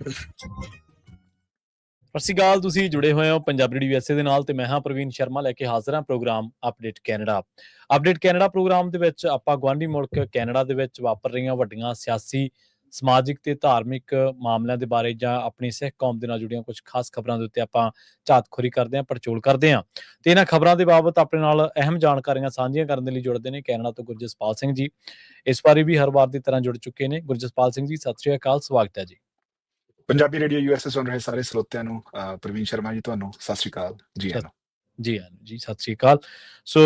ਸਤਿ ਸ਼੍ਰੀ ਅਕਾਲ। ਤੁਸੀਂ ਜੁੜੇ ਹੋਏ ਹੋ ਪੰਜਾਬੀ ਰੇਡੀਓ USA ਦੇ ਨਾਲ ਤੇ ਮੈਂ ਹਾਂ ਪ੍ਰਵੀਨ ਸ਼ਰਮਾ ਲੈ ਕੇ ਹਾਜ਼ਰ ਹਾਂ programme update Canada. Update Canada programme ਦੇ ਵਿੱਚ ਆਪਾਂ ਗੁਆਂਢੀ ਮੁਲਕ ਕੈਨੇਡਾ ਦੇ ਵਿੱਚ ਵਾਪਰ ਰਹੀਆਂ ਵੱਡੀਆਂ ਸਿਆਸੀ, ਸਮਾਜਿਕ ਤੇ ਧਾਰਮਿਕ ਮਾਮਲਿਆਂ ਦੇ ਬਾਰੇ ਜਾਂ ਆਪਣੀ ਸਿੱਖ ਕੌਮ ਦੇ ਨਾਲ ਜੁੜੀਆਂ ਕੁਝ ਖਾਸ ਖਬਰਾਂ ਦੇ ਉੱਤੇ ਆਪਾਂ ਝਾਤ-ਖੋਰੀ ਕਰਦੇ ਹਾਂ, ਪੜਚੋਲ ਕਰਦੇ ਹਾਂ ਤੇ ਇਹਨਾਂ ਖਬਰਾਂ ਦੇ ਬਾਬਤ ਆਪਣੇ ਨਾਲ ਅਹਿਮ ਜਾਣਕਾਰੀਆਂ ਸਾਂਝੀਆਂ ਕਰਨ ਦੇ ਲਈ ਜੁੜਦੇ ਨੇ ਕੈਨੇਡਾ ਤੋਂ ਗੁਰਜਸਪਾਲ ਸਿੰਘ ਜੀ। ਇਸ ਵਾਰੀ ਵੀ ਹਰ ਵਾਰ ਦੀ ਤਰ੍ਹਾਂ ਜੁੜ ਚੁੱਕੇ ਨੇ। ਗੁਰਜਸਪਾਲ ਸਿੰਘ ਜੀ, ਸਤਿ ਸ਼੍ਰੀ ਅਕਾਲ, ਸਵਾਗਤ ਹੈ ਜੀ। ਪੰਜਾਬੀ ਰੇਡੀਓ USA ਸੁਣ ਰਹੇ ਸਾਰੇ ਸਰੋਤਿਆਂ ਨੂੰ ਪ੍ਰਵੀਨ ਸ਼ਰਮਾ ਜੀ ਤੁਹਾਨੂੰ ਸਤਿ ਸ਼੍ਰੀ ਅਕਾਲ ਜੀ। ਜੀ ਹਾਂ ਜੀ, ਸਤਿ ਸ਼੍ਰੀ ਅਕਾਲ। ਸੋ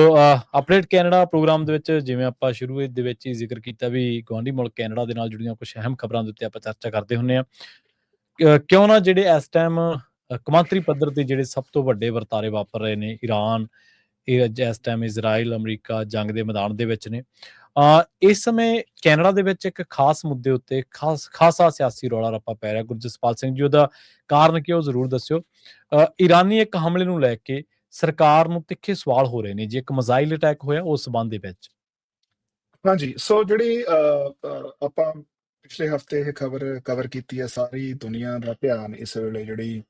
ਅਪਡੇਟ ਕੈਨੇਡਾ ਪ੍ਰੋਗਰਾਮ ਦੇ ਵਿੱਚ ਜਿਵੇਂ ਆਪਾਂ ਸ਼ੁਰੂ ਦੇ ਵਿੱਚ ਹੀ ਜ਼ਿਕਰ ਕੀਤਾ ਵੀ ਗੁਆਂਢੀ ਮੁਲਕ ਕੈਨੇਡਾ ਦੇ ਨਾਲ ਜੁੜੀਆਂ ਕੁਝ ਅਹਿਮ ਖਬਰਾਂ ਦੇ ਉੱਤੇ ਆਪਾਂ ਚਰਚਾ ਕਰਦੇ ਹੁੰਦੇ ਹਾਂ। ਕਿਉਂ ਨਾ ਜਿਹੜੇ ਇਸ ਟਾਈਮ ਕੌਮਾਂਤਰੀ ਪੱਧਰ ਤੇ ਜਿਹੜੇ ਸਭ ਤੋਂ ਵੱਡੇ ਵਰਤਾਰੇ ਵਾਪਰ ਰਹੇ ਨੇ, ਈਰਾਨ, ਇਸ ਟਾਈਮ ਇਜ਼ਰਾਈਲ, ਅਮਰੀਕਾ ਜੰਗ ਦੇ ਮੈਦਾਨ ਦੇ ਵਿੱਚ ਨੇ। ਇਸ ਸਮੇਂ ਕੈਨੇਡਾ ਦੇ ਵਿੱਚ ਇੱਕ ਖਾਸ ਮੁੱਦੇ ਉੱਤੇ ਖਾਸਾ ਸਿਆਸੀ ਰੌਲਾ ਰੱਪਾ ਪੈ ਰਿਹਾ। ਗੁਰਜਸਪਾਲ ਸਿੰਘ ਜੀ, ਉਹਦਾ ਕਾਰਨ ਕੀ ਉਹ ਜ਼ਰੂਰ ਦੱਸਿਓ। ਈਰਾਨੀ ਇੱਕ ਹਮਲੇ ਨੂੰ ਲੈ ਕੇ ਸਰਕਾਰ ਨੂੰ ਤਿੱਖੇ ਸਵਾਲ ਹੋ ਰਹੇ ਨੇ ਜੀ। ਇੱਕ ਮਿਜ਼ਾਈਲ ਅਟੈਕ ਹੋਇਆ ਉਸ ਸਬੰਧ ਦੇ ਵਿੱਚ। ਹਾਂਜੀ, ਸੋ ਜਿਹੜੀ ਆਪਾਂ ਪਿਛਲੇ ਹਫਤੇ ਇਹ ਖਬਰ ਕਵਰ ਕੀਤੀ ਹੈ, ਸਾਰੀ ਦੁਨੀਆ ਦਾ ਧਿਆਨ ਇਸ ਵੇਲੇ ਜਿਹੜੀ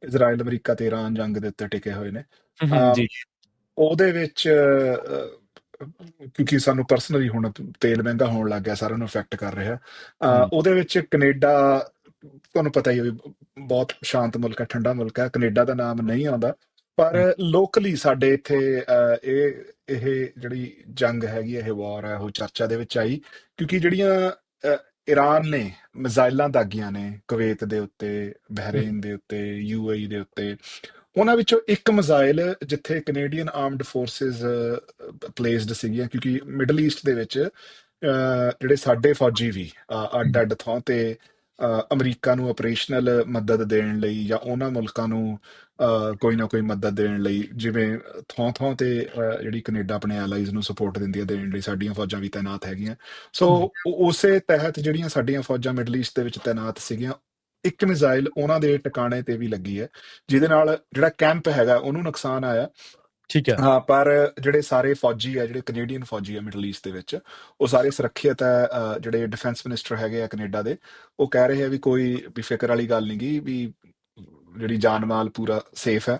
ਇਜ਼ਰਾਈਲ, ਅਮਰੀਕਾ ਤੇ ਈਰਾਨ ਜੰਗ ਦੇ ਉੱਤੇ ਟਿਕੇ ਹੋਏ ਨੇ। ਜੀ ਉਹਦੇ ਵਿੱਚ ਕਿਉਂਕਿ ਸਾਨੂੰ ਪਰਸਨਲੀ ਹੁਣ ਤੇਲ ਮਹਿੰਗਾ ਹੋਣ ਲੱਗ ਗਿਆ, ਸਾਰਿਆਂ ਨੂੰ ਇਫੈਕਟ ਕਰ ਰਿਹਾ। ਉਹਦੇ ਵਿੱਚ ਕੈਨੇਡਾ, ਤੁਹਾਨੂੰ ਪਤਾ ਹੀ ਹੈ ਵੀ ਬਹੁਤ ਸ਼ਾਂਤ ਮੁਲਕ ਹੈ, ਠੰਡਾ ਮੁਲਕ ਹੈ। ਕੈਨੇਡਾ ਦਾ ਨਾਮ ਨਹੀਂ ਆਉਂਦਾ, ਪਰ ਲੋਕਲੀ ਸਾਡੇ ਇੱਥੇ ਇਹ ਜਿਹੜੀ ਜੰਗ ਹੈਗੀ, ਇਹ ਵਾਰ ਹੈ, ਉਹ ਚਰਚਾ ਦੇ ਵਿੱਚ ਆਈ ਕਿਉਂਕਿ ਜਿਹੜੀਆਂ ਈਰਾਨ ਨੇ ਮਿਜ਼ਾਈਲਾਂ ਦਾਗੀਆਂ ਨੇ ਕੁਵੈਤ ਦੇ ਉੱਤੇ, ਬਹਿਰੇਨ ਦੇ ਉੱਤੇ, UAE ਦੇ ਉੱਤੇ। ਉਹਨਾਂ ਵਿੱਚੋਂ ਇੱਕ ਮਿਜ਼ਾਈਲ ਜਿੱਥੇ ਕੈਨੇਡੀਅਨ ਆਰਮਡ ਫੋਰਸਿਸ ਪਲੇਸਡ ਸੀਗੀਆਂ, ਕਿਉਂਕਿ ਮਿਡਲ ਈਸਟ ਦੇ ਵਿੱਚ ਜਿਹੜੇ ਸਾਡੇ ਫੌਜੀ ਵੀ ਅੱਡ-ਅੱਡ ਥਾਂ ਤੇ ਅਮਰੀਕਾ ਨੂੰ ਆਪਰੇਸ਼ਨਲ ਮਦਦ ਦੇਣ ਲਈ ਜਾਂ ਉਹਨਾਂ ਮੁਲਕਾਂ ਨੂੰ ਕੋਈ ਨਾ ਕੋਈ ਮਦਦ ਦੇਣ ਲਈ, ਜਿਵੇਂ ਥਾਂ ਤੇ ਜਿਹੜੀ ਕੈਨੇਡਾ ਆਪਣੇ ਐਲਾਈਜ਼ ਨੂੰ ਸਪੋਰਟ ਦਿੰਦੀ ਹੈ, ਦੇਣ ਲਈ ਸਾਡੀਆਂ ਫੌਜਾਂ ਵੀ ਤੈਨਾਤ ਹੈਗੀਆਂ। ਸੋ ਉਸੇ ਤਹਿਤ ਜਿਹੜੀਆਂ ਸਾਡੀਆਂ ਫੌਜਾਂ ਮਿਡਲ ਈਸਟ ਦੇ ਵਿੱਚ ਤੈਨਾਤ ਸੀਗੀਆਂ, ਇੱਕ ਮਿਜ਼ਾਈਲ ਉਹਨਾਂ ਦੇ ਟਿਕਾਣੇ ਤੇ ਵੀ ਲੱਗੀ ਹੈ, ਜਿਹਦੇ ਨਾਲ ਜਿਹੜਾ ਕੈਂਪ ਹੈਗਾ ਉਹਨੂੰ ਨੁਕਸਾਨ ਆਇਆ। ਠੀਕ ਹੈ। ਹਾਂ, ਪਰ ਜਿਹੜੇ ਸਾਰੇ ਫੌਜੀ ਆ, ਜਿਹੜੇ ਕੈਨੇਡੀਅਨ ਫੌਜੀ ਆ ਮਿਡਲ ਈਸਟ ਦੇ ਵਿੱਚ, ਉਹ ਸਾਰੇ ਸੁਰੱਖਿਅਤ ਹੈ। ਜਿਹੜੇ ਡਿਫੈਂਸ ਮਿਨਿਸਟਰ ਹੈਗੇ ਆ ਕੈਨੇਡਾ ਦੇ, ਉਹ ਕਹਿ ਰਹੇ ਆ ਵੀ ਕੋਈ ਵੀ ਫਿਕਰ ਵਾਲੀ ਗੱਲ ਨਹੀਂ ਗੀ, ਵੀ ਜਿਹੜੀ ਜਾਨ ਮਾਲ ਪੂਰਾ ਸੇਫ ਹੈ।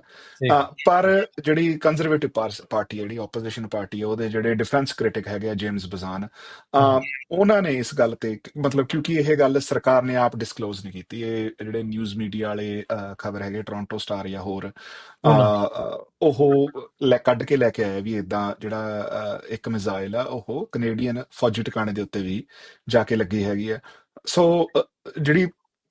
ਪਰ ਜਿਹੜੀ ਕੰਜ਼ਰਵੇਟਿਵ ਪਾਰਟੀ, ਜਿਹੜੀ ਆਪੋਜੀਸ਼ਨ ਪਾਰਟੀ ਹੈ, ਉਹਦੇ ਜਿਹੜੇ ਡਿਫੈਂਸ ਕ੍ਰਿਟਿਕ ਹੈਗੇ ਆ ਜੇਮਸ ਬਜ਼ਾਨ, ਉਹਨਾਂ ਨੇ ਇਸ ਗੱਲ ਤੇ, ਮਤਲਬ ਕਿਉਂਕਿ ਇਹ ਗੱਲ ਸਰਕਾਰ ਨੇ ਆਪ ਡਿਸਕਲੋਜ਼ ਨਹੀਂ ਕੀਤੀ, ਇਹ ਜਿਹੜੇ ਨਿਊਜ਼ ਮੀਡੀਆ ਵਾਲੇ ਖਬਰ ਹੈਗੇ, ਟੋਰਾਂਟੋ ਸਟਾਰ ਜਾਂ ਹੋਰ, ਉਹ ਕੱਢ ਕੇ ਲੈ ਕੇ ਆਇਆ ਵੀ ਇਦਾਂ ਜਿਹੜਾ ਇੱਕ ਮਿਜ਼ਾਈਲ ਆ ਉਹ ਕੈਨੇਡੀਅਨ ਫੌਜੀ ਟਿਕਾਣੇ ਦੇ ਉੱਤੇ ਵੀ ਜਾ ਕੇ ਲੱਗੀ ਹੈਗੀ ਹੈ। ਸੋ ਜਿਹੜੀ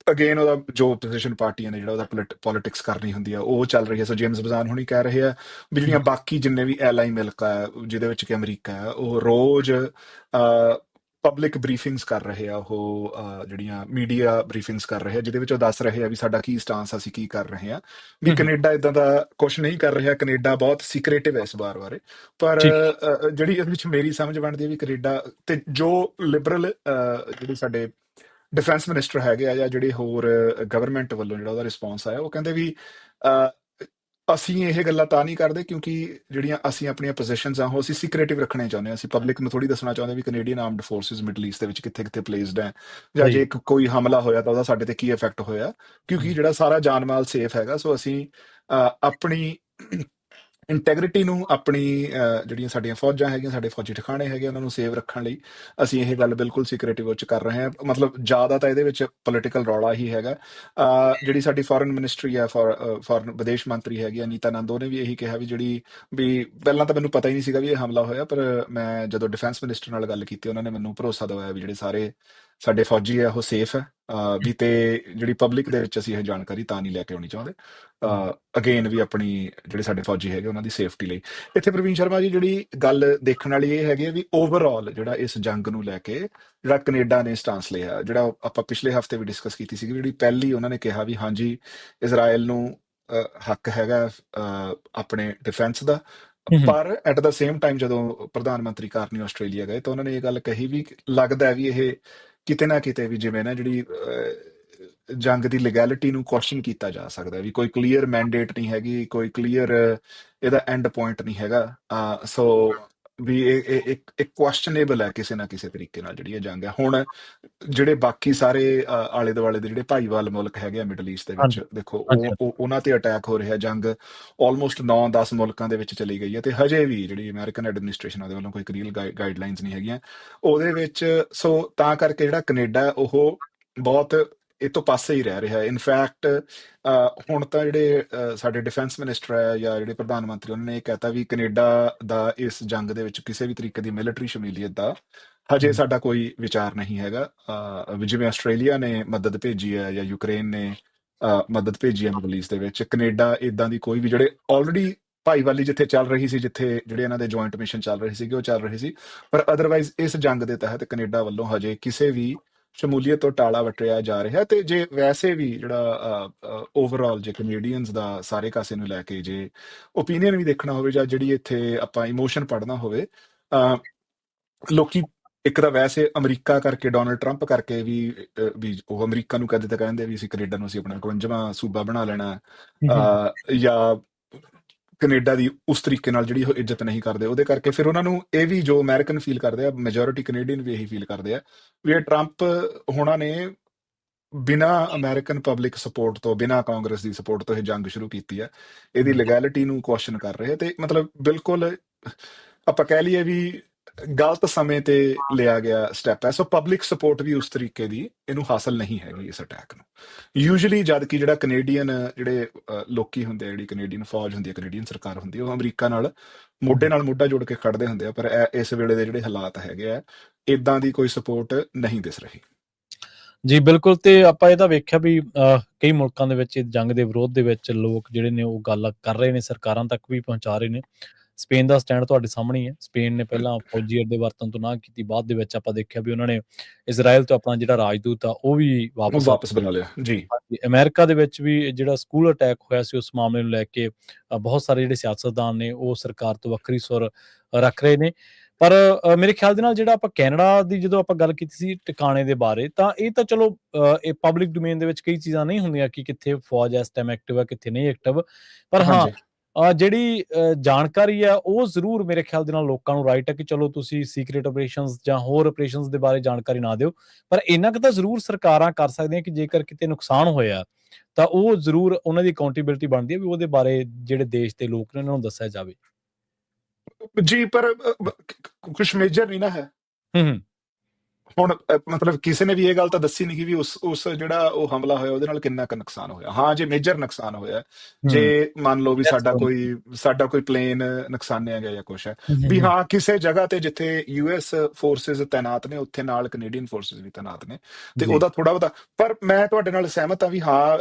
ਅਗੇਨ ਉਹਦਾ ਜੋ ਆਪੋਜੀਸ਼ਨ ਪਾਰਟੀਆਂ ਨੇ ਜਿਹੜਾ ਉਹਦਾ ਪੋਲਿਟਿਕਸ ਕਰਨੀ ਹੁੰਦੀ ਆ, ਉਹ ਚੱਲ ਰਹੀ ਹੈ। ਸੋ ਜੇਮਸ ਬਜ਼ਾਨ ਹੁਣੀ ਕਹਿ ਰਹੇ ਆ ਵੀ ਜਿਹੜੀਆਂ ਬਾਕੀ ਜਿੰਨੇ ਵੀ ਐਲਾਈ ਮੁਲਕ ਆ, ਜਿਹਦੇ ਵਿੱਚ ਕਿ ਅਮਰੀਕਾ ਹੈ, ਉਹ ਰੋਜ਼ ਪਬਲਿਕ ਬਰੀਫਿੰਗਸ ਕਰ ਰਹੇ ਆ, ਉਹ ਜਿਹੜੀਆਂ ਮੀਡੀਆ ਬਰੀਫਿੰਗਸ ਕਰ ਰਹੇ ਆ, ਜਿਹਦੇ ਵਿੱਚ ਉਹ ਦੱਸ ਰਹੇ ਆ ਵੀ ਸਾਡਾ ਕੀ ਸਟਾਂਸ, ਅਸੀਂ ਕੀ ਕਰ ਰਹੇ ਹਾਂ। ਵੀ ਕੈਨੇਡਾ ਇਦਾਂ ਦਾ ਕੁਛ ਨਹੀਂ ਕਰ ਰਿਹਾ, ਕੈਨੇਡਾ ਬਹੁਤ ਸੀਕ੍ਰੇਟਿਵ ਹੈ ਇਸ ਬਾਰੇ। ਪਰ ਜਿਹੜੀ ਇਹਦੇ ਵਿੱਚ ਮੇਰੀ ਸਮਝ ਬਣਦੀ ਹੈ ਵੀ ਕੈਨੇਡਾ ਤੇ ਜੋ ਲਿਬਰਲ ਜਿਹੜੇ ਸਾਡੇ ਡਿਫੈਂਸ ਮਿਨਿਸਟਰ ਹੈਗੇ ਆ ਜਾਂ ਜਿਹੜੇ ਹੋਰ ਗਵਰਨਮੈਂਟ ਵੱਲੋਂ ਜਿਹੜਾ ਉਹਦਾ ਰਿਸਪੌਂਸ ਆਇਆ, ਉਹ ਕਹਿੰਦੇ ਵੀ ਅਸੀਂ ਇਹ ਗੱਲਾਂ ਤਾਂ ਨਹੀਂ ਕਰਦੇ ਕਿਉਂਕਿ ਜਿਹੜੀਆਂ ਅਸੀਂ ਆਪਣੀਆਂ ਪੋਜੀਸ਼ਨਸ ਆ ਉਹ ਅਸੀਂ ਸੀਕ੍ਰੇਟਿਵ ਰੱਖਣੇ ਚਾਹੁੰਦੇ ਹਾਂ। ਅਸੀਂ ਪਬਲਿਕ ਨੂੰ ਥੋੜੀ ਦੱਸਣਾ ਚਾਹੁੰਦੇ ਵੀ Canadian armed forces Middle East ਦੇ ਵਿੱਚ ਕਿੱਥੇ ਪਲੇਸਡ ਹੈ, ਜਾਂ ਜੇ ਕੋਈ ਹਮਲਾ ਹੋਇਆ ਤਾਂ ਉਹਦਾ ਸਾਡੇ ਤੇ ਕੀ ਇਫੈਕਟ ਹੋਇਆ, ਕਿਉਂਕਿ ਜਿਹੜਾ ਸਾਰਾ ਜਾਨ ਮਾਲ ਸੇਫ ਹੈਗਾ। ਸੋ ਅਸੀਂ ਆਪਣੀ ਇੰਟੈਗ੍ਰਿਟੀ ਨੂੰ, ਆਪਣੀ ਜਿਹੜੀਆਂ ਸਾਡੀਆਂ ਫੌਜਾਂ ਹੈਗੀਆਂ, ਸਾਡੇ ਫੌਜੀ ਠਿਕਾਣੇ ਹੈਗੇ, ਉਹਨਾਂ ਨੂੰ ਸੇਵ ਰੱਖਣ ਲਈ ਅਸੀਂ ਇਹ ਗੱਲ ਬਿਲਕੁਲ ਸੀਕ੍ਰੇਟਿਵ ਵਿੱਚ ਕਰ ਰਹੇ ਹਾਂ। ਮਤਲਬ ਜ਼ਿਆਦਾ ਤਾਂ ਇਹਦੇ ਵਿੱਚ ਪੋਲੀਟੀਕਲ ਰੌਲਾ ਹੀ ਹੈਗਾ। ਜਿਹੜੀ ਸਾਡੀ ਫੋਰਨ ਮਿਨਿਸਟਰੀ ਹੈ, ਫੋਰਨ ਵਿਦੇਸ਼ ਮੰਤਰੀ ਹੈਗੀ ਅਨੀਤਾ ਆਨੰਦ, ਉਹਨੇ ਵੀ ਇਹੀ ਕਿਹਾ ਵੀ ਪਹਿਲਾਂ ਤਾਂ ਮੈਨੂੰ ਪਤਾ ਹੀ ਨਹੀਂ ਸੀਗਾ ਵੀ ਇਹ ਹਮਲਾ ਹੋਇਆ, ਪਰ ਮੈਂ ਜਦੋਂ ਡਿਫੈਂਸ ਮਿਨਿਸਟਰ ਨਾਲ ਗੱਲ ਕੀਤੀ, ਉਹਨਾਂ ਨੇ ਮੈਨੂੰ ਭਰੋਸਾ ਦਿਵਾਇਆ ਵੀ ਜਿਹੜੇ ਸਾਰੇ ਸਾਡੇ ਫੌਜੀ ਆ ਉਹ ਸੇਫ ਹੈ। ਵੀ ਤੇ ਜਿਹੜੀ ਪਬਲਿਕ ਦੇ ਵਿੱਚ ਅਸੀਂ ਇਹ ਜਾਣਕਾਰੀ ਤਾਂ ਨਹੀਂ ਲੈ ਕੇ ਆਉਣੀ ਚਾਹੁੰਦੇ, ਅਗੇਨ ਵੀ ਆਪਣੀ ਜਿਹੜੇ ਸਾਡੇ ਫੌਜੀ ਹੈਗੇ ਉਹਨਾਂ ਦੀ ਸੇਫਟੀ ਲਈ। ਇੱਥੇ ਪ੍ਰਵੀਨ ਸ਼ਰਮਾ ਜੀ, ਜਿਹੜੀ ਗੱਲ ਦੇਖਣ ਵਾਲੀ ਇਹ ਹੈਗੀ ਹੈ ਵੀ ਓਵਰਆਲ ਜਿਹੜਾ ਇਸ ਜੰਗ ਨੂੰ ਲੈ ਕੇ ਜਿਹੜਾ ਕੈਨੇਡਾ ਨੇ ਸਟਾਂਸ ਲਿਆ, ਜਿਹੜਾ ਆਪਾਂ ਪਿਛਲੇ ਹਫਤੇ ਵੀ ਡਿਸਕਸ ਕੀਤੀ ਸੀਗੀ, ਜਿਹੜੀ ਪਹਿਲੀ ਉਹਨਾਂ ਨੇ ਕਿਹਾ ਵੀ ਹਾਂਜੀ ਇਜ਼ਰਾਈਲ ਨੂੰ ਹੱਕ ਹੈਗਾ ਆਪਣੇ ਡਿਫੈਂਸ ਦਾ, ਪਰ ਐਟ ਦਾ ਸੇਮ ਟਾਈਮ ਜਦੋਂ ਪ੍ਰਧਾਨ ਮੰਤਰੀ ਕਾਰਨੀ ਆਸਟ੍ਰੇਲੀਆ ਗਏ ਤਾਂ ਉਹਨਾਂ ਨੇ ਇਹ ਗੱਲ ਕਹੀ ਵੀ ਲੱਗਦਾ ਵੀ ਇਹ ਕਿਤੇ ਨਾ ਕਿਤੇ ਵੀ ਜਿਵੇਂ ਨਾ ਜਿਹੜੀ ਜੰਗ ਦੀ ਲੀਗੈਲਿਟੀ ਨੂੰ ਕੁਐਸਚਨ ਕੀਤਾ ਜਾ ਸਕਦਾ, ਵੀ ਕੋਈ ਕਲੀਅਰ ਮੈਂਡੇਟ ਨਹੀਂ ਹੈਗੀ, ਕੋਈ ਕਲੀਅਰ ਇਹਦਾ ਐਂਡ ਪੁਆਇੰਟ ਨਹੀਂ ਹੈਗਾ। ਸੋ ਵੀ ਇੱਕ ਕੁਐਸਚਨੇਬਲ ਹੈ ਕਿਸੇ ਨਾ ਕਿਸੇ ਤਰੀਕੇ ਨਾਲ ਜਿਹੜੀ ਇਹ ਜੰਗ ਹੈ ਹੁਣ। ਜਿਹੜੇ ਬਾਕੀ ਸਾਰੇ ਆਲੇ ਦੁਆਲੇ ਦੇ ਜਿਹੜੇ ਭਾਈਵਾਲ ਮੁਲਕ ਹੈਗੇ ਆ ਮਿਡਲ ਈਸਟ ਦੇ ਵਿੱਚ, ਹਾਂਜੀ, ਦੇਖੋ ਹਾਂਜੀ, ਉਹਨਾਂ ਤੇ ਅਟੈਕ ਹੋ ਰਿਹਾ। ਜੰਗ ਆਲਮੋਸਟ 9-10 ਮੁਲਕਾਂ ਦੇ ਵਿੱਚ ਚਲੀ ਗਈ ਹੈ ਤੇ ਹਜੇ ਵੀ ਜਿਹੜੀ ਅਮਰੀਕਨ ਐਡਮਿਨਿਸਟ੍ਰੇਸ਼ਨ ਦੇ ਵੱਲੋਂ ਕੋਈ ਕਲੀਅਰ ਗਾਈਡਲਾਈਨਸ ਨਹੀਂ ਹੈਗੀਆਂ ਉਹਦੇ ਵਿੱਚ। ਸੋ ਤਾਂ ਕਰਕੇ ਜਿਹੜਾ ਕੈਨੇਡਾ ਹੈ ਉਹ ਬਹੁਤ ਇਹ ਤੋਂ ਪਾਸੇ ਹੀ ਰਹਿ ਰਿਹਾ। ਇਨਫੈਕਟ ਹੁਣ ਤਾਂ ਜਿਹੜੇ ਸਾਡੇ ਡਿਫੈਂਸ ਮਿਨਿਸਟਰ ਹੈ ਜਾਂ ਜਿਹੜੇ ਪ੍ਰਧਾਨ ਮੰਤਰੀ, ਉਹਨਾਂ ਨੇ ਇਹ ਕਹਿਤਾ ਵੀ ਕੈਨੇਡਾ ਦਾ ਇਸ ਜੰਗ ਦੇ ਵਿੱਚ ਕਿਸੇ ਵੀ ਤਰੀਕੇ ਦੀ ਮਿਲਟਰੀ ਸ਼ਮੂਲੀਅਤ ਦਾ ਹਜੇ ਹੂੰ, ਸਾਡਾ ਕੋਈ ਵਿਚਾਰ ਨਹੀਂ ਹੈਗਾ। ਜਿਵੇਂ ਆਸਟ੍ਰੇਲੀਆ ਨੇ ਮਦਦ ਭੇਜੀ ਹੈ ਜਾਂ ਯੂਕਰੇਨ ਨੇ ਮਦਦ ਭੇਜੀ ਹੈ ਮਿਡਲ ਈਸਟ ਦੇ ਵਿੱਚ, ਕੈਨੇਡਾ ਇਦਾਂ ਦੀ ਕੋਈ ਵੀ, ਜਿਹੜੇ ਆਲਰੇਡੀ ਭਾਈਵਾਲੀ ਜਿੱਥੇ ਚੱਲ ਰਹੀ ਸੀ, ਜਿੱਥੇ ਜਿਹੜੇ ਇਹਨਾਂ ਦੇ ਜੁਆਇੰਟ ਮਿਸ਼ਨ ਚੱਲ ਰਹੇ ਸੀਗੇ ਉਹ ਚੱਲ ਰਹੇ ਸੀ, ਪਰ ਅਦਰਵਾਈਜ਼ ਇਸ ਜੰਗ ਦੇ ਤਹਿਤ ਕੈਨੇਡਾ ਵੱਲੋਂ ਹਜੇ ਕਿਸੇ ਵੀ ਸ਼ਮੂਲੀਅਤ ਤੋਂ ਟਾਲਾ ਵਟਿਆ ਜਾ ਰਿਹਾ। ਤੇ ਜੇ ਵੈਸੇ ਵੀ ਜਿਹੜਾ ਓਵਰਆਲ ਜੇ ਕੈਨੇਡੀਅਨਸ ਦਾ ਸਾਰੇ ਕਾਸੇ ਨੂੰ ਲੈ ਕੇ ਜੇ ਓਪੀਨੀਅਨ ਵੀ ਦੇਖਣਾ ਹੋਵੇ ਜਾਂ ਜਿਹੜੀ ਇੱਥੇ ਆਪਾਂ ਇਮੋਸ਼ਨ ਪੜ੍ਹਨਾ ਹੋਵੇ, ਲੋਕੀ ਇੱਕ ਤਾਂ ਵੈਸੇ ਅਮਰੀਕਾ ਕਰਕੇ, ਡੋਨਲਡ ਟਰੰਪ ਕਰਕੇ ਵੀ ਉਹ ਅਮਰੀਕਾ ਨੂੰ ਕਦੇ ਤਾਂ ਕਹਿੰਦੇ ਵੀ ਅਸੀਂ ਕੈਨੇਡਾ ਨੂੰ ਅਸੀਂ ਆਪਣਾ 51ਵਾਂ ਸੂਬਾ ਬਣਾ ਲੈਣਾ, ਹੂੰ, ਜਾਂ ਕੈਨੇਡਾ ਦੀ ਉਸ ਤਰੀਕੇ ਨਾਲ ਜਿਹੜੀ ਉਹ ਇੱਜ਼ਤ ਨਹੀਂ ਕਰਦੇ। ਉਹਦੇ ਕਰਕੇ ਫਿਰ ਉਹਨਾਂ ਨੂੰ ਇਹ ਵੀ ਜੋ ਅਮਰੀਕਨ ਫੀਲ ਕਰਦੇ ਆ, ਮੈਜੋਰਿਟੀ ਕੈਨੇਡੀਅਨ ਵੀ ਇਹੀ ਫੀਲ ਕਰਦੇ ਆ ਵੀ ਇਹ ਟਰੰਪ ਹੋਣਾ ਨੇ ਬਿਨਾਂ ਅਮਰੀਕਨ ਪਬਲਿਕ ਸਪੋਰਟ ਤੋਂ, ਬਿਨਾਂ ਕਾਂਗਰਸ ਦੀ ਸਪੋਰਟ ਤੋਂ ਇਹ ਜੰਗ ਸ਼ੁਰੂ ਕੀਤੀ ਹੈ। ਇਹਦੀ ਹੂੰ। ਲੀਗੈਲਿਟੀ ਨੂੰ ਕੁਐਸਚਨ ਕਰ ਰਹੇ ਤੇ ਮਤਲਬ ਬਿਲਕੁਲ ਆਪਾਂ ਕਹਿ ਲਈਏ ਵੀ ਗਲਤ ਸਮੇਂ ਤੇ ਲਿਆ ਗਿਆ ਸਟੈਪ ਹੈ। ਸੋ ਪਬਲਿਕ ਸਪੋਰਟ ਵੀ ਉਸ ਤਰੀਕੇ ਦੀ ਇਹਨੂੰ ਹਾਸਲ ਨਹੀਂ ਹੈਗੀ ਇਸ ਅਟੈਕ ਨੂੰ। ਯੂਜੂਅਲੀ ਜਦ ਕਿ ਜਿਹੜਾ ਕੈਨੇਡੀਅਨ ਜਿਹੜੇ ਲੋਕੀ ਹੁੰਦੇ ਆ, ਜਿਹੜੀ ਕੈਨੇਡੀਅਨ ਫੌਜ ਹੁੰਦੀ ਹੈ, ਕੈਨੇਡੀਅਨ ਸਰਕਾਰ ਹੁੰਦੀ ਹੈ, ਉਹ ਅਮਰੀਕਾ ਨਾਲ ਮੋਢੇ ਨਾਲ ਮੋਢਾ ਜੋੜ ਕੇ ਖੜਦੇ ਹੁੰਦੇ ਆ, ਪਰ ਇਸ ਵੇਲੇ ਦੇ ਜਿਹੜੇ ਹਾਲਾਤ ਹੈਗੇ ਆ, ਇਦਾਂ ਦੀ ਕੋਈ ਸਪੋਰਟ ਨਹੀਂ ਦਿਸ ਰਹੀ। ਜੀ ਬਿਲਕੁਲ, ਤੇ ਆਪਾਂ ਇਹਦਾ ਵੇਖਿਆ ਵੀ ਕਈ ਮੁਲਕਾਂ ਦੇ ਵਿੱਚ ਜੰਗ ਦੇ ਵਿਰੋਧ ਦੇ ਵਿੱਚ ਲੋਕ ਜਿਹੜੇ ਨੇ ਉਹ ਗੱਲ ਕਰ ਰਹੇ ਨੇ, ਸਰਕਾਰਾਂ ਤੱਕ ਵੀ ਪਹੁੰਚਾ ਰਹੇ ਨੇ। ਸਪੇਨ ਦਾ ਸਟੈਂਡ ਤੁਹਾਡੇ ਸਾਹਮਣੇ ਹੀ ਹੈ। ਸਪੇਨ ਨੇ ਪਹਿਲਾਂ ਫੌਜੀ ਅੱਡੇ ਵਰਤਣ ਤੋਂ ਨਾ ਕੀਤੀ, ਬਾਅਦ ਦੇ ਵਿੱਚ ਆਪਾਂ ਦੇਖਿਆ ਵੀ ਉਹਨਾਂ ਨੇ ਇਜ਼ਰਾਈਲ ਤੋਂ ਆਪਣਾ ਜਿਹੜਾ ਰਾਜਦੂਤ ਆ ਉਹ ਵੀ ਉਹ ਵਾਪਸ ਵਾਪਸ ਬਣਾ ਲਿਆ ਜੀ। ਹਾਂਜੀ, ਅਮਰੀਕਾ ਦੇ ਵਿੱਚ ਵੀ ਜਿਹੜਾ ਸਕੂਲ ਅਟੈਕ ਹੋਇਆ ਸੀ ਉਸ ਮਾਮਲੇ ਨੂੰ ਲੈ ਕੇ ਬਹੁਤ ਸਾਰੇ ਜਿਹੜੇ ਸਿਆਸਤਦਾਨ ਨੇ ਉਹ ਸਰਕਾਰ ਤੋਂ ਵੱਖਰੀ ਸੁਰ ਰੱਖ ਰਹੇ ਨੇ। ਪਰ ਮੇਰੇ ਖਿਆਲ ਦੇ ਨਾਲ ਜਿਹੜਾ ਆਪਾਂ ਕੈਨੇਡਾ ਦੀ ਜਦੋਂ ਆਪਾਂ ਗੱਲ ਕੀਤੀ ਸੀ ਟਿਕਾਣੇ ਦੇ ਬਾਰੇ, ਤਾਂ ਇਹ ਤਾਂ ਚਲੋ ਇਹ ਪਬਲਿਕ ਡੋਮੇਨ ਦੇ ਵਿੱਚ ਕਈ ਚੀਜ਼ਾਂ ਨਹੀਂ ਹੁੰਦੀਆਂ ਕਿ ਕਿੱਥੇ ਫੌਜ ਇਸ ਟਾਈਮ ਐਕਟਿਵ ਆ, ਕਿੱਥੇ ਨਹੀਂ ਐਕਟਿਵ। ਪਰ ਹਾਂ, ਹਾਂਜੀ ਜਿਹੜੀ ਜਾਣਕਾਰੀ ਆ ਉਹ ਜ਼ਰੂਰ ਮੇਰੇ ਖਿਆਲ ਦੇ ਨਾਲ ਲੋਕਾਂ ਨੂੰ ਰਾਈਟ ਹੈ ਕਿ ਚਲੋ ਤੁਸੀਂ ਸੀਕ੍ਰੀਟ ਆਪਰੇਸ਼ਨਸ ਜਾਂ ਹੋਰ ਆਪਰੇਸ਼ਨਸ ਦੇ ਬਾਰੇ ਜਾਣਕਾਰੀ ਨਾ ਦਿਓ, ਪਰ ਇੰਨਾ ਕੁ ਤਾਂ ਜ਼ਰੂਰ ਸਰਕਾਰਾਂ ਕਰ ਸਕਦੀਆਂ ਕਿ ਜੇਕਰ ਕਿਤੇ ਨੁਕਸਾਨ ਹੋਇਆ ਤਾਂ ਉਹ ਜ਼ਰੂਰ ਉਹਨਾਂ ਦੀ ਅਕਾਊਂਟੇਬਿਲਿਟੀ ਬਣਦੀ ਹੈ ਵੀ ਉਹਦੇ ਬਾਰੇ ਜਿਹੜੇ ਦੇਸ਼ ਦੇ ਲੋਕ ਨੇ ਉਹਨਾਂ ਨੂੰ ਦੱਸਿਆ ਜਾਵੇ। ਜੀ, ਪਰ ਕੁਝ ਮੇਜਰ ਨਹੀਂ ਨਾ ਹੈ ਹੂੰ, ਹੁਣ। ਮਤਲਬ ਕਿਸੇ ਨੇ ਵੀ ਇਹ ਗੱਲ ਤਾਂ ਦੱਸੀ ਨਹੀਂ ਕਿ ਵੀ ਉਸ ਜਿਹੜਾ ਉਹ ਹਮਲਾ ਹੋਇਆ ਉਹਦੇ ਨਾਲ ਕਿੰਨਾ ਕੁ ਨੁਕਸਾਨ ਹੋਇਆ। ਹਾਂ, ਜੇ ਮੇਜਰ ਨੁਕਸਾਨ ਹੋਇਆ, ਜੇ ਹੂੰ, ਮੰਨ ਲਓ ਵੀ That's right. ਸਾਡਾ ਕੋਈ ਪਲੇਨ ਨੁਕਸਾਨਿਆ ਗਿਆ ਜਾਂ ਕੁਛ ਹੈ, ਹੂੰ, ਹੂੰ, ਵੀ ਹੂੰ, ਹਾਂ ਕਿਸੇ ਜਗ੍ਹਾ ਤੇ ਜਿੱਥੇ ਯੂਐਸ ਫੋਰਸਿਸ ਤੈਨਾਤ ਨੇ ਉੱਥੇ ਨਾਲ ਕੈਨੇਡੀਅਨ ਫੋਰਸਿਸ ਵੀ ਤੈਨਾਤ ਨੇ, ਤੇ ਜੀ, ਉਹਦਾ ਥੋੜਾ ਬਹੁਤਾ। ਪਰ ਮੈਂ ਤੁਹਾਡੇ ਨਾਲ ਸਹਿਮਤ ਹਾਂ ਵੀ ਹਾਂ,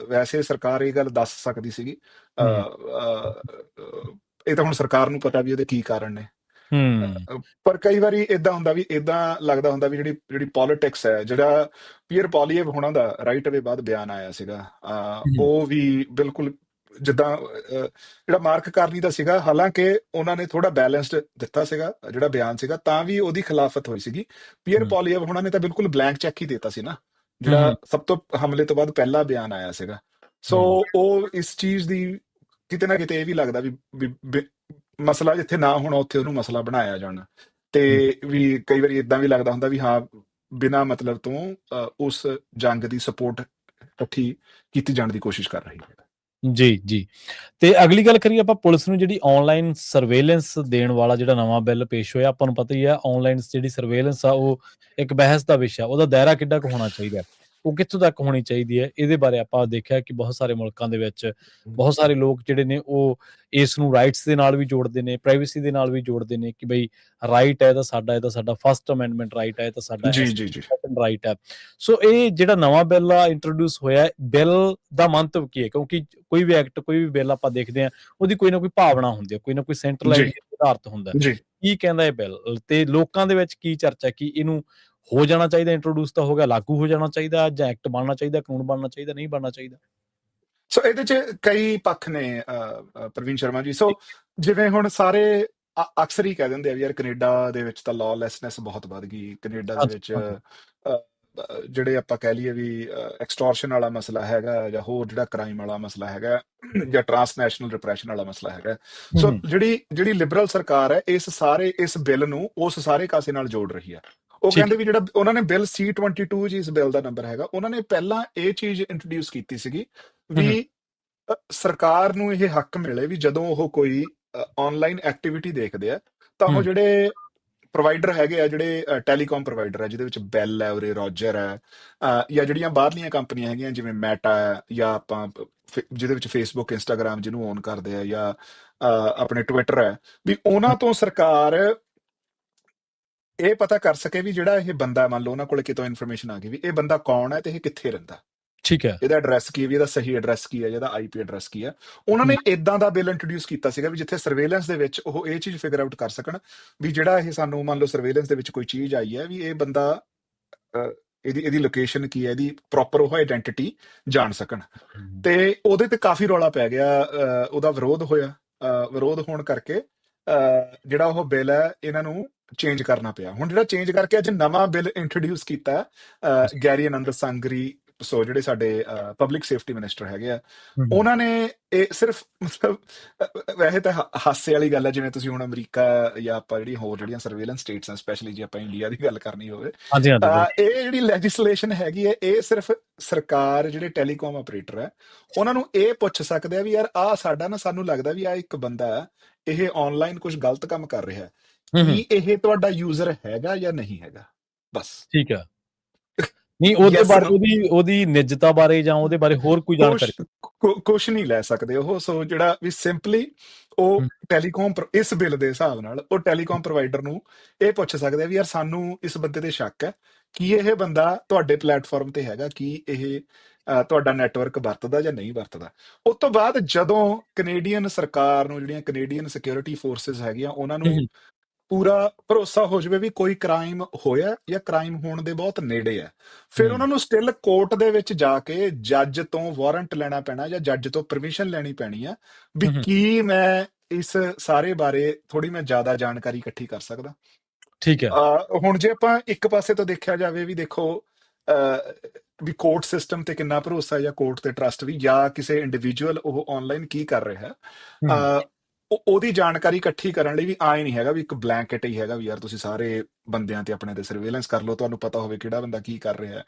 ਵੈਸੇ ਸਰਕਾਰ ਇਹ ਗੱਲ ਦੱਸ ਸਕਦੀ ਸੀਗੀ। ਹੂੰ, ਇਹ ਤਾਂ ਹੁਣ ਸਰਕਾਰ ਨੂੰ ਪਤਾ ਵੀ ਉਹਦੇ ਕੀ ਕਾਰਨ ਨੇ। ਹੂੰ, ਪਰ ਕਈ ਵਾਰੀ ਇਦਾਂ ਹੁੰਦਾ ਵੀ, ਇਦਾਂ ਲੱਗਦਾ ਹੁੰਦਾ ਵੀ ਜਿਹੜੀ ਜਿਹੜੀ ਪੋਲਿਟਿਕਸ ਹੈ, ਜਿਹੜਾ ਪੀਅਰ ਪੋਲੀਏਵ ਹੋਣਾ ਦਾ ਰਾਈਟ ਅਵੇ ਬਾਅਦ ਬਿਆਨ ਆਇਆ ਸੀਗਾ, ਹੂੰ, ਉਹ ਵੀ ਬਿਲਕੁਲ ਜਿੱਦਾਂ ਜਿਹੜਾ ਮਾਰਕ ਕਰਨੀ ਦਾ ਸੀਗਾ, ਹਾਲਾਂਕਿ ਉਹਨਾਂ ਨੇ ਥੋੜਾ ਬੈਲੈਂਸਡ ਦਿੱਤਾ ਸੀਗਾ ਜਿਹੜਾ ਬਿਆਨ ਸੀਗਾ, ਤਾਂ ਵੀ ਉਹਦੀ ਖਿਲਾਫਤ ਹੋਈ ਸੀਗੀ। ਪੀਅਰ ਹੂੰ, ਪੋਲੀਏਵ ਹੋਣਾ ਨੇ ਤਾਂ ਬਿਲਕੁਲ ਬਲੈਂਕ ਚੈੱਕ ਹੀ ਦਿੱਤਾ ਸੀ ਨਾ, ਹੂੰ, ਹੂੰ, ਜਿਹੜਾ ਸਭ ਤੋਂ ਹਮਲੇ ਤੋਂ ਬਾਅਦ ਪਹਿਲਾ ਬਿਆਨ ਆਇਆ ਸੀਗਾ। ਸੋ ਹੂੰ, ਉਹ ਇਸ ਚੀਜ਼ ਦੀ ਕਿਤੇ ਨਾ ਕਿਤੇ ਇਹ ਵੀ ਲੱਗਦਾ ਵੀ ਮਸਲਾ ਜਿੱਥੇ ਨਾ ਹੋਣਾ ਉੱਥੇ ਉਹਨੂੰ ਮਸਲਾ ਬਣਾਇਆ ਜਾਣਾ। ਤੇ ਹੂੰ। ਵੀ ਕਈ ਵਾਰੀ ਇਦਾਂ ਵੀ ਲੱਗਦਾ ਹੁੰਦਾ ਵੀ ਹਾਂ, ਬਿਨਾਂ ਮਤਲਬ ਤੋਂ ਉਸ ਜੰਗ ਦੀ ਸਪੋਰਟ ਇਕੱਠੀ ਕੀਤੀ ਜਾਣ ਦੀ ਕੋਸ਼ਿਸ਼ ਕਰ ਰਹੀ ਹੈ। ਜੀ, ਜੀ। ਤੇ ਅਗਲੀ ਗੱਲ ਕਰੀਏ ਆਪਾਂ ਪੁਲਿਸ ਨੂੰ ਜਿਹੜੀ ਆਨਲਾਈਨ ਸਰਵੇਲੈਂਸ ਦੇਣ ਵਾਲਾ ਜਿਹੜਾ ਨਵਾਂ ਬਿੱਲ ਪੇਸ਼ ਹੋਇਆ, ਆਪਾਂ ਨੂੰ ਪਤਾ ਹੀ ਹੈ ਆਨਲਾਈਨ ਜਿਹੜੀ ਸਰਵੇਲੈਂਸ ਆ ਉਹ ਇੱਕ ਬਹਿਸ ਦਾ ਵਿਸ਼ਾ, ਉਹਦਾ ਦਾਇਰਾ ਕਿੱਡਾ ਕੁ ਹੋਣਾ ਚਾਹੀਦਾ ਹੈ, ਉਹ ਕਿੱਥੋਂ ਤੱਕ ਹੋਣੀ ਚਾਹੀਦੀ ਹੈ, ਇਹਦੇ ਬਾਰੇ ਆਪਾਂ ਦੇਖਿਆ ਕਿ ਬਹੁਤ ਸਾਰੇ ਮੁਲਕਾਂ ਦੇ ਵਿੱਚ ਬਹੁਤ ਸਾਰੇ ਲੋਕ ਜਿਹੜੇ ਨੇ ਉਹ ਇਸ ਨੂੰ ਰਾਈਟਸ ਦੇ ਨਾਲ ਵੀ ਜੋੜਦੇ ਨੇ, ਪ੍ਰਾਈਵੇਸੀ ਦੇ ਨਾਲ ਵੀ ਜੋੜਦੇ ਨੇ ਕਿ ਬਈ ਰਾਈਟ ਹੈ ਇਹ ਤਾਂ ਸਾਡਾ ਫਸਟ ਅਮੈਂਡਮੈਂਟ ਰਾਈਟ ਹੈ, ਇਹ ਤਾਂ ਸਾਡਾ ਜੀ ਜੀ ਜੀ। ਸੈਕੰਡ ਰਾਈਟ ਹੈ। ਸੋ ਇਹ ਜਿਹੜਾ ਨਵਾਂ ਬਿੱਲ ਆ ਇੰਟਰੋਡਿਊਸ ਹੋਇਆ, ਬਿੱਲ ਦਾ ਮੰਤਵ ਕੀ ਹੈ? ਕਿਉਂਕਿ ਕੋਈ ਵੀ ਐਕਟ, ਕੋਈ ਵੀ ਬਿੱਲ ਆਪਾਂ ਦੇਖਦੇ ਹਾਂ, ਉਹਦੀ ਕੋਈ ਨਾ ਕੋਈ ਭਾਵਨਾ ਹੁੰਦੀ ਹੈ, ਕੋਈ ਨਾ ਕੋਈ ਸੈਂਟਰਲ ਜੀ ਆਈਡੀਆ ਆਧਾਰਿਤ ਹੁੰਦਾ। ਜੀ। ਕੀ ਕਹਿੰਦਾ ਇਹ ਬਿੱਲ, ਤੇ ਲੋਕਾਂ ਦੇ ਵਿੱਚ ਕੀ ਚਰਚਾ ਕਿ ਇਹਨੂੰ ਹੋ ਜਾਣਾ ਚਾਹੀਦਾ, ਇੰਟਰੋਡਿਊਸ ਤਾਂ ਹੋ ਗਿਆ, ਲਾਗੂ ਹੋ ਜਾਣਾ ਚਾਹੀਦਾ ਜਾਂ ਐਕਟ ਬਣਨਾ ਚਾਹੀਦਾ, ਕਾਨੂੰਨ ਬਣਨਾ ਚਾਹੀਦਾ, ਨਹੀਂ ਬਣਨਾ ਚਾਹੀਦਾ? ਸੋ ਇਹਦੇ ਚ ਕਈ ਪੱਖ ਨੇ, ਪ੍ਰਵੀਨ ਸ਼ਰਮਾ ਜੀ। ਸੋ ਜਿਵੇਂ ਹੁਣ ਸਾਰੇ ਅਕਸਰ ਹੀ ਕਹਿ ਦਿੰਦੇ ਆ ਵੀ ਯਾਰ ਕੈਨੇਡਾ ਦੇ ਵਿੱਚ ਤਾਂ ਲਾਅਲੈਸਨੈਸ ਬਹੁਤ ਵੱਧ ਗਈ, ਕੈਨੇਡਾ ਦੇ ਹਾਂਜੀ, ਵਿੱਚ ਹਾਂਜੀ, ਜਿਹੜੇ ਆਪਾਂ ਕਹਿ ਲਈਏ ਵੀ ਐਕਸਟੋਰਸ਼ਨ ਵਾਲਾ ਮਸਲਾ ਹੈਗਾ, ਜਾਂ ਹੋਰ ਜਿਹੜਾ ਕ੍ਰਾਈਮ ਵਾਲਾ ਮਸਲਾ ਹੈਗਾ, ਜਾਂ ਟਰਾਂਸਨੈਸ਼ਨਲ ਰਿਪਰੈਸ਼ਨ ਵਾਲਾ ਮਸਲਾ ਹੈਗਾ। ਸੋ ਜਿਹੜੀ ਲਿਬਰਲ ਸਰਕਾਰ ਹੈ ਇਸ ਬਿੱਲ ਨੂੰ ਉਸ ਸਾਰੇ ਕਾਸੇ ਨਾਲ ਜੋੜ ਰਹੀ ਹੈ। ਉਹ ਠੀਕ ਕਹਿੰਦੇ ਵੀ ਜਿਹੜਾ ਉਹਨਾਂ ਨੇ ਬਿੱਲ C-22 ਜੀ, ਇਸ ਬਿੱਲ ਦਾ ਨੰਬਰ ਹੈਗਾ, ਉਹਨਾਂ ਨੇ ਪਹਿਲਾਂ ਇਹ ਚੀਜ਼ ਇੰਟਰੋਡਿਊਸ ਕੀਤੀ ਸੀਗੀ ਵੀ ਸਰਕਾਰ ਨੂੰ ਇਹ ਹੱਕ ਮਿਲੇ ਵੀ ਜਦੋਂ ਉਹ ਕੋਈ ਆਨਲਾਈਨ ਐਕਟੀਵਿਟੀ ਦੇਖਦੇ ਆ, ਤਾਂ ਉਹ ਜਿਹੜੇ ਪ੍ਰੋਵਾਈਡਰ ਹੈਗੇ ਆ, ਜਿਹੜੇ ਟੈਲੀਕਾਮ ਪ੍ਰੋਵਾਈਡਰ ਹੈ, ਜਿਹਦੇ ਵਿੱਚ ਬੈਲ ਹੈ, ਉਰੇ ਰੋਜਰ ਹੈ, ਜਾਂ ਜਿਹੜੀਆਂ ਬਾਹਰਲੀਆਂ ਕੰਪਨੀਆਂ ਹੈਗੀਆਂ ਜਿਵੇਂ ਮੈਟਾ ਹੈ, ਜਾਂ ਆਪਾਂ ਜਿਹਦੇ ਵਿੱਚ ਫੇਸਬੁੱਕ, ਇੰਸਟਾਗ੍ਰਾਮ ਜਿਹਨੂੰ ਓਨ ਕਰਦੇ ਆ, ਜਾਂ ਆਪਣੇ ਟਵਿੱਟਰ ਹੈ, ਵੀ ਉਹਨਾਂ ਤੋਂ ਸਰਕਾਰ ਇਹ ਪਤਾ ਕਰ ਸਕੇ ਵੀ ਜਿਹੜਾ ਇਹ ਬੰਦਾ, ਮੰਨ ਲਓ ਉਹਨਾਂ ਕੋਲ ਕਿਤੋਂ ਇਨਫੋਰਮੇਸ਼ਨ ਆ ਗਈ ਵੀ ਇਹ ਬੰਦਾ ਕੌਣ ਹੈ ਤੇ ਇਹ ਕਿੱਥੇ ਰਹਿੰਦਾ, ਠੀਕ ਹੈ। ਇਹਦਾ ਐਡਰੈਸ ਕੀ ਹੈ, ਵੀ ਇਹਦਾ ਸਹੀ ਐਡਰੈਸ ਕੀ ਹੈ, ਇਹਦਾ IP ਐਡਰੈਸ ਕੀ ਹੈ। ਉਹਨਾਂ ਨੇ ਇਦਾਂ ਦਾ ਬਿੱਲ ਇੰਟਰੋਡਿਊਸ ਕੀਤਾ ਸੀਗਾ ਵੀ ਜਿੱਥੇ ਸਰਵੇਲੈਂਸ ਦੇ ਵਿੱਚ ਉਹ ਇਹ ਚੀਜ਼ ਫਿਗਰ ਆਊਟ ਕਰ ਸਕਣ ਵੀ ਜਿਹੜਾ ਇਹ ਸਾਨੂੰ, ਮੰਨ ਲਓ ਸਰਵੇਲੈਂਸ ਦੇ ਵਿੱਚ ਕੋਈ ਚੀਜ਼ ਆਈ ਹੈ, ਵੀ ਇਹ ਬੰਦਾ ਇਹਦੀ ਲੋਕੇਸ਼ਨ ਕੀ ਹੈ, ਇਹਦੀ ਪ੍ਰੋਪਰ ਉਹ ਆਇਡੈਂਟੀਟੀ ਜਾਣ ਸਕਣ। ਤੇ ਉਹਦੇ ਤੇ ਕਾਫੀ ਰੌਲਾ ਪੈ ਗਿਆ, ਉਹਦਾ ਵਿਰੋਧ ਹੋਇਆ। ਵਿਰੋਧ ਹੋਣ ਕਰਕੇ ਜਿਹੜਾ ਉਹ ਬਿੱਲ ਹੈ ਇਹਨਾਂ ਨੂੰ ਚੇਂਜ ਕਰਨਾ ਪਿਆ। ਹੁਣ ਜਿਹੜਾ ਚੇਂਜ ਕਰਕੇ ਅੱਜ ਨਵਾਂ ਬਿੱਲ ਇੰਟਰੋਡਿਊਸ ਕੀਤਾ ਗੈਰੀ ਆਨੰਦ ਸੰਗਰੀ, ਸੋ ਜਿਹੜੇ ਸਾਡੇ ਪਬਲਿਕ ਸੇਫਟੀ ਮਿਨਿਸਟਰ ਹੈਗੇ ਆ, ਉਹਨਾਂ ਨੇ ਇਹ ਸਿਰਫ ਮਤਲਬ ਵੈਸੇ ਤਾਂ ਹਾਸੇ ਵਾਲੀ ਗੱਲ ਹੈ, ਜਿਵੇਂ ਤੁਸੀਂ ਹੁਣ ਅਮਰੀਕਾ ਜਾਂ ਆਪਾਂ ਜਿਹੜੀ ਹੋਰ ਜਿਹੜੀਆਂ ਸਰਵੇਲੈਂਸ ਸਟੇਟਸ ਆ, ਸਪੈਸ਼ਲੀ ਜੇ ਆਪਾਂ ਇੰਡੀਆ ਦੀ ਗੱਲ ਕਰਨੀ ਹੋਵੇ, ਇਹ ਜਿਹੜੀ ਲੈਜਿਸਲੇਸ਼ਨ ਹੈਗੀ ਹੈ, ਇਹ ਸਿਰਫ ਸਰਕਾਰ, ਜਿਹੜੇ ਟੈਲੀਕਾਮ ਆਪਰੇਟਰ ਹੈ, ਉਹਨਾਂ ਨੂੰ ਇਹ ਪੁੱਛ ਸਕਦੇ ਆ ਵੀ ਯਾਰ ਸਾਡਾ ਨਾ, ਸਾਨੂੰ ਲੱਗਦਾ ਵੀ ਇੱਕ ਬੰਦਾ ਹੈ, ਇਹ ਆਨਲਾਈਨ ਕੁਝ ਗਲਤ ਕੰਮ ਕਰ ਰਿਹਾ ਹੈ, ਕੀ ਇਹ ਤੁਹਾਡਾ ਯੂਜ਼ਰ ਹੈਗਾ ਜਾਂ ਨਹੀਂ ਹੈਗਾ, ਬਸ। ਠੀਕ ਹੈ। ਨਹੀਂ ਉਹਦੇ ਬਾਰੇ, ਉਹਦੀ ਨਿੱਜਤਾ ਬਾਰੇ ਜਾਂ ਉਹਦੇ ਬਾਰੇ ਹੋਰ ਕੋਈ ਜਾਣਕਾਰੀ ਕੁਛ ਨਹੀਂ ਲੈ ਸਕਦੇ ਉਹ। ਸੋ ਜਿਹੜਾ ਵੀ ਸਿੰਪਲੀ ਉਹ ਟੈਲੀਕਾਮ, ਇਸ ਬਿੱਲ ਦੇ ਹਿਸਾਬ ਨਾਲ ਉਹ ਟੈਲੀਕਾਮ ਪ੍ਰੋਵਾਈਡਰ ਨੂੰ ਇਹ ਪੁੱਛ ਸਕਦੇ ਆ ਵੀ ਯਾਰ ਸਾਨੂੰ ਇਸ ਬੰਦੇ ਤੇ ਸ਼ੱਕ ਹੈ, ਕੀ ਇਹ ਬੰਦਾ ਤੁਹਾਡੇ ਪਲੇਟਫਾਰਮ ਤੇ ਹੈਗਾ, ਕੀ ਇਹ ਤੁਹਾਡਾ ਨੈਟਵਰਕ ਵਰਤਦਾ ਜਾਂ ਨਹੀਂ ਵਰਤਦਾ। ਉਸ ਤੋਂ ਬਾਅਦ ਜਦੋਂ ਕੈਨੇਡੀਅਨ ਸਰਕਾਰ ਨੂੰ, ਜਿਹੜੀਆਂ ਕੈਨੇਡੀਅਨ ਸਿਕਿਉਰਿਟੀ ਫੋਰਸਿਸ ਹੈਗੀਆਂ, ਉਹਨਾਂ ਨੂੰ ਪੂਰਾ ਭਰੋਸਾ ਹੋ ਜਾਵੇ ਵੀ ਕੋਈ ਕ੍ਰਾਈਮ ਹੋਇਆ ਜਾਂ ਕ੍ਰਾਈਮ ਹੋਣ ਦੇ ਬਹੁਤ ਨੇੜੇ ਹੈ, ਫਿਰ ਉਹਨਾਂ ਨੂੰ ਸਟਿਲ ਕੋਰਟ ਦੇ ਵਿੱਚ ਜਾ ਕੇ ਜੱਜ ਤੋਂ ਵਾਰੰਟ ਲੈਣਾ ਪੈਣਾ, ਜਾਂ ਜੱਜ ਤੋਂ ਪਰਮਿਸ਼ਨ ਲੈਣੀ ਪੈਣੀ ਆ ਵੀ ਕੀ ਮੈਂ ਇਸ ਸਾਰੇ ਬਾਰੇ ਥੋੜੀ ਮੈਂ ਜ਼ਿਆਦਾ ਜਾਣਕਾਰੀ ਇਕੱਠੀ ਕਰ ਸਕਦਾ। ਠੀਕ ਹੈ। ਹੁਣ ਜੇ ਆਪਾਂ ਇੱਕ ਪਾਸੇ ਤੋਂ ਦੇਖਿਆ ਜਾਵੇ ਵੀ ਦੇਖੋ ਵੀ ਕੋਰਟ ਸਿਸਟਮ ਤੇ ਕਿੰਨਾ ਭਰੋਸਾ, ਜਾਂ ਕੋਰਟ ਤੇ ਟਰਸਟ ਵੀ, ਜਾਂ ਕਿਸੇ ਇੰਡੀਵਿਜੂਅਲ ਉਹ ਆਨਲਾਈਨ ਕੀ ਕਰ ਰਿਹਾ, ਉਹਦੀ ਜਾਣਕਾਰੀ ਇਕੱਠੀ ਕਰਨ ਲਈ ਵੀ ਆਏ ਨਹੀਂ ਹੈਗਾ ਵੀ ਇੱਕ ਬਲੈਂਕਟ ਹੀ ਹੈਗਾ ਵੀ ਯਾਰ ਤੁਸੀਂ ਸਾਰੇ ਬੰਦਿਆਂ ਤੇ ਆਪਣੇ ਤੇ ਸਰਵੇਲੈਂਸ ਕਰ ਲਓ, ਤੁਹਾਨੂੰ ਪਤਾ ਹੋਵੇ ਕਿਹੜਾ ਬੰਦਾ ਕੀ ਕਰ ਰਿਹਾ,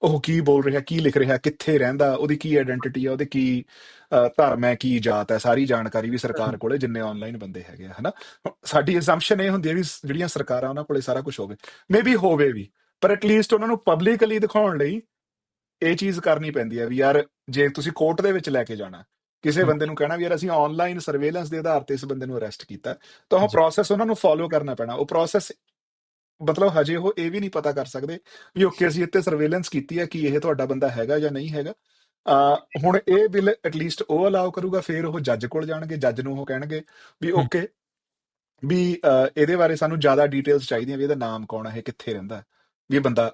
ਉਹ ਕੀ ਬੋਲ ਰਿਹਾ, ਕੀ ਲਿਖ ਰਿਹਾ, ਕਿੱਥੇ ਰਹਿੰਦਾ, ਉਹਦੀ ਕੀ ਆਇਡੈਂਟੀਟੀ ਹੈ, ਉਹਦੇ ਕੀ ਧਰਮ ਹੈ, ਕੀ ਜਾਤ ਹੈ, ਸਾਰੀ ਜਾਣਕਾਰੀ ਵੀ ਸਰਕਾਰ ਕੋਲੇ, ਜਿੰਨੇ ਆਨਲਾਈਨ ਬੰਦੇ ਹੈਗੇ ਆ, ਹਨਾ। ਸਾਡੀ ਅਸੰਪਸ਼ਨ ਇਹ ਹੁੰਦੀ ਹੈ ਵੀ ਜਿਹੜੀਆਂ ਸਰਕਾਰਾਂ, ਉਹਨਾਂ ਕੋਲੇ ਸਾਰਾ ਕੁਝ ਹੋਵੇ, ਮੇਬੀ ਹੋਵੇ ਵੀ, ਪਰ ਐਟਲੀਸਟ ਉਹਨਾਂ ਨੂੰ ਪਬਲਿਕਲੀ ਦਿਖਾਉਣ ਲਈ ਇਹ ਚੀਜ਼ ਕਰਨੀ ਪੈਂਦੀ ਹੈ ਵੀ ਯਾਰ ਜੇ ਤੁਸੀਂ ਕੋਰਟ ਦੇ ਵਿੱਚ ਲੈ ਕੇ ਜਾਣਾ ਕਿਸੇ ਬੰਦੇ ਨੂੰ, ਕਹਿਣਾ ਵੀ ਯਾਰ ਅਸੀਂ ਆਨਲਾਈਨ ਸਰਵੇਲੈਂਸ ਦੇ ਆਧਾਰ ਤੇ ਇਸ ਬੰਦੇ ਨੂੰ ਅਰੈਸਟ ਕੀਤਾ, ਤਾਂ ਉਹ ਪ੍ਰੋਸੈਸ ਉਹਨਾਂ ਨੂੰ ਫੋਲੋ ਕਰਨਾ ਪੈਣਾ। ਉਹ ਪ੍ਰੋਸੈਸ ਮਤਲਬ ਹਜੇ ਉਹ ਇਹ ਵੀ ਨਹੀਂ ਪਤਾ ਕਰ ਸਕਦੇ ਵੀ ਓਕੇ ਅਸੀਂ ਇੱਥੇ ਸਰਵੇਲੈਂਸ ਕੀਤੀ ਹੈ, ਕੀ ਇਹ ਤੁਹਾਡਾ ਬੰਦਾ ਹੈਗਾ ਜਾਂ ਨਹੀਂ ਹੈਗਾ। ਹੁਣ ਇਹ ਬਿੱਲ ਐਟਲੀਸਟ ਉਹ ਅਲਾਉ ਕਰੂਗਾ, ਫਿਰ ਉਹ ਜੱਜ ਕੋਲ ਜਾਣਗੇ, ਜੱਜ ਨੂੰ ਉਹ ਕਹਿਣਗੇ ਵੀ ਓਕੇ ਵੀ ਇਹਦੇ ਬਾਰੇ ਸਾਨੂੰ ਜ਼ਿਆਦਾ ਡਿਟੇਲਸ ਚਾਹੀਦੀਆਂ, ਵੀ ਇਹਦਾ ਨਾਮ ਕੌਣ ਹੈ, ਇਹ ਕਿੱਥੇ ਰਹਿੰਦਾ, ਵੀ ਇਹ ਬੰਦਾ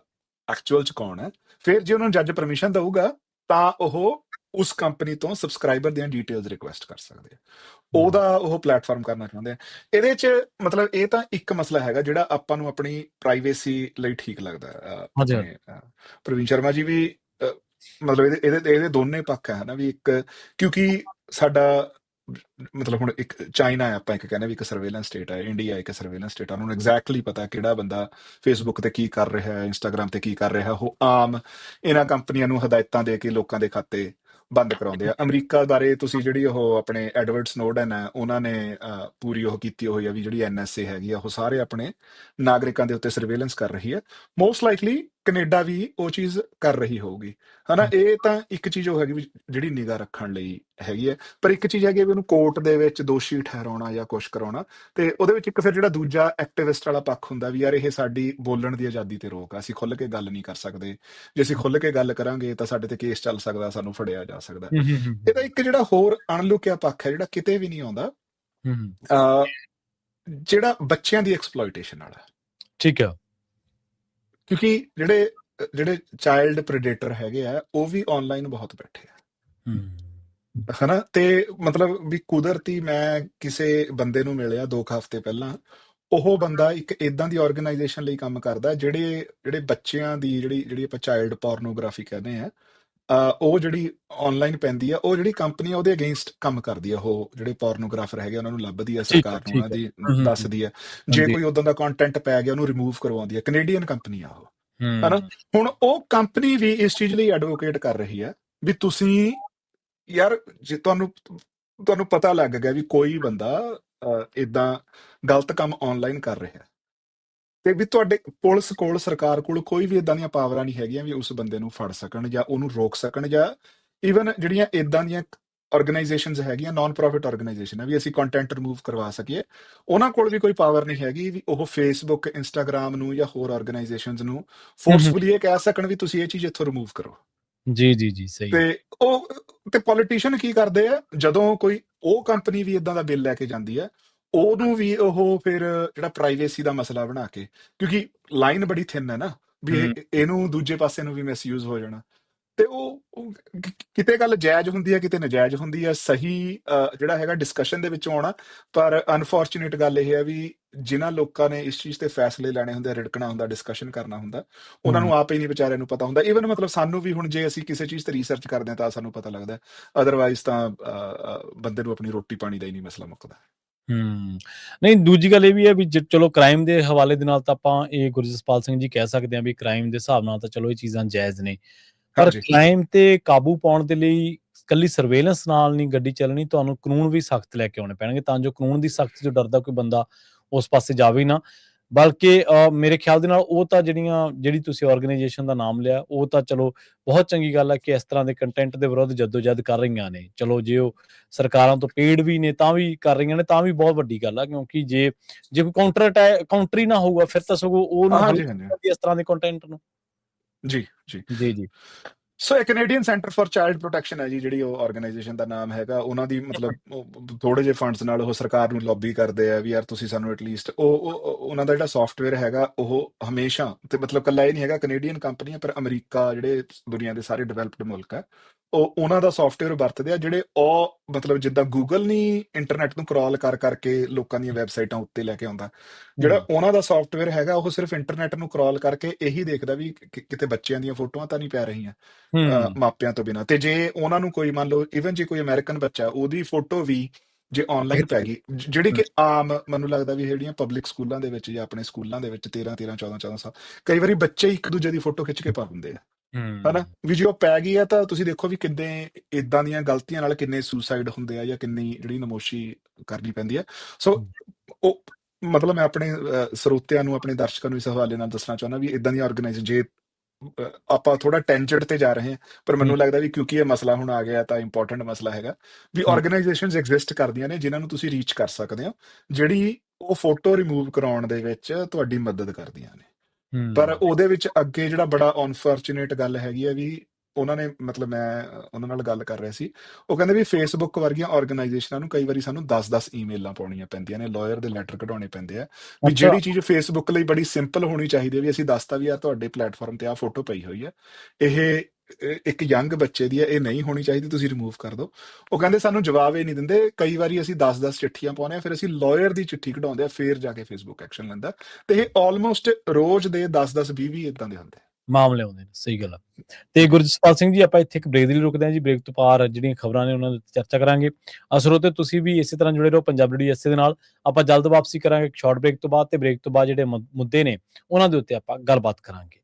ਐਕਚੁਅਲ ਚ ਕੌਣ ਹੈ। ਫਿਰ ਜੇ ਉਹਨਾਂ ਨੂੰ ਜੱਜ ਪਰਮਿਸ਼ਨ ਦਊਗਾ ਤਾਂ ਉਹ ਉਸ ਕੰਪਨੀ ਤੋਂ ਸਬਸਕ੍ਰਾਈਬਰ ਦੀਆਂ ਡਿਟੇਲਸ ਰਿਕੁਐਸਟ ਕਰ ਸਕਦੇ ਆ, ਉਹਦਾ ਉਹ ਪਲੇਟਫਾਰਮ ਕਰਨਾ ਚਾਹੁੰਦੇ ਆ। ਇਹਦੇ ਚ ਮਤਲਬ ਇਹ ਤਾਂ ਇੱਕ ਮਸਲਾ ਹੈਗਾ ਜਿਹੜਾ ਆਪਾਂ ਨੂੰ ਆਪਣੀ ਪ੍ਰਾਈਵੇਸੀ ਲਈ ਠੀਕ ਲੱਗਦਾ। ਆਪਣੇ ਪ੍ਰਵੀਨ ਸ਼ਰਮਾ ਜੀ ਵੀ ਮਤਲਬ ਇਹਦੇ ਦੋਨੇ ਪੱਖ ਹੈ ਨਾ, ਵੀ ਇੱਕ ਕਿਉਂਕਿ ਸਾਡਾ ਮਤਲਬ ਹੁਣ ਇੱਕ ਚਾਈਨਾ ਹੈ, ਆਪਾਂ ਇੱਕ ਕਹਿੰਦੇ ਵੀ ਇੱਕ ਸਰਵੇਲੈਂਸ ਸਟੇਟ ਹੈ, ਇੰਡੀਆ ਇੱਕ ਸਰਵੇਲੈਂਸ ਸਟੇਟ ਹੈ, ਉਹਨਾਂ ਨੂੰ ਐਗਜ਼ੈਕਟਲੀ ਪਤਾ ਕਿਹੜਾ ਬੰਦਾ ਫੇਸਬੁੱਕ ਤੇ ਕੀ ਕਰ ਰਿਹਾ ਹੈ, ਇੰਸਟਾਗ੍ਰਾਮ ਤੇ ਕੀ ਕਰ ਰਿਹਾ। ਉਹ ਆਮ ਇਹਨਾਂ ਕੰਪਨੀਆਂ ਨੂੰ ਹਦਾਇਤਾਂ ਦੇ ਕੇ ਲੋਕਾਂ ਦੇ ਖਾਤੇ ਬੰਦ ਕਰਾਉਂਦੇ ਆ। ਅਮਰੀਕਾ ਬਾਰੇ ਤੁਸੀਂ ਜਿਹੜੀ ਉਹ ਆਪਣੇ ਐਡਵਰਡ ਸਨੋਡਨ ਹੈ, ਉਹਨਾਂ ਨੇ ਪੂਰੀ ਉਹ ਕੀਤੀ ਹੋਈ ਆ ਵੀ ਜਿਹੜੀ NSA ਹੈਗੀ ਆ, ਉਹ ਸਾਰੇ ਆਪਣੇ ਨਾਗਰਿਕਾਂ ਦੇ ਉੱਤੇ ਸਰਵੇਲੈਂਸ ਕਰ ਰਹੀ ਹੈ। ਮੋਸਟ ਲਾਈਕਲੀ ਕੈਨੇਡਾ ਵੀ ਉਹ ਚੀਜ਼ ਕਰ ਰਹੀ ਹੋਊਗੀ, ਹਨਾ। ਇਹ ਤਾਂ ਇੱਕ ਚੀਜ਼ ਉਹ ਹੈਗੀ ਵੀ ਜਿਹੜੀ ਨਿਗਾਹ ਰੱਖਣ ਲਈ ਹੈਗੀ ਹੈ, ਪਰ ਇੱਕ ਚੀਜ਼ ਹੈਗੀ ਵੀ ਉਹਨੂੰ ਕੋਰਟ ਦੇ ਵਿੱਚ ਦੋਸ਼ੀ ਠਹਿਰਾਉਣਾ ਜਾਂ ਕੁਛ ਕਰਾਉਣਾ, ਤੇ ਉਹਦੇ ਵਿੱਚ ਇੱਕ ਫਿਰ ਜਿਹੜਾ ਦੂਜਾ ਐਕਟਿਵਿਸਟ ਵਾਲਾ ਪੱਖ ਹੁੰਦਾ ਵੀ ਯਾਰ ਇਹ ਸਾਡੀ ਬੋਲਣ ਦੀ ਆਜ਼ਾਦੀ ਤੇ ਰੋਕ ਆ, ਅਸੀਂ ਖੁੱਲ੍ਹ ਕੇ ਗੱਲ ਨਹੀਂ ਕਰ ਸਕਦੇ, ਜੇ ਅਸੀਂ ਖੁੱਲ੍ਹ ਕੇ ਗੱਲ ਕਰਾਂਗੇ ਤਾਂ ਸਾਡੇ ਤੇ ਕੇਸ ਚੱਲ ਸਕਦਾ, ਸਾਨੂੰ ਫੜਿਆ ਜਾ ਸਕਦਾ। ਇਹਦਾ ਇੱਕ ਜਿਹੜਾ ਹੋਰ ਅਣਲੁਕਿਆ ਪੱਖ ਹੈ ਜਿਹੜਾ ਕਿਤੇ ਵੀ ਨਹੀਂ ਆਉਂਦਾ, ਜਿਹੜਾ ਬੱਚਿਆਂ ਦੀ ਐਕਸਪਲੋਇਟੇਸ਼ਨ ਵਾਲਾ। ਠੀਕ ਹੈ। ਕਿਉਂਕਿ ਜਿਹੜੇ ਚਾਈਲਡ ਪ੍ਰੈਡੇਟਰ ਹੈਗੇ ਆ, ਉਹ ਵੀ ਆਨਲਾਈਨ ਬਹੁਤ ਬੈਠੇ ਆ, ਹਨਾ। ਤੇ ਮਤਲਬ ਵੀ ਕੁਦਰਤੀ ਮੈਂ ਕਿਸੇ ਬੰਦੇ ਨੂੰ ਮਿਲਿਆ 2 ਹਫ਼ਤੇ ਪਹਿਲਾਂ, ਉਹ ਬੰਦਾ ਇੱਕ ਇਦਾਂ ਦੀ ਆਰਗੇਨਾਈਜੇਸ਼ਨ ਲਈ ਕੰਮ ਕਰਦਾ ਜਿਹੜੇ ਜਿਹੜੇ ਬੱਚਿਆਂ ਦੀ ਜਿਹੜੀ ਜਿਹੜੀ ਆਪਾਂ ਚਾਈਲਡ ਪੋਰਨੋਗ੍ਰਾਫੀ ਕਹਿੰਦੇ ਆ, ਉਹ ਜਿਹੜੀ ਆਨਲਾਈਨ ਪੈਂਦੀ ਆ, ਉਹ ਜਿਹੜੀ ਕੰਪਨੀ ਆ ਉਹਦੇ ਅਗੇਂਸਟ ਕੰਮ ਕਰਦੀ ਆ। ਉਹ ਜਿਹੜੇ ਪੋਰਨੋਗ੍ਰਾਫਰ ਹੈਗੇ ਉਹਨਾਂ ਨੂੰ ਲੱਭਦੀ ਆ, ਠੀਕ ਹੈ, ਸਰਕਾਰ ਨੂੰ ਉਹਨਾਂ ਠੀਕ ਹੈ। ਦੀ ਹੂੰ, ਹੂੰ, ਦੱਸਦੀ ਆ। ਜੇ ਹਾਂਜੀ। ਕੋਈ ਉਦਾਂ ਦਾ ਕੰਟੈਂਟ ਪੈ ਗਿਆ ਉਹਨੂੰ ਰਿਮੂਵ ਕਰਵਾਉਂਦੀ ਆ। ਕੈਨੇਡੀਅਨ ਕੰਪਨੀ ਆ ਉਹ, ਹਨਾ। ਹੂੰ, ਹੁਣ ਉਹ ਕੰਪਨੀ ਵੀ ਇਸ ਚੀਜ਼ ਲਈ ਐਡਵੋਕੇਟ ਕਰ ਰਹੀ ਹੈ ਵੀ ਤੁਸੀਂ ਯਾਰ, ਜੇ ਤੁਹਾਨੂੰ ਤੁਹਾਨੂੰ ਪਤਾ ਲੱਗ ਗਿਆ ਵੀ ਕੋਈ ਬੰਦਾ ਇਦਾਂ ਗਲਤ ਕੰਮ ਆਨਲਾਈਨ ਕਰ ਰਿਹਾ, ਤੇ ਵੀ ਤੁਹਾਡੇ ਪੁਲਿਸ ਕੋਲ, ਸਰਕਾਰ ਕੋਲ ਕੋਈ ਵੀ ਇਦਾਂ ਦੀਆਂ ਪਾਵਰਾਂ ਨਹੀਂ ਹੈਗੀਆਂ ਵੀ ਉਸ ਬੰਦੇ ਨੂੰ ਫੜ ਸਕਣ ਜਾਂ ਉਹਨੂੰ ਰੋਕ ਸਕਣ, ਜਾਂ ਈਵਨ ਜਿਹੜੀਆਂ ਇਦਾਂ ਦੀਆਂ ਆਰਗੇਨਾਈਜੇਸ਼ਨਸ ਹੈਗੀਆਂ, ਨਾਨ ਪ੍ਰੋਫਿਟ ਆਰਗੇਨਾਈਜੇਸ਼ਨ ਹੈ, ਵੀ ਅਸੀਂ ਕੰਟੈਂਟ ਰਿਮੂਵ ਕਰਵਾ ਸਕੀਏ, ਉਹਨਾਂ ਕੋਲ ਵੀ ਕੋਈ ਪਾਵਰ ਨਹੀਂ ਹੈਗੀ ਵੀ ਉਹ ਫੇਸਬੁੱਕ, ਇੰਸਟਾਗ੍ਰਾਮ ਨੂੰ ਜਾਂ ਹੋਰ ਆਰਗੇਨਾਈਜੇਸ਼ਨਸ ਨੂੰ ਹੂੰ, ਹੂੰ, ਫੋਰਸਫੁਲੀ ਇਹ ਕਹਿ ਸਕਣ ਵੀ ਤੁਸੀਂ ਇਹ ਚੀਜ਼ ਇੱਥੋਂ ਰਿਮੂਵ ਕਰੋ। ਜੀ, ਜੀ, ਜੀ, ਸਹੀ ਹੈ। ਤੇ ਉਹ ਤੇ ਪੋਲੀਟੀਸ਼ੀਅਨ ਕੀ ਕਰਦੇ ਆ, ਜਦੋਂ ਕੋਈ ਉਹ ਕੰਪਨੀ ਵੀ ਇਦਾਂ ਦਾ ਬਿੱਲ ਲੈ ਕੇ ਜਾਂਦੀ ਹੈ, ਉਹਨੂੰ ਵੀ ਉਹ ਫਿਰ ਜਿਹੜਾ ਪ੍ਰਾਈਵੇਸੀ ਦਾ ਮਸਲਾ ਬਣਾ ਕੇ, ਕਿਉਂਕਿ ਲਾਈਨ ਬੜੀ ਥਿਨ ਹੈ ਨਾ, ਵੀ ਹੂੰ, ਇਹਨੂੰ ਦੂਜੇ ਪਾਸੇ ਨੂੰ ਵੀ ਮਿਸਯੂਜ਼ ਹੋ ਜਾਣਾ। ਤੇ ਕਿਤੇ ਗੱਲ ਜਾਇਜ਼ ਹੁੰਦੀ ਹੈ, ਕਿਤੇ ਨਜਾਇਜ਼ ਹੁੰਦੀ ਹੈ। ਸਹੀ ਜਿਹੜਾ ਹੈਗਾ ਡਿਸਕਸ਼ਨ ਦੇ ਵਿੱਚੋਂ ਆਉਣਾ। ਪਰ ਅਨਫੋਰਚੂਨੇਟ ਗੱਲ ਇਹ ਹੈ ਵੀ ਜਿਨ੍ਹਾਂ ਲੋਕਾਂ ਨੇ ਇਸ ਚੀਜ਼ ਤੇ ਫੈਸਲੇ ਲੈਣੇ ਹੁੰਦੇ, ਰਿੜਕਣਾ ਹੁੰਦਾ, ਡਿਸਕਸ਼ਨ ਕਰਨਾ ਹੁੰਦਾ, ਉਹਨਾਂ ਹੂੰ, ਨੂੰ ਆਪ ਹੀ ਨਹੀਂ ਵਿਚਾਰਿਆਂ ਨੂੰ ਪਤਾ ਹੁੰਦਾ। ਈਵਨ ਮਤਲਬ ਸਾਨੂੰ ਵੀ ਹੁਣ ਜੇ ਅਸੀਂ ਕਿਸੇ ਚੀਜ਼ ਤੇ ਰਿਸਰਚ ਕਰਦੇ ਹਾਂ ਤਾਂ ਸਾਨੂੰ ਪਤਾ ਲੱਗਦਾ, ਅਦਰਵਾਈਜ਼ ਤਾਂ ਬੰਦੇ ਨੂੰ ਆਪਣੀ ਰੋਟੀ ਪਾਣੀ ਦਾ ਹੀ ਨਹੀਂ ਮਸਲਾ ਮੁੱਕਦਾ। ਹੂੰ। ਨਹੀਂ, ਦੂਜੀ ਗੱਲ ਇਹ ਵੀ ਹੈ ਵੀ ਚਲੋ ਕ੍ਰਾਈਮ ਦੇ ਹਵਾਲੇ ਦੇ ਨਾਲ ਤਾਂ ਆਪਾਂ ਇਹ ਗੁਰਜਸਪਾਲ ਸਿੰਘ ਜੀ ਕਹਿ ਸਕਦੇ ਹਾਂ ਵੀ ਕ੍ਰਾਈਮ ਦੇ ਹਿਸਾਬ ਨਾਲ ਤਾਂ ਚਲੋ ਇਹ ਚੀਜ਼ਾਂ ਜਾਇਜ਼ ਨੇ। ਪਰ ਹਾਂਜੀ ਕ੍ਰਾਈਮ ਤੇ ਕਾਬੂ ਪਾਉਣ ਦੇ ਲਈ ਇਕੱਲੀ ਸਰਵੇਲੈਂਸ ਨਾਲ ਨਹੀਂ ਗੱਡੀ ਚੱਲਣੀ, ਤੁਹਾਨੂੰ ਕਾਨੂੰਨ ਵੀ ਸਖਤ ਲੈ ਕੇ ਆਉਣੇ ਪੈਣਗੇ ਤਾਂ ਜੋ ਕਾਨੂੰਨ ਦੀ ਸਖਤੀ ਤੋਂ ਡਰਦਾ ਕੋਈ ਬੰਦਾ ਉਸ ਪਾਸੇ ਜਾਵੇ ਹੀ ਨਾ। ਬਲਕਿ ਮੇਰੇ ਖਿਆਲ ਦੇ ਨਾਲ ਉਹ ਤਾਂ ਜਿਹੜੀ ਤੁਸੀਂ ਆਰਗੇਨਾਈਜੇਸ਼ਨ ਦਾ ਨਾਮ ਲਿਆ, ਉਹ ਤਾਂ ਚਲੋ ਬਹੁਤ ਚੰਗੀ ਗੱਲ ਹੈ ਕਿ ਇਸ ਤਰ੍ਹਾਂ ਦੇ ਕੰਟੈਂਟ ਦੇ ਵਿਰੁੱਧ ਜੱਦੋ-ਜਹਿਦ ਕਰ ਰਹੀਆਂ ਨੇ। ਚਲੋ ਜੇ ਉਹ ਸਰਕਾਰਾਂ ਤੋਂ ਪੇਡ ਵੀ ਨੇ ਤਾਂ ਵੀ ਕਰ ਰਹੀਆਂ ਨੇ, ਤਾਂ ਵੀ ਬਹੁਤ ਵੱਡੀ ਗੱਲ ਆ, ਕਿਉਂਕਿ ਜੇ ਕੋਈ ਕਾਊਂਟਰ ਹੀ ਨਾ ਹੋਊਗਾ ਫਿਰ ਤਾਂ ਸਗੋਂ ਉਹਨੂੰ ਹੱਲ ਹਾਂਜੀ ਹਾਂਜੀ ਇਸ ਤਰ੍ਹਾਂ ਦੇ ਕੰਟੈਂਟ ਨੂੰ। ਜੀ ਜੀ। ਜੀ, ਜੀ। ਸੋ ਇਹ Canadian centre for child protection ਹੈ ਜੀ, ਜਿਹੜੀ ਉਹ ਆਰਗੇਨਾਈਜੇਸ਼ਨ ਦਾ ਨਾਮ ਹੈਗਾ। ਉਹਨਾਂ ਦੀ ਮਤਲਬ ਥੋੜੇ ਜਿਹੇ ਫੰਡਸ ਨਾਲ ਉਹ ਸਰਕਾਰ ਨੂੰ ਲੌਬੀ ਕਰਦੇ ਆ ਵੀ ਯਾਰ ਤੁਸੀਂ ਸਾਨੂੰ ਐਟਲੀਸਟ ਉਹਨਾਂ ਦਾ ਜਿਹੜਾ ਸੌਫਟਵੇਅਰ ਹੈਗਾ ਉਹ ਹਮੇਸ਼ਾ, ਤੇ ਮਤਲਬ ਕੱਲਾ ਇਹ ਨਹੀਂ ਹੈਗਾ ਕੈਨੇਡੀਅਨ ਕੰਪਨੀ ਹੈ, ਪਰ ਅਮਰੀਕਾ ਜਿਹੜੇ ਦੁਨੀਆ ਦੇ ਸਾਰੇ ਡਿਵੈਲਪਡ ਮੁਲਕ ਹੈ, ਉਹ ਉਹਨਾਂ ਦਾ ਸੌਫਟਵੇਅਰ ਵਰਤਦੇ ਆ। ਜਿਹੜੇ ਉਹ ਮਤਲਬ ਜਿੱਦਾਂ ਗੂਗਲ ਨਹੀਂ ਇੰਟਰਨੈਟ ਨੂੰ ਕ੍ਰੋਲ ਕਰ ਕਰਕੇ ਲੋਕਾਂ ਦੀਆਂ ਵੈਬਸਾਈਟਾਂ ਉੱਤੇ ਲੈ ਕੇ ਆਉਂਦਾ, ਹੂੰ, ਜਿਹੜਾ ਉਹਨਾਂ ਦਾ ਸੌਫਟਵੇਅਰ ਹੈਗਾ ਉਹ ਸਿਰਫ ਇੰਟਰਨੈਟ ਨੂੰ ਕ੍ਰੋਲ ਕਰਕੇ ਇਹੀ ਦੇਖਦਾ ਵੀ ਕਿਤੇ ਬੱਚਿਆਂ ਦੀਆਂ ਫੋਟੋਆਂ ਤਾਂ ਨਹੀਂ ਪੈ ਰਹੀਆਂ ਹੂੰ, ਮਾਪਿਆਂ ਤੋਂ ਬਿਨਾਂ। ਤੇ ਜੇ ਉਹਨਾਂ ਨੂੰ ਕੋਈ ਮੰਨ ਲਓ ਈਵਨ ਜੇ ਕੋਈ ਅਮਰੀਕਨ ਬੱਚਾ, ਉਹਦੀ ਫੋਟੋ ਵੀ ਜੇ ਆਨਲਾਈਨ ਪੈ ਗਈ, ਜਿਹੜੀ ਹੂੰ, ਕਿ ਆਮ ਮੈਨੂੰ ਲੱਗਦਾ ਵੀ ਜਿਹੜੀਆਂ ਪਬਲਿਕ ਸਕੂਲਾਂ ਦੇ ਵਿੱਚ ਜਾਂ ਆਪਣੇ ਸਕੂਲਾਂ ਦੇ ਵਿੱਚ 13 14 14 ਸਾਲ, ਕਈ ਵਾਰੀ ਬੱਚੇ ਇੱਕ ਦੂਜੇ ਦੀ ਫੋਟੋ ਖਿੱਚ ਕੇ ਪਾ ਦਿੰਦੇ ਆ, ਹਨਾ। ਹੂੰ, ਵੀ ਜੇ ਉਹ ਪੈ ਗਈ ਆ ਤਾਂ ਤੁਸੀਂ ਦੇਖੋ ਵੀ ਕਿੰਨੇ ਇਦਾਂ ਦੀਆਂ ਗਲਤੀਆਂ ਨਾਲ ਕਿੰਨੇ ਸੁਸਾਈਡ ਹੁੰਦੇ ਆ ਜਾਂ ਕਿੰਨੀ ਜਿਹੜੀ ਨਮੋਸ਼ੀ ਕਰਨੀ ਪੈਂਦੀ ਆ। ਸੋ ਉਹ ਮਤਲਬ ਮੈਂ ਆਪਣੇ ਸਰੋਤਿਆਂ ਨੂੰ, ਆਪਣੇ ਦਰਸ਼ਕਾਂ ਨੂੰ ਇਸ ਹਵਾਲੇ ਨਾਲ ਦੱਸਣਾ ਚਾਹੁੰਦਾ ਵੀ ਇਦਾਂ ਦੀਆਂ ਆਰਗੇਨਾਈਜ਼ੇਸ਼ਨ, ਜੇ ਆਪਾਂ ਥੋੜਾ ਟੈਂਜੈਂਟ ਤੇ ਜਾ ਰਹੇ ਹਾਂ, ਪਰ ਹੂੰ, ਮੈਨੂੰ ਲੱਗਦਾ ਵੀ ਕਿਉਂਕਿ ਇਹ ਮਸਲਾ ਹੁਣ ਆ ਗਿਆ ਤਾਂ ਇੰਪੋਰਟੈਂਟ ਮਸਲਾ ਹੈਗਾ ਵੀ ਹੂੰ, ਆਰਗੇਨਾਈਜੇਸ਼ਨਸ ਐਗਜ਼ਿਸਟ ਕਰਦੀਆਂ ਨੇ ਜਿਨ੍ਹਾਂ ਨੂੰ ਤੁਸੀਂ ਰੀਚ ਕਰ ਸਕਦੇ ਹੋ, ਜਿਹੜੀ ਉਹ ਫੋਟੋ ਰਿਮੂਵ ਕਰਾਉਣ ਦੇ ਵਿੱਚ ਤੁਹਾਡੀ ਮਦਦ ਕਰਦੀਆਂ ਨੇ। ਪਰ ਹੂੰ, ਉਹਦੇ ਵਿੱਚ ਅੱਗੇ ਜਿਹੜਾ ਬੜਾ ਅਨਫੋਰਚੂਨੇਟ ਗੱਲ ਹੈਗੀ ਆ ਵੀ ਉਹਨਾਂ ਨੇ ਮਤਲਬ ਮੈਂ ਉਹਨਾਂ ਨਾਲ ਗੱਲ ਕਰ ਰਿਹਾ ਸੀ, ਉਹ ਕਹਿੰਦੇ ਵੀ ਫੇਸਬੁੱਕ ਵਰਗੀਆਂ ਆਰਗੇਨਾਈਜੇਸ਼ਨਾਂ ਨੂੰ ਕਈ ਵਾਰੀ ਸਾਨੂੰ 10-10 ਈਮੇਲਾਂ ਪਾਉਣੀਆਂ ਪੈਂਦੀਆਂ ਨੇ, ਲਾਇਰ ਦੇ ਲੈਟਰ ਕਢਾਉਣੇ ਪੈਂਦੇ ਆ ਵੀ ਅੱਛਾ। ਜਿਹੜੀ ਚੀਜ਼ ਫੇਸਬੁੱਕ ਲਈ ਬੜੀ ਸਿੰਪਲ ਹੋਣੀ ਚਾਹੀਦੀ ਹੈ ਵੀ ਅਸੀਂ ਦੱਸਤਾ ਵੀ ਆ ਤੁਹਾਡੇ ਪਲੇਟਫਾਰਮ ਤੇ ਆ ਫੋਟੋ ਪਈ ਹੋਈ ਹੈ, ਇਹ ਇੱਕ ਯੰਗ ਬੱਚੇ ਦੀ ਹੈ, ਇਹ ਨਹੀਂ ਹੋਣੀ ਚਾਹੀਦੀ, ਤੁਸੀਂ ਰਿਮੂਵ ਕਰ ਦਿਓ। ਉਹ ਕਹਿੰਦੇ ਸਾਨੂੰ ਜਵਾਬ ਇਹ ਨਹੀਂ ਦਿੰਦੇ, ਕਈ ਵਾਰੀ ਅਸੀਂ 10-10 ਚਿੱਠੀਆਂ ਪਾਉਂਦੇ ਆ, ਫਿਰ ਅਸੀਂ ਲਾਇਰ ਦੀ ਚਿੱਠੀ ਕਢਾਉਂਦੇ ਆ, ਫਿਰ ਜਾ ਕੇ ਫੇਸਬੁੱਕ ਐਕਸ਼ਨ ਲੈਂਦਾ। ਤੇ ਇਹ ਆਲਮੋਸਟ ਰੋਜ਼ ਦੇ 10-10 20-20 ਇਦਾਂ ਦੇ ਹੁੰਦੇ ਆ। ਮਾਮਲੇ ਆਉਂਦੇ ਨੇ, ਸਹੀ ਗੱਲ ਆ। ਤੇ ਗੁਰਜਸਪਾਲ ਸਿੰਘ ਜੀ, ਆਪਾਂ ਇੱਥੇ ਇੱਕ ਬ੍ਰੇਕ ਦੇ ਲਈ ਰੁਕਦੇ ਹਾਂ ਜੀ। ਬ੍ਰੇਕ ਤੋਂ ਪਾਰ ਜਿਹੜੀਆਂ ਖਬਰਾਂ ਨੇ ਉਹਨਾਂ ਦੇ ਉੱਤੇ ਚਰਚਾ ਕਰਾਂਗੇ। ਸਰੋਤਿਓ ਤੁਸੀਂ ਵੀ ਇਸੇ ਤਰ੍ਹਾਂ ਜੁੜੇ ਰਹੋ ਪੰਜਾਬ ਰੇਡੀਓ ਐਸਏ ਦੇ ਨਾਲ। ਆਪਾਂ ਜਲਦ ਵਾਪਸੀ ਕਰਾਂਗੇ ਇੱਕ ਸ਼ਾਰਟ ਬ੍ਰੇਕ ਤੋਂ ਬਾਅਦ, ਤੇ ਬ੍ਰੇਕ ਤੋਂ ਬਾਅਦ ਜਿਹੜੇ ਮੁੱਦੇ ਨੇ ਉਹਨਾਂ ਦੇ ਉੱਤੇ ਆਪਾਂ ਗੱਲਬਾਤ ਕਰਾਂਗੇ।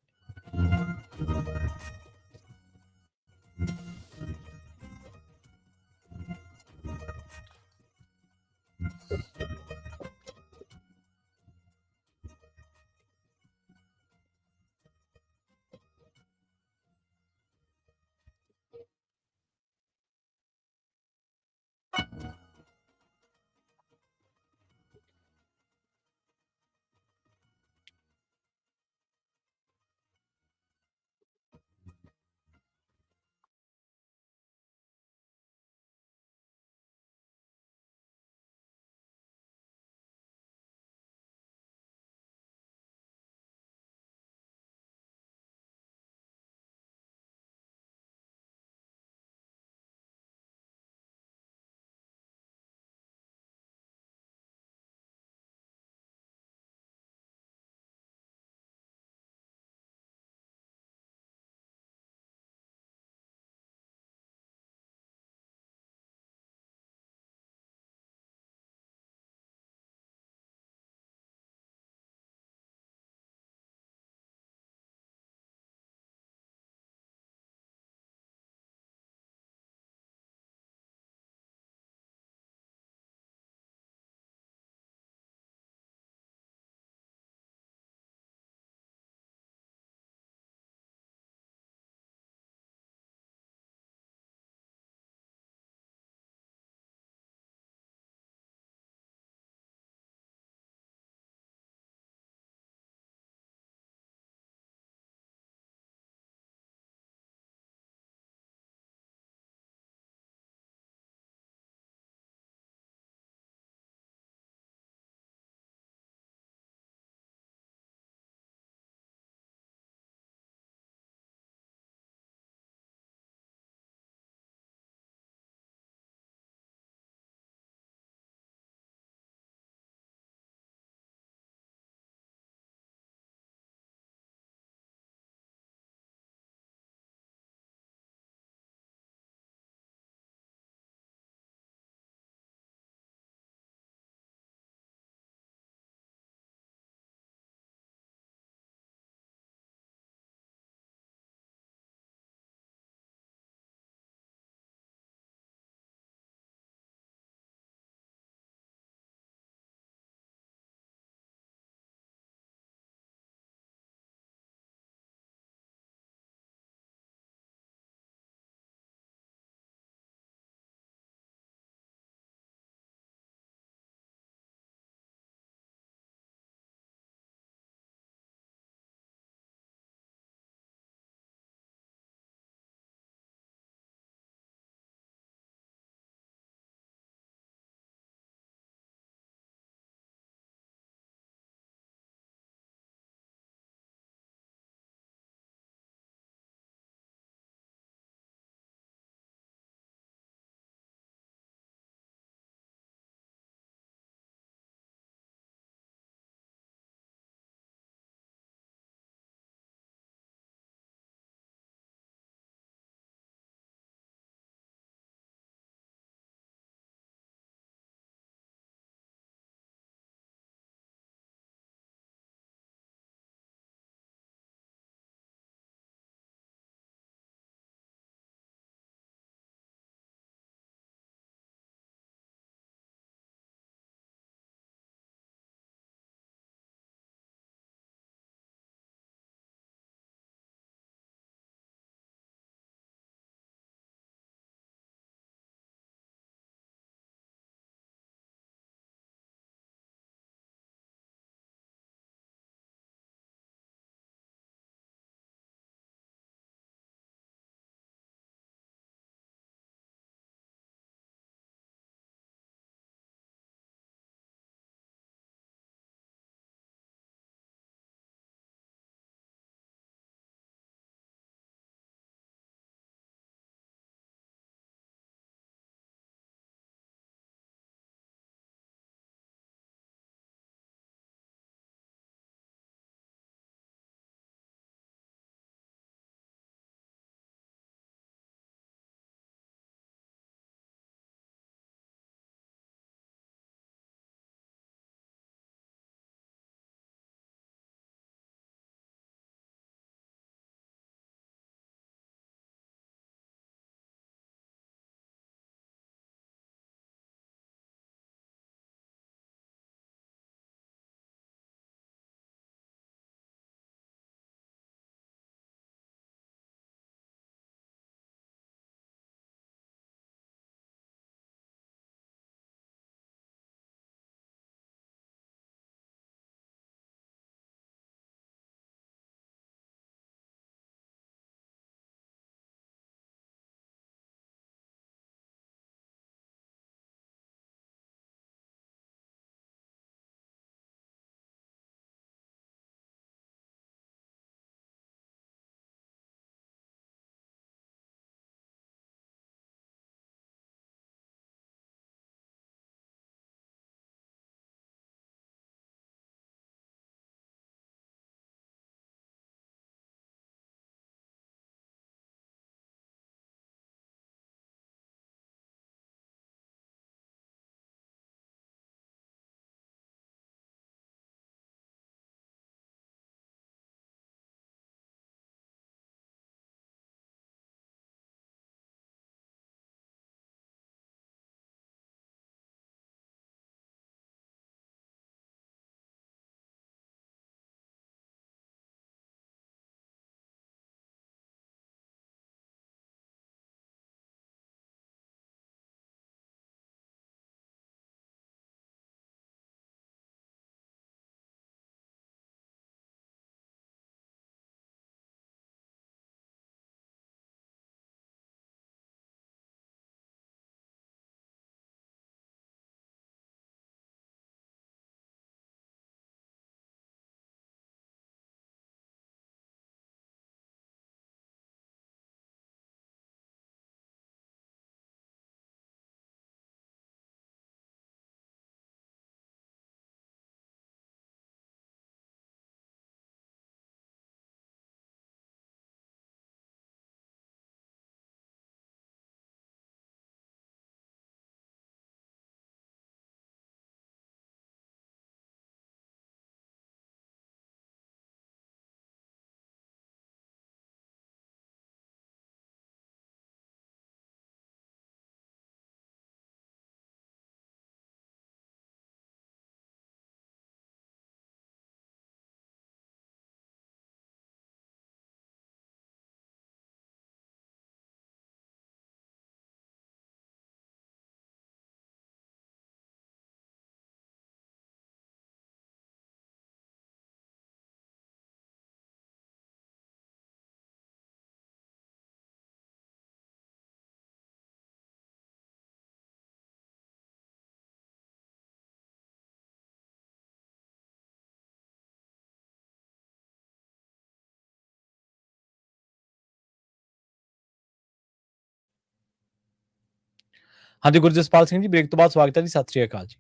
ਹਾਂਜੀ, ਗੁਰਜਸਪਾਲ ਸਿੰਘ ਜੀ, ਬ੍ਰੇਕ ਤੋਂ ਬਾਅਦ ਸਵਾਗਤ ਹੈ ਜੀ। ਸਤਿ ਸ਼੍ਰੀ ਅਕਾਲ ਜੀ।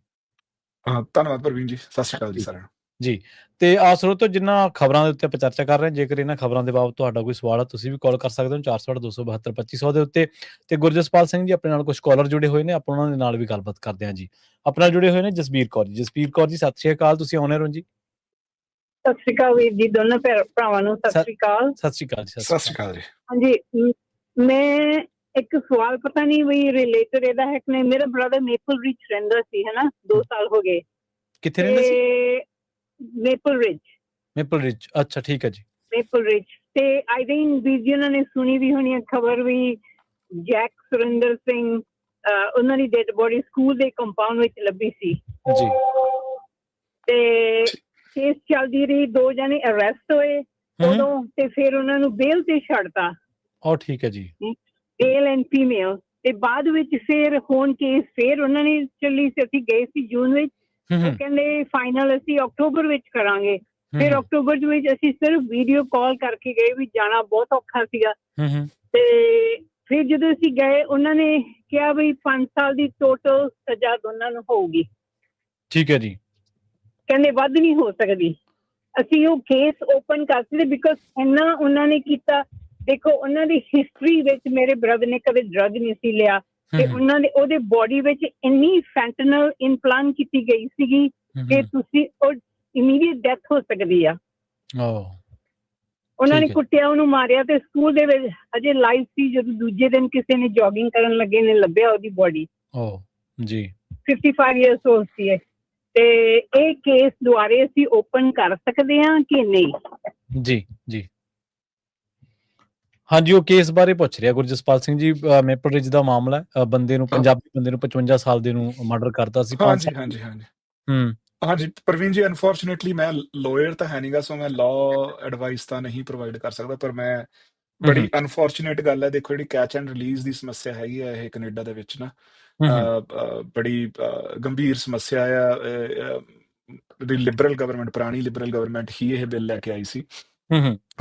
ਧੰਨਵਾਦ ਪ੍ਰਵੀਨ ਜੀ, ਸਤਿ ਸ਼੍ਰੀ ਅਕਾਲ ਜੀ ਸਾਰਿਆਂ ਨੂੰ। ਜੀ, ਤੇ ਸਰੋਤੋ, ਜਿਨ੍ਹਾਂ ਖਬਰਾਂ ਦੇ ਉੱਤੇ ਆਪਾਂ ਚਰਚਾ ਕਰ ਰਹੇ ਹਾਂ, ਜੇਕਰ ਇਹਨਾਂ ਖਬਰਾਂ ਦੇ ਬਾਬਤ ਤੁਹਾਡਾ ਕੋਈ ਸਵਾਲ ਹੈ, ਤੁਸੀਂ ਵੀ ਕਾਲ ਕਰ ਸਕਦੇ ਹੋ 468-272-2500 ਦੇ ਉੱਤੇ। ਤੇ ਗੁਰਜਸਪਾਲ ਸਿੰਘ ਜੀ ਆਪਣੇ ਨਾਲ ਕੁਝ ਕਾਲਰ ਜੁੜੇ ਹੋਏ ਨੇ, ਆਪਾਂ ਉਹਨਾਂ ਦੇ ਨਾਲ ਵੀ ਗੱਲਬਾਤ ਕਰਦੇ ਹਾਂ ਜੀ। ਆਪਣੇ ਨਾਲ ਜੁੜੇ ਹੋਏ ਨੇ ਜਸਬੀਰ ਕੌਰ ਜੀ। ਜਸਬੀਰ ਕੌਰ ਜੀ, ਸਤਿ ਸ਼੍ਰੀ ਅਕਾਲ, ਤੁਸੀਂ ਆਉਣੇ ਹੋ ਜੀ। ਸਤਿ ਸ਼੍ਰੀ ਅਕਾਲ ਵੀਰ ਜੀ, ਦੋਨੋਂ ਭਰਾਵਾਂ ਨੂੰ ਸਤਿ ਸ਼੍ਰੀ ਅਕਾਲ। ਸਤਿ ਸ਼੍ਰੀ ਅਕਾਲ ਜੀ। ਸਤਿ ਸ਼੍ਰੀ ਅਕਾਲ ਜੀ। ਹਾਂਜੀ, ਮੈਂ ਇੱਕ ਸਵਾਲ, ਪਤਾ ਨਹੀਂ ਵੀ ਰਿਲੇਟਡ ਇਹਦਾ ਹੈ ਕਿ ਨਹੀਂ। ਮੇਰਾ ਬ੍ਰਦਰ ਮੇਪਲ ਰਿਚ ਰਹਿੰਦਾ ਸੀ, ਹਨਾ, 2 ਸਾਲ ਹੋ ਗਏ। ਕਿੱਥੇ ਰਹਿੰਦਾ ਸੀ? Maple Ridge. ਮੇਪਲ ਰਿਚ, ਅੱਛਾ, ਠੀਕ ਹੈ ਜੀ। ਮੇਪਲ ਰਿਚ ਤੇ ਆਈ ਥਿੰਕ ਵੀਰ ਜੀ ਉਹਨਾਂ ਨੇ ਸੁਣੀ ਵੀ ਹੋਣੀ ਹੈ ਖਬਰ ਵੀ, ਜੈਕ ਸੁਰਿੰਦਰ ਸਿੰਘ, ਉਹਨਾਂ ਦੀ ਡੈਡ ਬੋਡੀ ਸਕੂਲ ਦੇ ਕੰਪਾਊਂਡ ਵਿੱਚ ਲੱਭੀ ਸੀ ਜੀ। ਤੇ ਕੇਸ ਚੱਲਦੀ ਰਹੀ, 2 ਜਣੇ ਅਰੈਸਟ ਹੋਏ ਉਦੋਂ, ਤੇ ਫਿਰ ਉਹਨਾਂ ਨੂੰ ਬੇਲ ਤੇ ਛੱਡਤਾ। ਠੀਕ ਹੈ ਜੀ। Male and female. ਤੇ ਬਾਅਦ ਵਿੱਚ ਫਿਰ ਹੁਣ ਕੇਸ ਫਿਰ ਉਹਨਾਂ ਨੇ ਚੱਲੀ ਸੀ। ਅਸੀਂ ਗਏ ਸੀ ਜੂਨ ਵਿੱਚ, ਉਹ ਕਹਿੰਦੇ ਫਾਈਨਲ ਅਸੀਂ ਅਕਤੂਬਰ ਵਿੱਚ ਕਰਾਂਗੇ। ਫਿਰ ਅਕਤੂਬਰ ਦੇ ਵਿੱਚ ਅਸੀਂ ਸਿਰਫ ਵੀਡੀਓ ਕਾਲ ਕਰਕੇ ਗਏ, ਵੀ ਜਾਣਾ ਬਹੁਤ ਔਖਾ ਸੀਗਾ। ਤੇ ਫਿਰ ਜਦੋਂ ਅਸੀਂ ਗਏ, ਉਹਨਾਂ ਨੇ ਕਿਹਾ ਵੀ 5 ਸਾਲ ਦੀ ਟੋਟਲ ਸਜ਼ਾ ਦੋਨਾਂ ਨੂੰ ਹੋਊਗੀ। ਠੀਕ ਹੈ ਜੀ। ਕਹਿੰਦੇ ਵੱਧ ਨਹੀਂ ਹੋ ਸਕਦੀ। ਅਸੀਂ ਉਹ ਕੇਸ ਓਪਨ ਕਰ ਸਕਦੇ, ਬਿਕੋਜ਼ ਇੰਨਾ ਉਹਨਾਂ ਨੇ ਕੀਤਾ। ਦੇਖੋ, ਉਹਨਾਂ ਦੀ ਹਿਸਟਰੀ ਵਿੱਚ ਮੇਰੇ ਬ੍ਰਦਰ ਨੇ ਕਦੇ ਡਰੱਗ ਨਹੀਂ ਸੀ ਲਿਆ, ਤੇ ਉਹਨਾਂ ਦੇ ਉਹਦੇ ਬੋਡੀ ਵਿੱਚ ਇੰਨੀ ਫੈਂਟਨਲ ਇੰਪਲਾਂਟ ਕੀਤੀ ਗਈ ਸੀਗੀ ਕਿ ਤੁਸੀਂ ਉਹ ਇਮੀਡੀਏਟ ਡੈਥ ਹੋ ਸਕਦੀ ਆ। ਉਹਨਾਂ ਨੇ ਕੁੱਟਿਆ, ਉਹਨੂੰ ਮਾਰਿਆ, ਤੇ ਸਕੂਲ ਦੇ ਵਿੱਚ ਅਜੇ ਲਾਈਵ ਸੀ ਜਦੋਂ ਦੂਜੇ ਦਿਨ ਕਿਸੇ ਨੇ ਜੋਗਿੰਗ ਕਰਨ ਲੱਗੇ ਨੇ ਲੱਭਿਆ ਉਹਦੀ ਬੋਡੀ। ਜੀ। 55 ਇਅਰਸ ਓਲਡ ਸੀ। ਤੇ ਇਹ ਕੇਸ ਦੁਆਰੇ ਅਸੀਂ ਓਪਨ ਕਰ ਸਕਦੇ ਹਾਂ ਕਿ ਨਹੀਂ? ਜੀ ਜੀ। ਹਾਂਜੀ, ਉਹ ਕੇਸ ਬਾਰੇ ਪੁੱਛ ਰਿਹਾ ਗੁਰਜਸਪਾਲ ਸਿੰਘ ਜੀ। ਮੇਪਲ ਰਿਜ ਦਾ ਮਾਮਲਾ ਹੈ, ਬੰਦੇ ਨੂੰ, ਪੰਜਾਬੀ ਬੰਦੇ ਨੂੰ 55 ਸਾਲ ਦੇ ਨੂੰ ਮਰਡਰ ਕਰਤਾ ਸੀ। 5 ਹਾਂਜੀ ਸਾਲ। ਹਾਂਜੀ ਹਾਂਜੀ ਹਾਂਜੀ ਪ੍ਰਵੀਨ ਜੀ, ਅਨਫੋਰਚੂਨੇਟਲੀ ਮੈਂ ਲਾਇਰ ਤਾਂ ਹੈ ਨਹੀਂਗਾ, ਸੋ ਮੈਂ ਲਾਅ ਐਡਵਾਈਸ ਤਾਂ ਨਹੀਂ ਪ੍ਰੋਵਾਈਡ ਕਰ ਸਕਦਾ। ਪਰ ਮੈਂ ਬੜੀ ਅਨਫੋਰਚੂਨੇਟ ਗੱਲ ਹੈ, ਦੇਖੋ, ਜਿਹੜੀ ਕੈਚ ਐਂਡ ਰਿਲੀਜ਼ ਦੀ ਸਮੱਸਿਆ ਹੈਗੀ ਹੈ ਇਹ ਕੈਨੇਡਾ ਦੇ ਵਿੱਚ ਨਾ, ਬੜੀ ਗੰਭੀਰ ਸਮੱਸਿਆ ਆ। ਲਿਬਰਲ ਗਵਰਨਮੈਂਟ, ਪੁਰਾਣੀ ਲਿਬਰਲ ਗਵਰਨਮੈਂਟ ਹੀ ਇਹ ਬਿੱਲ ਲੈ ਕੇ ਆਈ ਸੀ।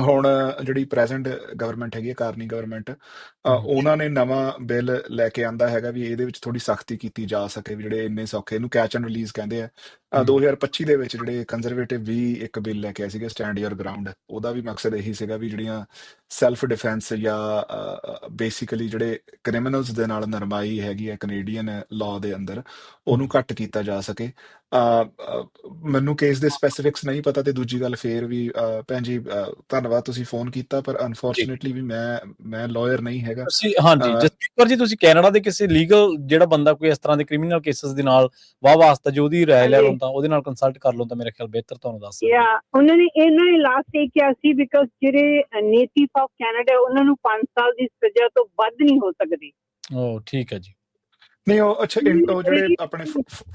ਹੁਣ ਜਿਹੜੀ ਪ੍ਰੈਜ਼ੈਂਟ ਗਵਰਨਮੈਂਟ ਹੈਗੀ ਹੈ, ਕਾਰਨੀ ਗਵਰਨਮੈਂਟ, ਉਹਨਾਂ ਨੇ ਨਵਾਂ ਬਿੱਲ ਲੈ ਕੇ ਆਂਦਾ ਹੈਗਾ ਵੀ ਇਹਦੇ ਵਿੱਚ ਥੋੜੀ ਸਖਤੀ ਕੀਤੀ ਜਾ ਸਕੇ, ਵੀ ਜਿਹੜੇ ਇੰਨੇ ਸੌਖੇ, ਇਹਨੂੰ ਕੈਚ ਐਂਡ ਰਿਲੀਜ਼ ਕਹਿੰਦੇ ਆ। 2025 ਦੇ ਵਿੱਚ ਜਿਹੜੇ ਕੰਜ਼ਰਵੇਟਿਵ ਵੀ ਇੱਕ ਬਿੱਲ ਲੈ ਕੇ ਆਏ ਸੀਗੇ, ਸਟੈਂਡ ਯੋਰ ਗਰਾਊਂਡ। ਉਹਦਾ ਵੀ ਮਕਸਦ ਇਹੀ ਸੀਗਾ ਵੀ ਜਿਹੜੀਆਂ ਸੈਲਫ ਡਿਫੈਂਸ ਜਾਂ ਬੇਸਿਕਲੀ ਜਿਹੜੇ ਕ੍ਰਿਮੀਨਲਸ ਦੇ ਨਾਲ ਨਰਮਾਈ ਹੈਗੀ ਹੈ ਕੈਨੇਡੀਅਨ ਲਾਅ ਦੇ ਅੰਦਰ, ਉਹਨੂੰ ਘੱਟ ਕੀਤਾ ਜਾ ਸਕੇ। ਮੈਨੂੰ ਕੇਸ ਦੇ ਸਪੈਸੀਫਿਕਸ ਨਹੀਂ ਪਤਾ, ਤੇ ਦੂਜੀ ਗੱਲ ਫੇਰ ਵੀ ਭੈਣ ਜੀ, ਧੰਨਵਾਦ ਤੁਸੀਂ ਫੋਨ ਕੀਤਾ, ਪਰ ਅਨਫੋਰਚੂਨੇਟਲੀ ਵੀ ਮੈਂ ਲਾਇਰ ਨਹੀਂ ਹੈਗਾ। ਹਾਂਜੀ, ਜਸਪੀਰ ਕੌਰ ਜੀ, ਤੁਸੀਂ ਕੈਨੇਡਾ ਦੇ ਕਿਸੇ ਲੀਗਲ, ਜਿਹੜਾ ਬੰਦਾ ਕੋਈ ਇਸ ਤਰ੍ਹਾਂ ਦੇ ਕ੍ਰਿਮੀਨਲ ਕੇਸਿਸ ਦੇ ਨਾਲ ਵਾਸਤਾ ਜੋ ਉਹਦੀ ਰਾਏ ਲੈ ਲਓ, ਤਾਂ ਉਹਦੇ ਨਾਲ ਕੰਸਲਟ ਕਰ ਲਓ, ਤਾਂ ਮੇਰੇ ਖਿਆਲ ਬਿਹਤਰ ਤੁਹਾਨੂੰ ਦੱਸ ਸਕਦੇ। ਉਹਨਾਂ ਨੇ ਲਾਸਟ ਇਹ ਕਿਹਾ ਸੀ, ਬਿਕਾਜ਼ ਜਿਹੜੇ ਨੇਟਿਵ ਆਫ ਕੈਨੇਡਾ ਉਹਨਾਂ ਨੂੰ 5 ਸਾਲ ਦੀ ਸਜ਼ਾ ਤੋਂ ਵੱਧ ਨਹੀਂ ਹੋ ਸਕਦੀ। ਠੀਕ ਹੈ ਜੀ। ਨਹੀਂ, ਉਹ ਅੱਛਾ, ਉਹ ਜਿਹੜੇ ਆਪਣੇ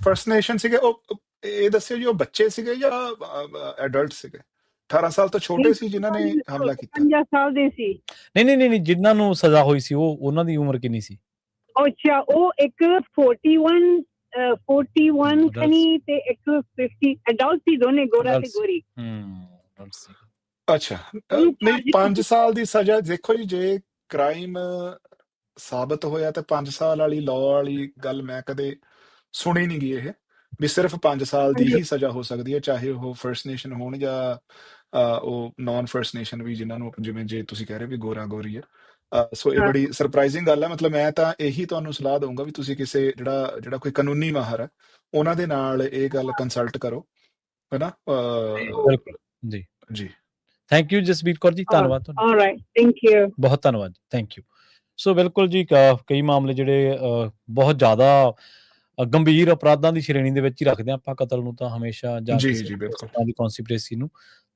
ਫਰਸਟ ਨੇਸ਼ਨ ਸੀਗੇ, ਉਹ ਇਹ ਦੱਸਿਓ ਜੀ, ਉਹ ਬੱਚੇ ਸੀਗੇ ਜਾਂ ਐਡਲਟ ਸੀਗੇ? 18 ਸਾਲ ਤੋਂ ਛੋਟੇ ਸੀ ਜਿਨ੍ਹਾਂ ਨੇ ਹਮਲਾ ਕੀਤਾ? 50 ਸਾਲ ਦੇ ਸੀ। ਨਹੀਂ, ਜਿਨ੍ਹਾਂ ਨੂੰ ਸਜ਼ਾ ਹੋਈ ਸੀ ਉਹਨਾਂ ਦੀ ਉਮਰ ਕਿੰਨੀ ਸੀ? ਅੱਛਾ, ਉਹ ਇੱਕ 41 ਖਨੀ ਤੇ ਇੱਕ 50 ਐਡਲਟ ਸੀ, ਦੋਨੇ ਗੋਰਾ ਤੇ ਗੋਰੀ। ਅੱਛਾ, ਨਹੀਂ, 5 ਸਾਲ ਦੀ ਸਜ਼ਾ, ਦੇਖੋ ਜੀ, ਜੇ ਕ੍ਰਾਈਮ ਸਾਬਤ ਹੋਇਆ ਤੇ 5 ਸਾਲ ਵਾਲੀ ਲਾਅ ਵਾਲੀ ਗੱਲ ਮੈਂ ਕਦੇ ਸੁਣੀ ਨਹੀਂ ਗਈ, ਇਹ ਵੀ ਸਿਰਫ 5 ਸਾਲ ਦੀ ਹੀ ਸਜ਼ਾ ਹੋ ਸਕਦੀ ਹੈ, ਚਾਹੇ ਉਹ ਫਰਸਟ ਨੇਸ਼ਨ ਹੋਣ ਜਾਂ ਉਹ ਨਾਨ ਫਰਸਟ ਨੇਸ਼ਨ ਵੀ, ਜਿਨ੍ਹਾਂ ਨੂੰ ਜਿਵੇਂ ਜੇ ਤੁਸੀਂ ਕਹਿ ਰਹੇ ਵੀ ਗੋਰਾ ਗੋਰੀ ਹੈ। ਸੋ ਇਹ ਬੜੀ ਸਰਪ੍ਰਾਈਜ਼ਿੰਗ ਗੱਲ ਹੈ। ਮਤਲਬ ਮੈਂ ਤਾਂ ਇਹੀ ਤੁਹਾਨੂੰ ਸਲਾਹ ਦਊਂਗਾ ਵੀ ਤੁਸੀਂ ਕਿਸੇ ਜਿਹੜਾ ਕੋਈ ਕਾਨੂੰਨੀ ਮਾਹਰ ਹੈ, ਉਹਨਾਂ ਦੇ ਨਾਲ ਇਹ ਗੱਲ ਕੰਸਲਟ ਕਰੋ, ਹੈ ਨਾ। ਜੀ ਜੀ, ਥੈਂਕ ਯੂ ਜਸਬੀਰ ਕੌਰ ਜੀ, ਧੰਨਵਾਦ ਤੁਹਾਡਾ। ਆਲਰਾਈਟ, ਥੈਂਕ ਯੂ, ਬਹੁਤ ਧੰਨਵਾਦ, ਥੈਂਕ ਯੂ। ਸੋ ਬਿਲਕੁਲ ਜੀ, ਕਈ ਮਾਮਲੇ ਜਿਹੜੇ ਬਹੁਤ ਜ਼ਿਆਦਾ ਗੰਭੀਰ ਅਪਰਾਧਾਂ ਦੀ ਸ਼੍ਰੇਣੀ ਦੇ ਵਿੱਚ ਹੀ ਰੱਖਦੇ ਹਾਂ ਆਪਾਂ, ਕਤਲ ਨੂੰ ਤਾਂ ਹਮੇਸ਼ਾ, ਜਾਂ ਕਿਸੇ ਤਰ੍ਹਾਂ ਦੀ ਕੌਂਸਪੀਰੇਸੀ ਨੂੰ,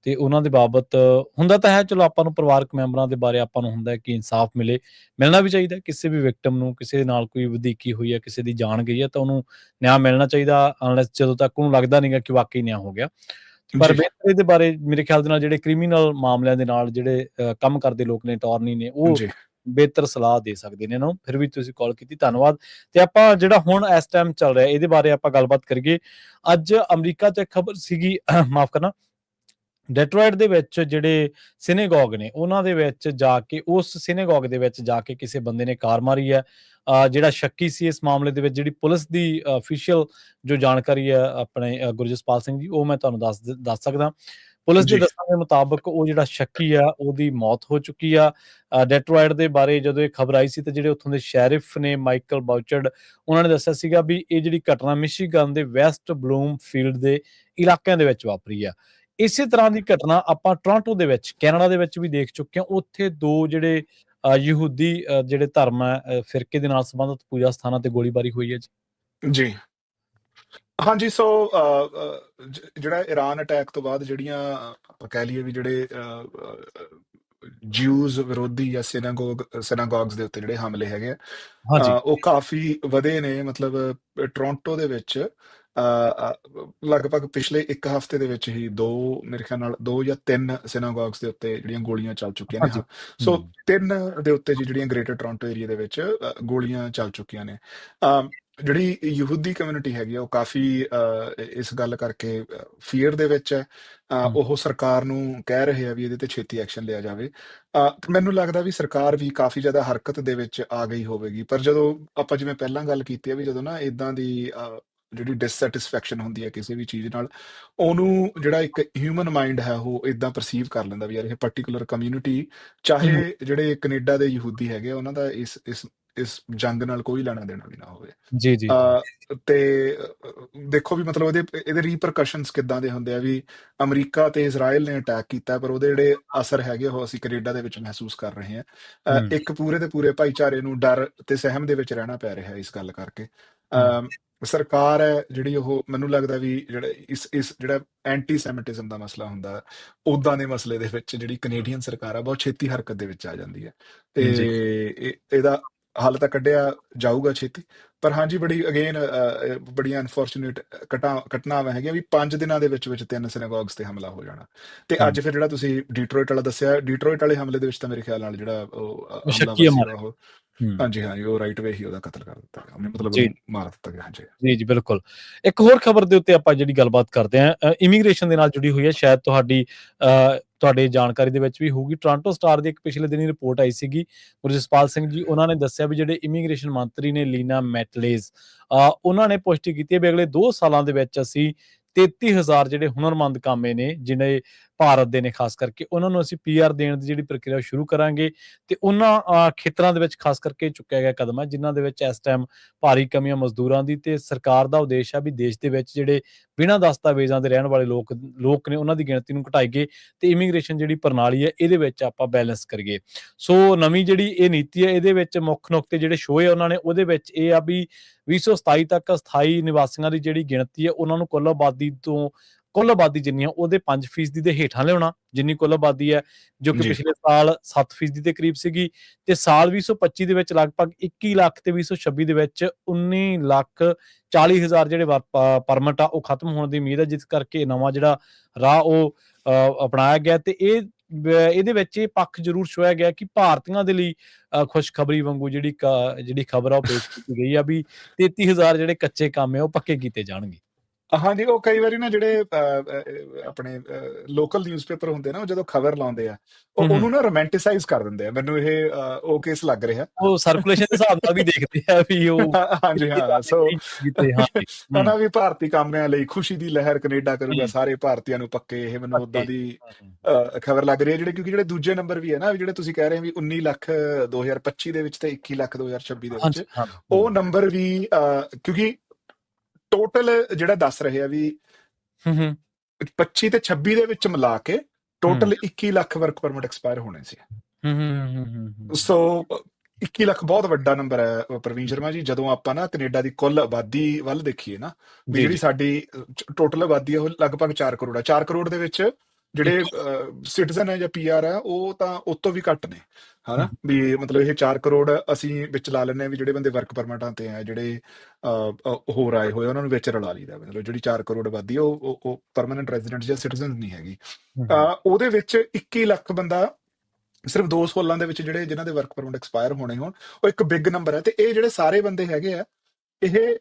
ਤੇ ਉਹਨਾਂ ਦੇ ਬਾਬਤ ਹੁੰਦਾ ਤਾਂ ਹੈ। ਚਲੋ, ਆਪਾਂ ਨੂੰ ਪਰਿਵਾਰਕ ਮੈਂਬਰਾਂ ਦੇ ਬਾਰੇ ਆਪਾਂ ਨੂੰ ਹੁੰਦਾ ਕਿ ਇਨਸਾਫ ਮਿਲਣਾ ਵੀ ਚਾਹੀਦਾ। ਕਿਸੇ ਵੀ ਵਿਕਟਮ ਨੂੰ, ਕਿਸੇ ਨਾਲ ਕੋਈ ਵਧੀਕੀ ਹੋਈ ਹੈ, ਕਿਸੇ ਦੀ ਜਾਨ ਗਈ ਹੈ, ਤਾਂ ਉਹਨੂੰ ਨਿਆਂ ਮਿਲਣਾ ਚਾਹੀਦਾ, ਅਨਲੈਸ ਜਦੋਂ ਤੱਕ ਉਹਨੂੰ ਲੱਗਦਾ ਨਹੀਂਗਾ ਕਿ ਵਾਕਈ ਨਿਆਂ ਹੋ ਗਿਆ। ਪਰ ਬਿਹਤਰ ਇਹਦੇ ਬਾਰੇ ਮੇਰੇ ਖਿਆਲ ਦੇ ਨਾਲ ਜਿਹੜੇ ਕ੍ਰਿਮੀਨਲ ਮਾਮਲਿਆਂ ਦੇ ਨਾਲ ਜਿਹੜੇ ਕੰਮ ਕਰਦੇ ਲੋਕ ਨੇ, ਅਟਾਰਨੀ ਨੇ, ਉਹ ਬਿਹਤਰ ਸਲਾਹ ਦੇ ਸਕਦੇ ਨੇ ਇਹਨਾਂ ਨੂੰ। ਫਿਰ ਵੀ ਤੁਸੀਂ ਕਾਲ ਕੀਤੀ, ਧੰਨਵਾਦ। ਤੇ ਆਪਾਂ ਜਿਹੜਾ ਹੁਣ ਇਸ ਟਾਈਮ ਚੱਲ ਰਿਹਾ, ਇਹਦੇ ਬਾਰੇ ਆਪਾਂ ਗੱਲਬਾਤ ਕਰੀਏ। ਅੱਜ ਅਮਰੀਕਾ 'ਚ ਇੱਕ ਖਬਰ ਸੀਗੀ, ਮਾਫ ਕਰਨਾ, ਡੈਟਰੋਇਟ ਦੇ ਵਿੱਚ ਜਿਹੜੇ ਸਿਨੇਗੋਗ ਨੇ ਉਹਨਾਂ ਦੇ ਵਿੱਚ ਜਾ ਕੇ, ਉਸ ਸਿਨੇਗੋਗ ਦੇ ਵਿੱਚ ਜਾ ਕੇ ਕਿਸੇ ਬੰਦੇ ਨੇ ਕਾਰ ਮਾਰੀ ਹੈ। ਜਿਹੜਾ ਸ਼ੱਕੀ ਸੀ ਇਸ ਮਾਮਲੇ ਦੇ ਵਿੱਚ, ਜਿਹੜੀ ਪੁਲਿਸ ਦੀ ਅਫੀਸ਼ੀਅਲ ਜੋ ਜਾਣਕਾਰੀ ਹੈ ਆਪਣੇ ਗੁਰਜਸਪਾਲ ਸਿੰਘ ਜੀ, ਉਹ ਮੈਂ ਤੁਹਾਨੂੰ ਦੱਸ ਸਕਦਾ। ਪੁਲਿਸ ਦੇ ਜੀ ਦੱਸਣ ਦੇ ਮੁਤਾਬਕ ਉਹ ਜਿਹੜਾ ਸ਼ੱਕੀ ਆ ਉਹਦੀ ਮੌਤ ਹੋ ਚੁੱਕੀ ਆ। ਡੈਟਰੋਇਟ ਦੇ ਬਾਰੇ ਜਦੋਂ ਇਹ ਖਬਰ ਆਈ ਸੀ ਤੇ ਜਿਹੜੇ ਉੱਥੋਂ ਦੇ ਸ਼ੈਰਿਫ ਨੇ ਮਾਈਕਲ ਬਾਊਚਰਡ, ਉਹਨਾਂ ਨੇ ਦੱਸਿਆ ਸੀਗਾ ਵੀ ਇਹ ਜਿਹੜੀ ਘਟਨਾ ਮਿਸ਼ੀਗਨ ਦੇ ਵੈਸਟ ਬਲੂਮਫੀਲਡ ਦੇ ਇਲਾਕਿਆਂ ਦੇ ਵਿੱਚ ਵਾਪਰੀ ਆ। ਇਸੇ ਤਰ੍ਹਾਂ ਦੀ ਘਟਨਾ ਆਪਾਂ ਟੋਰਾਂਟੋ ਦੇ ਵਿੱਚ, ਕੈਨੇਡਾ ਦੇ ਵਿੱਚ ਵੀ ਦੇਖ ਚੁੱਕੇ ਹਾਂ। ਉੱਥੇ ਦੋ ਜਿਹੜੇ ਯਹੂਦੀ ਜਿਹੜੇ ਧਰਮ ਹੈ ਫਿਰਕੇ ਦੇ ਨਾਲ ਸੰਬੰਧਿਤ ਪੂਜਾ ਸਥਾਨਾਂ ਤੇ ਗੋਲੀਬਾਰੀ ਹੋਈ ਹੈ ਜੀ। ਜੀ ਹਾਂਜੀ। ਸੋ ਜਿਹੜਾ ਇਰਾਨ ਅਟੈਕ ਤੋਂ ਬਾਅਦ ਜਿਹੜੀਆਂ ਆਪਾਂ ਕਹਿ ਲਈਏ ਵੀ ਜਿਹੜੇ ਜਿਊਜ਼ ਵਿਰੋਧੀ ਜਾਂ ਸਿਨਾਗੋਗਸ ਦੇ ਉੱਤੇ ਜਿਹੜੇ ਹਮਲੇ ਹੈਗੇ ਹਾਂਜੀ। ਉਹ ਕਾਫੀ ਵਧੇ ਨੇ। ਮਤਲਬ ਟੋਰਾਂਟੋ ਦੇ ਵਿੱਚ ਲਗਭਗ ਪਿਛਲੇ ਇੱਕ ਹਫ਼ਤੇ ਦੇ ਵਿੱਚ ਹੀ ਮੇਰੇ ਖਿਆਲ ਨਾਲ 2 ਜਾਂ 3 ਸਿਨਾਗੋਗਸ ਦੇ ਉੱਤੇ ਜਿਹੜੀਆਂ ਗੋਲੀਆਂ ਚੱਲ ਚੁੱਕੀਆਂ ਨੇ। ਹਾਂਜੀ। ਸੋ 3 ਦੇ ਉੱਤੇ ਜਿਹੜੀਆਂ ਗ੍ਰੇਟਰ ਟੋਰਾਂਟੋ ਏਰੀਆ ਦੇ ਵਿੱਚ ਗੋਲੀਆਂ ਚੱਲ ਚੁੱਕੀਆਂ ਨੇ। ਜਿਹੜੀ ਯਹੂਦੀ ਕਮਿਊਨਿਟੀ ਹੈਗੀ ਆ ਉਹ ਕਾਫੀ ਇਸ ਗੱਲ ਕਰਕੇ ਫੀਅਰ ਦੇ ਵਿੱਚ ਹੈ। ਉਹ ਸਰਕਾਰ ਨੂੰ ਕਹਿ ਰਹੇ ਆ ਵੀ ਇਹਦੇ ਤੇ ਛੇਤੀ ਐਕਸ਼ਨ ਲਿਆ ਜਾਵੇ। ਮੈਨੂੰ ਲੱਗਦਾ ਵੀ ਸਰਕਾਰ ਵੀ ਕਾਫੀ ਜ਼ਿਆਦਾ ਹਰਕਤ ਦੇ ਵਿੱਚ ਆ ਗਈ ਹੋਵੇਗੀ। ਪਰ ਜਦੋਂ ਆਪਾਂ ਜਿਵੇਂ ਪਹਿਲਾਂ ਗੱਲ ਕੀਤੀ ਹੈ ਵੀ ਜਦੋਂ ਨਾ ਇਦਾਂ ਦੀ ਜਿਹੜੀ ਡਿਸਸੈਟਿਸਫੈਕਸ਼ਨ ਹੁੰਦੀ ਹੈ ਕਿਸੇ ਵੀ ਚੀਜ਼ ਨਾਲ, ਉਹਨੂੰ ਜਿਹੜਾ ਇੱਕ ਹਿਊਮਨ ਮਾਈਂਡ ਹੈ ਉਹ ਇਦਾਂ ਪਰਸੀਵ ਕਰ ਲੈਂਦਾ ਵੀ ਯਾਰ ਇਹ ਪਾਰਟਿਕੂਲਰ ਕਮਿਊਨਿਟੀ, ਚਾਹੇ ਜਿਹੜੇ ਕੈਨੇਡਾ ਦੇ ਯਹੂਦੀ ਹੈਗੇ ਉਹਨਾਂ ਦਾ ਇਸ ਜੰਗ ਨਾਲ ਕੋਈ ਲੈਣਾ ਦੇਣਾ ਵੀ ਨਾ ਹੋਵੇ। ਜੀ ਜੀ। ਤੇ ਦੇਖੋ ਵੀ ਮਤਲਬ ਇਹਦੇ ਰੀਪਰਕਸ਼ਨਸ ਕਿੱਦਾਂ ਦੇ ਹੁੰਦੇ ਆ ਵੀ ਅਮਰੀਕਾ ਤੇ ਇਜ਼ਰਾਈਲ ਨੇ ਅਟੈਕ ਕੀਤਾ, ਪਰ ਉਹਦੇ ਜਿਹੜੇ ਅਸਰ ਹੈਗੇ ਉਹ ਅਸੀਂ ਕੈਨੇਡਾ ਦੇ ਵਿੱਚ ਮਹਿਸੂਸ ਕਰ ਰਹੇ ਹਾਂ। ਇੱਕ ਪੂਰੇ ਦੇ ਪੂਰੇ ਭਾਈਚਾਰੇ ਨੂੰ ਡਰ ਤੇ ਸਹਿਮ ਦੇ ਵਿੱਚ ਰਹਿਣਾ ਪੈ ਰਿਹਾ ਇਸ ਗੱਲ ਕਰਕੇ। ਸਰਕਾਰ ਹੈ ਜਿਹੜੀ ਉਹ, ਮੈਨੂੰ ਲੱਗਦਾ ਵੀ ਜਿਹੜਾ ਐਂਟੀ ਸੈਮਿਟਿਜ਼ਮ ਦਾ ਮਸਲਾ ਹੁੰਦਾ, ਉਦਾਂ ਦੇ ਮਸਲੇ ਦੇ ਵਿੱਚ ਜਿਹੜੀ ਕੈਨੇਡੀਅਨ ਸਰਕਾਰ ਆ ਬਹੁਤ ਛੇਤੀ ਹਰਕਤ ਦੇ ਵਿੱਚ ਆ ਜਾਂਦੀ ਹੈ ਤੇ ਇਹਦਾ ਹੱਲ ਤਾਂ ਕੱਢਿਆ ਜਾਊਗਾ ਛੇਤੀ। ਪਰ ਹਾਂਜੀ, ਬੜੀਆਂ ਅਨਫੋਰਚੂਨੇਟ ਘਟਨਾਵਾਂ ਹੈਗੀਆਂ ਵੀ 5 ਦਿਨਾਂ ਦੇ ਵਿੱਚ 3 ਸਿਨਾਗੋਗਸ ਤੇ ਹਮਲਾ ਹੋ ਜਾਣਾ। ਤੇ ਅੱਜ ਫਿਰ ਜਿਹੜਾ ਤੁਸੀਂ ਡੀਟਰੋਇਟ ਵਾਲਾ ਦੱਸਿਆ, ਡੀਟਰੋਇਟ ਵਾਲੇ ਹਮਲੇ ਦੇ ਵਿੱਚ ਤਾਂ ਮੇਰੇ ਖਿਆਲ ਨਾਲ ਜਿਹੜਾ ਉਹ ਹਮਲਾਵਰ ਸੀਗਾ ਉਹ ਹਾਂਜੀ ਉਹ ਰਾਈਟ ਵੇ ਹੀ ਉਹਦਾ ਕਤਲ ਕਰ ਦਿੱਤਾ ਗਿਆ, ਮਤਲਬ ਉਹਨੂੰ ਮਾਰ ਦਿੱਤਾ ਗਿਆ। ਹਾਂਜੀ ਜੀ ਜੀ ਬਿਲਕੁਲ। ਇੱਕ ਹੋਰ ਖਬਰ ਦੇ ਉੱਤੇ ਆਪਾਂ ਜਿਹੜੀ ਗੱਲਬਾਤ ਕਰਦੇ ਹਾਂ, ਇਮੀਗ੍ਰੇਸ਼ਨ ਦੇ ਨਾਲ ਜੁੜੀ ਹੋਈ ਹੈ, ਸ਼ਾਇਦ ਤੁਹਾਡੇ ਜਾਣਕਾਰੀ ਦੇ ਵਿੱਚ ਵੀ ਹੋਊਗੀ। ਟੋਰਾਂਟੋ ਸਟਾਰ ਦੀ ਇੱਕ ਪਿਛਲੇ ਦਿਨੀ ਰਿਪੋਰਟ ਆਈ ਸੀਗੀ, ਗੁਰਜਸਪਾਲ ਸਿੰਘ ਜੀ ਉਹਨਾਂ ਨੇ ਦੱਸਿਆ ਵੀ ਜਿਹੜੇ ਇਮੀਗ੍ਰੇਸ਼ਨ ਮੰਤਰੀ ਨੇ ਲੀਨਾ ਮੈਟਲੇਜ਼, ਉਹਨਾਂ ਨੇ ਪੁਸ਼ਟੀ ਕੀਤੀ ਹੈ ਵੀ ਅਗਲੇ 2 ਸਾਲਾਂ ਦੇ ਵਿੱਚ ਅਸੀਂ 33,000 ਜਿਹੜੇ ਹੁਨਰਮੰਦ ਕਾਮੇ ਨੇ ਜਿਹੜੇ ਭਾਰਤ ਦੇ ਨੇ, ਖਾਸ ਕਰਕੇ ਉਹਨਾਂ ਨੂੰ ਅਸੀਂ PR ਦੇਣ ਦੀ ਜਿਹੜੀ ਪ੍ਰਕਿਰਿਆ ਸ਼ੁਰੂ ਕਰਾਂਗੇ। ਤੇ ਉਹਨਾਂ ਖੇਤਰਾਂ ਦੇ ਵਿੱਚ ਖਾਸ ਕਰਕੇ ਚੁੱਕਿਆ ਗਿਆ ਕਦਮ ਹੈ ਜਿਨ੍ਹਾਂ ਦੇ ਵਿੱਚ ਇਸ ਟਾਈਮ ਭਾਰੀ ਕਮੀਆਂ ਮਜ਼ਦੂਰਾਂ ਦੀ, ਤੇ ਸਰਕਾਰ ਦਾ ਉਦੇਸ਼ ਹੈ ਵੀ ਦੇਸ਼ ਦੇ ਵਿੱਚ ਜਿਹੜੇ ਬਿਨਾਂ ਦਸਤਾਵੇਜ਼ਾਂ ਦੇ ਰਹਿਣ ਵਾਲੇ ਲੋਕ ਨੇ ਉਹਨਾਂ ਦੀ ਗਿਣਤੀ ਨੂੰ ਘਟਾਈਏ ਤੇ ਇਮੀਗ੍ਰੇਸ਼ਨ ਜਿਹੜੀ ਪ੍ਰਣਾਲੀ ਹੈ ਇਹਦੇ ਵਿੱਚ ਆਪਾਂ ਬੈਲੈਂਸ ਕਰੀਏ। ਸੋ ਨਵੀਂ ਜਿਹੜੀ ਇਹ ਨੀਤੀ ਹੈ ਇਹਦੇ ਵਿੱਚ ਮੁੱਖ ਨੁਕਤੇ ਜਿਹੜੇ ਸ਼ੋਏ ਉਹਨਾਂ ਨੇ, ਉਹਦੇ ਵਿੱਚ ਇਹ ਆ ਵੀ 2027 ਤੱਕ ਸਥਾਈ ਨਿਵਾਸੀਆਂ ਦੀ ਜਿਹੜੀ ਗਿਣਤੀ ਹੈ ਉਹਨਾਂ ਨੂੰ ਕੁੱਲ ਆਬਾਦੀ ਜਿੰਨੀ ਆ ਉਹਦੇ 5% ਦੇ ਹੇਠਾਂ ਲਿਆਉਣਾ, ਜਿੰਨੀ ਕੁੱਲ ਆਬਾਦੀ ਹੈ, ਜੋ ਕਿ ਪਿਛਲੇ ਸਾਲ 7% ਦੇ ਕਰੀਬ ਸੀਗੀ। ਤੇ ਸਾਲ 2025 ਦੇ ਵਿੱਚ ਲਗਭਗ 21 ਲੱਖ ਤੇ 2026 ਦੇ ਵਿੱਚ 19,40,000 ਜਿਹੜੇ ਪਰਮਿਟ ਆ ਉਹ ਖਤਮ ਹੋਣ ਦੀ ਉਮੀਦ ਹੈ, ਜਿਸ ਕਰਕੇ ਨਵਾਂ ਜਿਹੜਾ ਰਾਹ ਉਹ ਅਪਣਾਇਆ ਗਿਆ। ਤੇ ਇਹਦੇ ਵਿੱਚ ਇਹ ਪੱਖ ਜ਼ਰੂਰ ਛੋਇਆ ਗਿਆ ਕਿ ਭਾਰਤੀਆਂ ਦੇ ਲਈ ਖੁਸ਼ਖਬਰੀ ਵਾਂਗੂ ਜਿਹੜੀ ਖਬਰ ਆ ਉਹ ਪੇਸ਼ ਕੀਤੀ ਗਈ ਆ ਵੀ 33,000 ਜਿਹੜੇ ਕੱਚੇ ਕੰਮ ਆ ਉਹ ਪੱਕੇ ਕੀਤੇ ਜਾਣਗੇ। ਹਾਂਜੀ, ਉਹ ਕਈ ਵਾਰੀ ਨਾ ਜਿਹੜੇ ਆਪਣੇ ਲੋਕਲ ਨਿਊਜ਼ਪੇਪਰ ਹੁੰਦੇ ਨਾ, ਉਹ ਜਦੋਂ ਖਬਰ ਲਾਉਂਦੇ ਆ ਉਹਨੂੰ ਨਾ ਰੋਮੈਂਟਿਸਾਈਜ਼ ਕਰ ਦਿੰਦੇ ਆ। ਮੈਨੂੰ ਇਹ ਉਹ ਕੇਸ ਲੱਗ ਰਿਹਾ, ਉਹ ਸਰਕੂਲੇਸ਼ਨ ਦੇ ਹਿਸਾਬ ਨਾਲ ਵੀ ਦੇਖਦੇ ਆ ਵੀ ਉਹ ਹਾਂਜੀ ਹਾਂ। ਸੋ ਹਨਾ ਵੀ ਭਾਰਤੀ ਕਾਮਿਆਂ ਲਈ ਖੁਸ਼ੀ ਦੀ ਲਹਿਰ ਕੈਨੇਡਾ ਕਰੂਗਾ, ਸਾਰੇ ਭਾਰਤੀਆਂ ਨੂੰ ਪੱਕੇ। ਇਹ ਮੈਨੂੰ ਉਦਾਂ ਦੀ ਖਬਰ ਲੱਗ ਰਹੀ ਹੈ, ਕਿਉਂਕਿ ਜਿਹੜੇ ਦੂਜੇ ਨੰਬਰ ਵੀ ਹੈ ਨਾ, ਜਿਹੜੇ ਤੁਸੀਂ ਕਹਿ ਰਹੇ ਵੀ 19 ਲੱਖ 2025 ਦੇ ਵਿੱਚ ਤੇ 21 ਲੱਖ 2026 ਦੇ ਵਿੱਚ, ਉਹ ਨੰਬਰ ਵੀ ਕਿਉਂਕਿ ਟੋਟਲ ਜਿਹੜਾ ਦੱਸ ਰਹੇ ਆ ਵੀ 25 ਤੇ 26 ਦੇ ਵਿੱਚ ਮਿਲਾ ਕੇ total 21 lakh work permit expire ਹੋਣੇ ਸੀ। ਸੋ 21 ਲੱਖ ਬਹੁਤ ਵੱਡਾ ਨੰਬਰ ਹੈ ਪ੍ਰਵੀਨ ਸ਼ਰਮਾ ਜੀ। ਜਦੋਂ ਆਪਾਂ ਨਾ ਕੈਨੇਡਾ ਦੀ ਕੁੱਲ ਆਬਾਦੀ ਵੱਲ ਦੇਖੀਏ ਨਾ, ਵੀ ਜਿਹੜੀ ਸਾਡੀ ਟੋਟਲ ਆਬਾਦੀ ਹੈ ਉਹ ਲਗਭਗ 4 ਕਰੋੜ ਹੈ। 4 ਕਰੋੜ ਦੇ ਵਿੱਚ ਜਿਹੜੇ ਸਿਟੀਜ਼ਨ ਹੈ ਜਾਂ PR ਹੈ ਉਹ ਤਾਂ ਉਸ ਤੋਂ ਵੀ ਘੱਟ ਨੇ, ਹਨਾ ਵੀ ਮਤਲਬ ਇਹ 4 ਕਰੋੜ ਅਸੀਂ ਵਿੱਚ ਲਾ ਲੈਂਦੇ ਹਾਂ ਵੀ ਜਿਹੜੇ ਬੰਦੇ ਵਰਕ ਪਰਮਿਟਾਂ ਤੇ ਆ, ਜਿਹੜੇ ਹੋਰ ਆਏ ਹੋਏ ਉਹਨਾਂ ਨੂੰ ਵਿੱਚ ਰਲਾ ਲਈਦਾ। ਮਤਲਬ ਜਿਹੜੀ 4 ਕਰੋੜ ਆਬਾਦੀ ਉਹ ਪਰਮਾਨੈਂਟ ਰੈਜ਼ੀਡੈਂਟ ਜਾਂ ਸਿਟੀਜ਼ਨ ਨਹੀਂ ਹੈਗੀ। ਉਹਦੇ ਵਿੱਚ 21 ਲੱਖ ਬੰਦਾ ਸਿਰਫ 2 ਸਾਲਾਂ ਦੇ ਵਿੱਚ ਜਿਨ੍ਹਾਂ ਦੇ ਵਰਕ ਪਰਮਿਟ ਐਕਸਪਾਇਰ ਹੋਣੇ ਹੋਣ, ਉਹ ਇੱਕ ਬਿਗ ਨੰਬਰ ਹੈ। ਤੇ ਇਹ ਜਿਹੜੇ ਸਾਰੇ ਬੰਦੇ ਹੈਗੇ ਆ, ਇਹ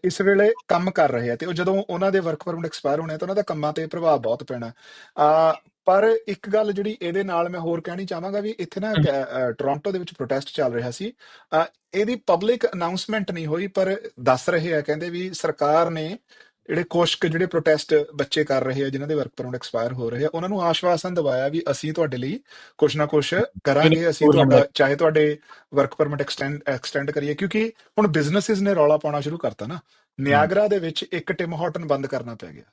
ਇਸ ਵੇਲੇ ਕੰਮ ਕਰ ਰਹੇ ਆ ਤੇ ਉਹ ਜਦੋਂ ਉਹਨਾਂ ਦੇ ਵਰਕ ਪਰਮਿਟ ਐਕਸਪਾਇਰ ਹੋਣੇ ਆ ਤਾਂ ਉਹਨਾਂ ਦਾ ਕੰਮਾਂ ਤੇ ਪ੍ਰਭਾਵ ਬਹੁਤ ਪੈਣਾ। ਪਰ ਇੱਕ ਗੱਲ ਜਿਹੜੀ ਇਹਦੇ ਨਾਲ ਮੈਂ ਹੋਰ ਕਹਿਣੀ ਚਾਹਾਂਗਾ ਵੀ ਇੱਥੇ ਨਾ ਟੋਰਾਂਟੋ ਦੇ ਵਿੱਚ ਪ੍ਰੋਟੈਸਟ ਚੱਲ ਰਿਹਾ ਸੀ। ਇਹਦੀ ਪਬਲਿਕ ਅਨਾਉਂਸਮੈਂਟ ਨਹੀਂ ਹੋਈ, ਪਰ ਦੱਸ ਰਹੇ ਆ, ਕਹਿੰਦੇ ਵੀ ਸਰਕਾਰ ਨੇ ਜਿਹੜੇ ਕੁਛ ਜਿਹੜੇ ਪ੍ਰੋਟੈਸਟ ਬੱਚੇ ਕਰ ਰਹੇ ਆ ਜਿਨ੍ਹਾਂ ਦੇ ਵਰਕ ਪਰਮਿਟ ਐਕਸਪਾਇਰ ਹੋ ਰਹੇ ਆ, ਉਹਨਾਂ ਨੂੰ ਆਸ਼ਵਾਸਨ ਦਿਵਾਇਆ ਵੀ ਅਸੀਂ ਤੁਹਾਡੇ ਲਈ ਕੁਛ ਨਾ ਕੁਛ ਕਰਾਂਗੇ, ਅਸੀਂ ਤੁਹਾਡਾ ਚਾਹੇ ਤੁਹਾਡੇ ਵਰਕ ਪਰਮਿਟ ਐਕਸਟੈਂਡ ਕਰੀਏ। ਕਿਉਂਕਿ ਹੁਣ ਬਿਜ਼ਨਸਿਸ ਨੇ ਰੌਲਾ ਪਾਉਣਾ ਸ਼ੁਰੂ ਕਰਤਾ ਨਾ। ਨਿਆਗਰਾ ਦੇ ਵਿੱਚ ਇੱਕ ਟਿਮ ਹਾਰਟਨ ਬੰਦ ਕਰਨਾ ਪੈ ਗਿਆ,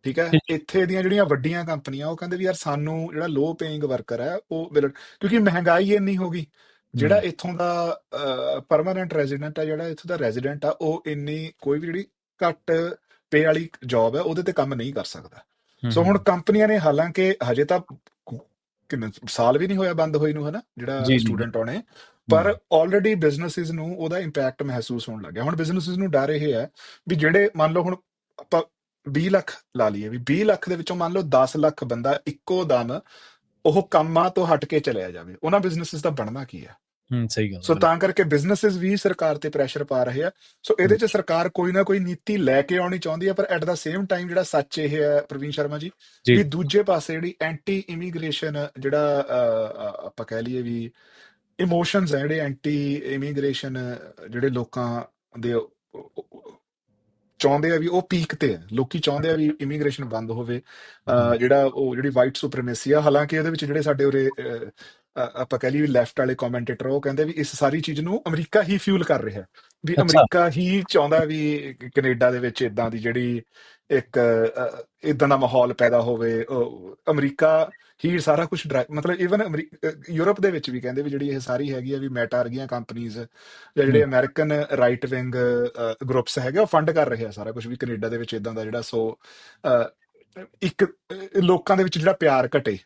ਠੀਕ ਹੈ। ਇੱਥੇ ਦੀਆਂ ਜਿਹੜੀਆਂ ਵੱਡੀਆਂ ਕੰਪਨੀਆਂ ਉਹ ਕਹਿੰਦੇ ਵੀ ਯਾਰ ਸਾਨੂੰ ਜਿਹੜਾ ਲੋ ਪੇਇੰਗ ਵਰਕਰ ਹੈ ਉਹ ਕਿਉਂਕਿ ਮਹਿੰਗਾਈ ਇੰਨੀ ਹੋ ਗਈ, ਜਿਹੜਾ ਇੱਥੋਂ ਦਾ ਪਰਮਾਨੈਂਟ ਰੈਜ਼ੀਡੈਂਟ ਆ, ਜਿਹੜਾ ਇੱਥੋਂ ਦਾ ਰੈਜ਼ੀਡੈਂਟ ਆ, ਉਹ ਇੰਨੀ ਕੋਈ ਵੀ ਜਿਹੜੀ ਘੱਟ ਪੇ ਵਾਲੀ ਜੌਬ ਹੈ ਉਹਦੇ ਤੇ ਕੰਮ ਨਹੀਂ ਕਰ ਸਕਦਾ। ਸੋ ਹੁਣ ਕੰਪਨੀਆਂ ਨੇ, ਹਾਲਾਂਕਿ ਹਜੇ ਤਾਂ ਕਿੰਨੇ ਸਾਲ ਵੀ ਨਹੀਂ ਹੋਇਆ ਬੰਦ ਹੋਈ ਨੂੰ, ਹਨਾ, ਜਿਹੜਾ ਸਟੂਡੈਂਟ ਆਉਣੇ, ਪਰ ਆਲਰੇਡੀ ਬਿਜ਼ਨਸਿਸ ਨੂੰ ਉਹਦਾ ਇੰਪੈਕਟ ਮਹਿਸੂਸ ਹੋਣ ਲੱਗਿਆ। ਹੁਣ ਬਿਜ਼ਨਸਿਸ ਨੂੰ ਡਰ ਇਹ ਹੈ ਵੀ ਜਿਹੜੇ ਮੰਨ ਲਓ ਹੁਣ ਆਪਾਂ 20 ਲੱਖ ਲਾ ਲਈਏ, ਵੀ 20 ਲੱਖ ਦੇ ਵਿੱਚੋਂ ਮੰਨ ਲਓ 10 ਲੱਖ ਬੰਦਾ ਇੱਕੋ ਦਮ ਉਹ ਕੰਮਾਂ ਤੋਂ ਹਟ ਕੇ ਚਲਿਆ ਜਾਵੇ, ਉਹਨਾਂ ਬਿਜ਼ਨਸਿਸ ਦਾ ਬਣਨਾ ਕੀ ਹੈ? ਸਹੀ ਗੱਲ। ਸੋ ਤਾਂ ਕਰਕੇ ਬਿਜ਼ਨਸਿਸ ਵੀ ਸਰਕਾਰ ਤੇ ਪ੍ਰੈਸ਼ਰ ਪਾ ਰਹੇ ਆ। ਸੋ ਇਹਦੇ 'ਚ ਸਰਕਾਰ ਕੋਈ ਨਾ ਕੋਈ ਨੀਤੀ ਲੈ ਕੇ ਆਉਣੀ ਚਾਹੁੰਦੀ ਹੈ, ਪਰ ਐਟ ਦਾ ਸੇਮ ਟਾਈਮ ਜਿਹੜਾ ਸੱਚ ਇਹ ਹੈ ਪ੍ਰਵੀਨ ਸ਼ਰਮਾ ਜੀ, ਵੀ ਦੂਜੇ ਪਾਸੇ ਜਿਹੜੀ ਐਂਟੀ ਇਮੀਗ੍ਰੇਸ਼ਨ ਜਿਹੜਾ ਆਪਾਂ ਕਹਿ ਲਈਏ ਵੀ ਇਮੋਸ਼ਨਸ ਹੈ, ਜਿਹੜੇ ਐਂਟੀ ਇਮੀਗ੍ਰੇਸ਼ਨ ਜਿਹੜੇ ਲੋਕਾਂ ਦੇ ਚਾਹੁੰਦੇ ਆ ਵੀ ਉਹ ਪੀਕ ਤੇ ਹੈ। ਲੋਕੀ ਚਾਹੁੰਦੇ ਆ ਵੀ ਇਮੀਗ੍ਰੇਸ਼ਨ ਬੰਦ ਹੋਵੇ, ਜਿਹੜਾ ਉਹ ਜਿਹੜੀ ਵਾਈਟ ਸੁਪਰੀਮੇਸੀ ਆ। ਹਾਲਾਂਕਿ ਉਹਦੇ ਵਿੱਚ ਜਿਹੜੇ ਸਾਡੇ ਉਰੇ ਆਪਾਂ ਕਹਿ ਲਈਏ ਲੈਫਟ ਵਾਲੇ ਕਮੈਂਟੇਟਰ ਉਹ ਕਹਿੰਦੇ ਵੀ ਇਸ ਸਾਰੀ ਚੀਜ਼ ਨੂੰ ਅਮਰੀਕਾ ਹੀ ਫਿਊਲ ਕਰ ਰਿਹਾ, ਵੀ ਅਮਰੀਕਾ ਹੀ ਚਾਹੁੰਦਾ ਵੀ ਕੈਨੇਡਾ ਦੇ ਵਿੱਚ ਇਦਾਂ ਦੀ ਜਿਹੜੀ ਇੱਕ ਇਦਾਂ ਦਾ ਮਾਹੌਲ ਪੈਦਾ ਹੋਵੇ। ਅਮਰੀਕਾ ਹੀ ਸਾਰਾ ਕੁਝ ਮਤਲਬ ਈਵਨ ਯੂਰਪ ਦੇ ਵਿੱਚ ਵੀ ਕਹਿੰਦੇ ਵੀ ਜਿਹੜੀ ਇਹ ਸਾਰੀ ਹੈਗੀ ਆ ਵੀ ਮੈਟਾ ਵਰਗੀਆਂ ਕੰਪਨੀਜ਼ ਜਾਂ ਜਿਹੜੇ ਅਮਰੀਕਨ ਰਾਈਟ ਵਿੰਗ ਗਰੁੱਪਸ ਹੈਗੇ ਉਹ ਫੰਡ ਕਰ ਰਹੇ ਆ ਸਾਰਾ ਕੁਝ ਵੀ ਕੈਨੇਡਾ ਦੇ ਵਿੱਚ ਇਦਾਂ ਦਾ ਜਿਹੜਾ। ਸੋ ਇੱਕ ਲੋਕਾਂ ਦੇ ਵਿੱਚ ਜਿਹੜਾ ਪਿਆਰ ਘਟੇ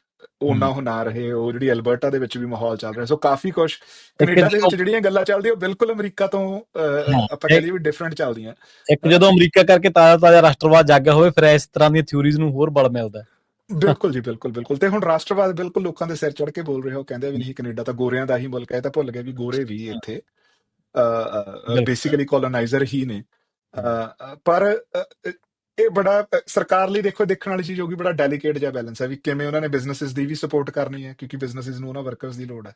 ਉਹਨਾਂ ਉਹ ਨਾ ਰਹੇ। ਉਹ ਜਿਹੜੀ ਅਲਬਰਟਾ ਦੇ ਵਿੱਚ ਵੀ ਮਾਹੌਲ ਚੱਲ ਰਿਹਾ। ਸੋ ਕਾਫੀ ਕੁਛ ਕੈਨੇਡਾ ਦੇ ਵਿੱਚ ਜਿਹੜੀਆਂ ਗੱਲਾਂ ਚੱਲਦੀਆਂ ਉਹ ਬਿਲਕੁਲ ਅਮਰੀਕਾ ਤੋਂ ਆਪਾਂ ਕਹਿ ਲਈਏ ਵੀ ਡਿਫਰੈਂਟ ਚੱਲਦੀਆਂ। ਇੱਕ ਜਦੋਂ ਅਮਰੀਕਾ ਕਰਕੇ ਤਾਜ਼ਾ ਰਾਸ਼ਟਰਵਾਦ ਜਾਗਿਆ ਹੋਵੇ ਫਿਰ ਇਸ ਤਰ੍ਹਾਂ ਦੀਆਂ ਥਿਊਰੀਜ਼ ਨੂੰ ਹੋਰ ਬਲ ਮਿਲਦਾ। ਬਿਲਕੁਲ ਜੀ, ਬਿਲਕੁਲ। ਤੇ ਹੁਣ ਰਾਸ਼ਟਰਵਾਦ ਬਿਲਕੁਲ ਲੋਕਾਂ ਦੇ ਸਿਰ ਚੜ ਕੇ ਬੋਲ ਰਹੇ ਹੋ, ਕਹਿੰਦੇ ਵੀ ਨਹੀਂ ਕੈਨੇਡਾ ਤਾਂ ਗੋਰਿਆਂ ਦਾ ਹੀ ਮੁਲਕ ਹੈ। ਤਾਂ ਭੁੱਲ ਗਏ ਵੀ ਗੋਰੇ ਵੀ ਇੱਥੇ ਬੇਸਿਕਲੀ ਕੋਲੋਨਾਈਜ਼ਰ ਹੀ ਨੇ। ਪਰ ਇਹ ਬੜਾ ਸਰਕਾਰ ਲਈ ਦੇਖਣ ਵਾਲੀ ਚੀਜ਼ ਹੋਗੀ, ਬੜਾ ਡੈਲੀਕੇਟ ਜਿਹਾ ਬੈਲੈਂਸ ਹੈ ਵੀ ਕਿਵੇਂ ਉਹਨਾਂ ਨੇ ਬਿਜ਼ਨਸਿਸ ਦੀ ਵੀ ਸਪੋਰਟ ਕਰਨੀ ਹੈ, ਕਿਉਂਕਿ ਬਿਜ਼ਨਸਿਸ ਨੂੰ ਉਹਨਾਂ ਵਰਕਰਸ ਦੀ ਲੋੜ ਹੈ,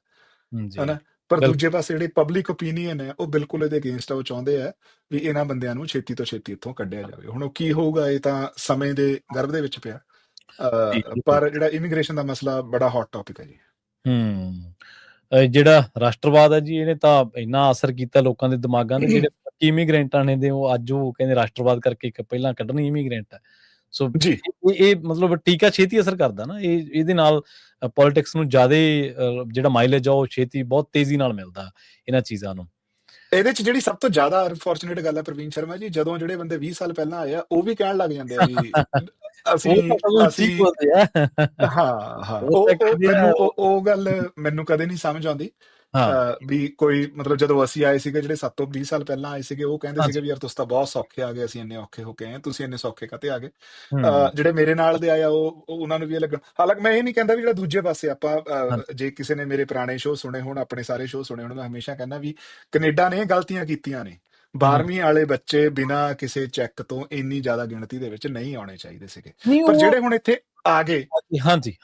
ਹਨਾ। ਪਰ ਦੂਜੇ ਪਾਸੇ ਜਿਹੜੀ ਪਬਲਿਕ ਓਪੀਨੀਅਨ ਹੈ ਉਹ ਬਿਲਕੁਲ ਇਹਦੇ ਅਗੇਂਸਟ ਆ। ਉਹ ਚਾਹੁੰਦੇ ਆ ਵੀ ਇਹਨਾਂ ਬੰਦਿਆਂ ਨੂੰ ਛੇਤੀ ਤੋਂ ਛੇਤੀ ਇੱਥੋਂ ਕੱਢਿਆ ਜਾਵੇ। ਹੁਣ ਉਹ ਕੀ ਹੋਊਗਾ ਇਹ ਤਾਂ ਸਮੇਂ ਦੇ ਗਰਭ ਦੇ ਵਿੱਚ ਪਿਆ। ਪਰ ਜਿਹੜਾ ਇਮੀਗ੍ਰੇਸ਼ਨ ਦਾ ਮਸਲਾ ਬੜਾ ਹੌਟ ਟੌਪਿਕ ਹੈ ਜੀ। ਜਿਹੜਾ ਰਾਸ਼ਟਰਵਾਦ ਹੈ ਜੀ ਇਹਨੇ ਤਾਂ ਇੰਨਾ ਅਸਰ ਕੀਤਾ ਲੋਕਾਂ ਦੇ ਦਿਮਾਗਾਂ ਦੇ। ਜਿਹੜੇ ਇਮੀਗ੍ਰੈਂਟਾਂ ਨੇ ਦੇ ਉਹ ਅੱਜ ਉਹ ਕਹਿੰਦੇ ਰਾਸ਼ਟਰਵਾਦ ਕਰਕੇ ਇੱਕ ਪਹਿਲਾਂ ਕੱਢਣੀ ਇਮੀਗ੍ਰੈਂਟ ਹੈ। ਸੋ ਇਹ ਮਤਲਬ ਟੀਕਾ ਛੇਤੀ ਅਸਰ ਕਰਦਾ ਨਾ। ਇਹਦੇ ਨਾਲ ਪੋਲਿਟਿਕਸ ਨੂੰ ਜ਼ਿਆਦਾ ਜਿਹੜਾ ਮਾਈਲੇਜ ਆ ਉਹ ਛੇਤੀ ਬਹੁਤ ਤੇਜ਼ੀ ਨਾਲ ਮਿਲਦਾ ਇਹਨਾਂ ਚੀਜ਼ਾਂ ਨੂੰ। ਇਹਦੇ ਚ ਜਿਹੜੀ ਸਭ ਤੋਂ ਜ਼ਿਆਦਾ ਅਨਫੋਰਚੂਨੇਟ ਗੱਲ ਹੈ ਪ੍ਰਵੀਨ ਸ਼ਰਮਾ ਜੀ, ਜਦੋਂ ਜਿਹੜੇ ਬੰਦੇ 20 ਸਾਲ ਪਹਿਲਾਂ ਆਏ ਆ ਉਹ ਵੀ ਕਹਿਣ ਲੱਗ ਜਾਂਦੇ ਆ ਵੀ ਅਸੀਂ ਉਹ ਗੱਲ ਮੈਨੂੰ ਕਦੇ ਨਹੀਂ ਸਮਝ ਆਉਂਦੀ ਵੀ ਕੋਈ ਮਤਲਬ ਜਦੋਂ ਅਸੀਂ ਆਏ ਸੀਗੇ ਜਿਹੜੇ 7 ਤੋਂ 20 ਸਾਲ ਪਹਿਲਾਂ ਆਏ ਸੀਗੇ ਉਹ ਕਹਿੰਦੇ ਸੀਗੇ ਵੀ ਯਾਰ ਤੁਸੀਂ ਤਾਂ ਬਹੁਤ ਸੌਖੇ ਆ ਗਏ, ਅਸੀਂ ਇੰਨੇ ਔਖੇ ਹੋ ਕੇ ਆਏ, ਤੁਸੀਂ ਇੰਨੇ ਸੌਖੇ ਕਾਤੇ ਆ ਗਏ। ਜਿਹੜੇ ਮੇਰੇ ਨਾਲ ਦੇ ਆਏ ਆ ਉਹ ਉਹਨਾਂ ਨੂੰ ਵੀ ਇਹ ਲੱਗਣ। ਹਾਲਾਂਕਿ ਮੈਂ ਇਹ ਨਹੀਂ ਕਹਿੰਦਾ ਵੀ ਜਿਹੜਾ ਦੂਜੇ ਪਾਸੇ ਆਪਾਂ ਜੇ ਕਿਸੇ ਨੇ ਮੇਰੇ ਪੁਰਾਣੇ ਸ਼ੋਅ ਸੁਣੇ ਹੋਣ, ਆਪਣੇ ਸਾਰੇ ਸ਼ੋਅ ਸੁਣੇ ਹੋਣ, ਮੈਂ ਹਮੇਸ਼ਾ ਕਹਿੰਦਾ ਵੀ ਕੈਨੇਡਾ ਨੇ ਗਲਤੀਆਂ ਕੀਤੀਆਂ ਨੇ। 12ਵੀਂ ਵਾਲੇ ਬੱਚੇ ਬਿਨਾਂ ਕਿਸੇ ਚੈੱਕ ਤੋਂ ਇੰਨੀ ਜ਼ਿਆਦਾ ਗਿਣਤੀ ਦੇ ਵਿੱਚ ਨਹੀਂ ਆਉਣੇ ਚਾਹੀਦੇ ਸੀਗੇ, ਪਰ ਜਿਹੜੇ ਹੁਣ ਇੱਥੇ ਆ ਗਏ ਹਾਂਜੀ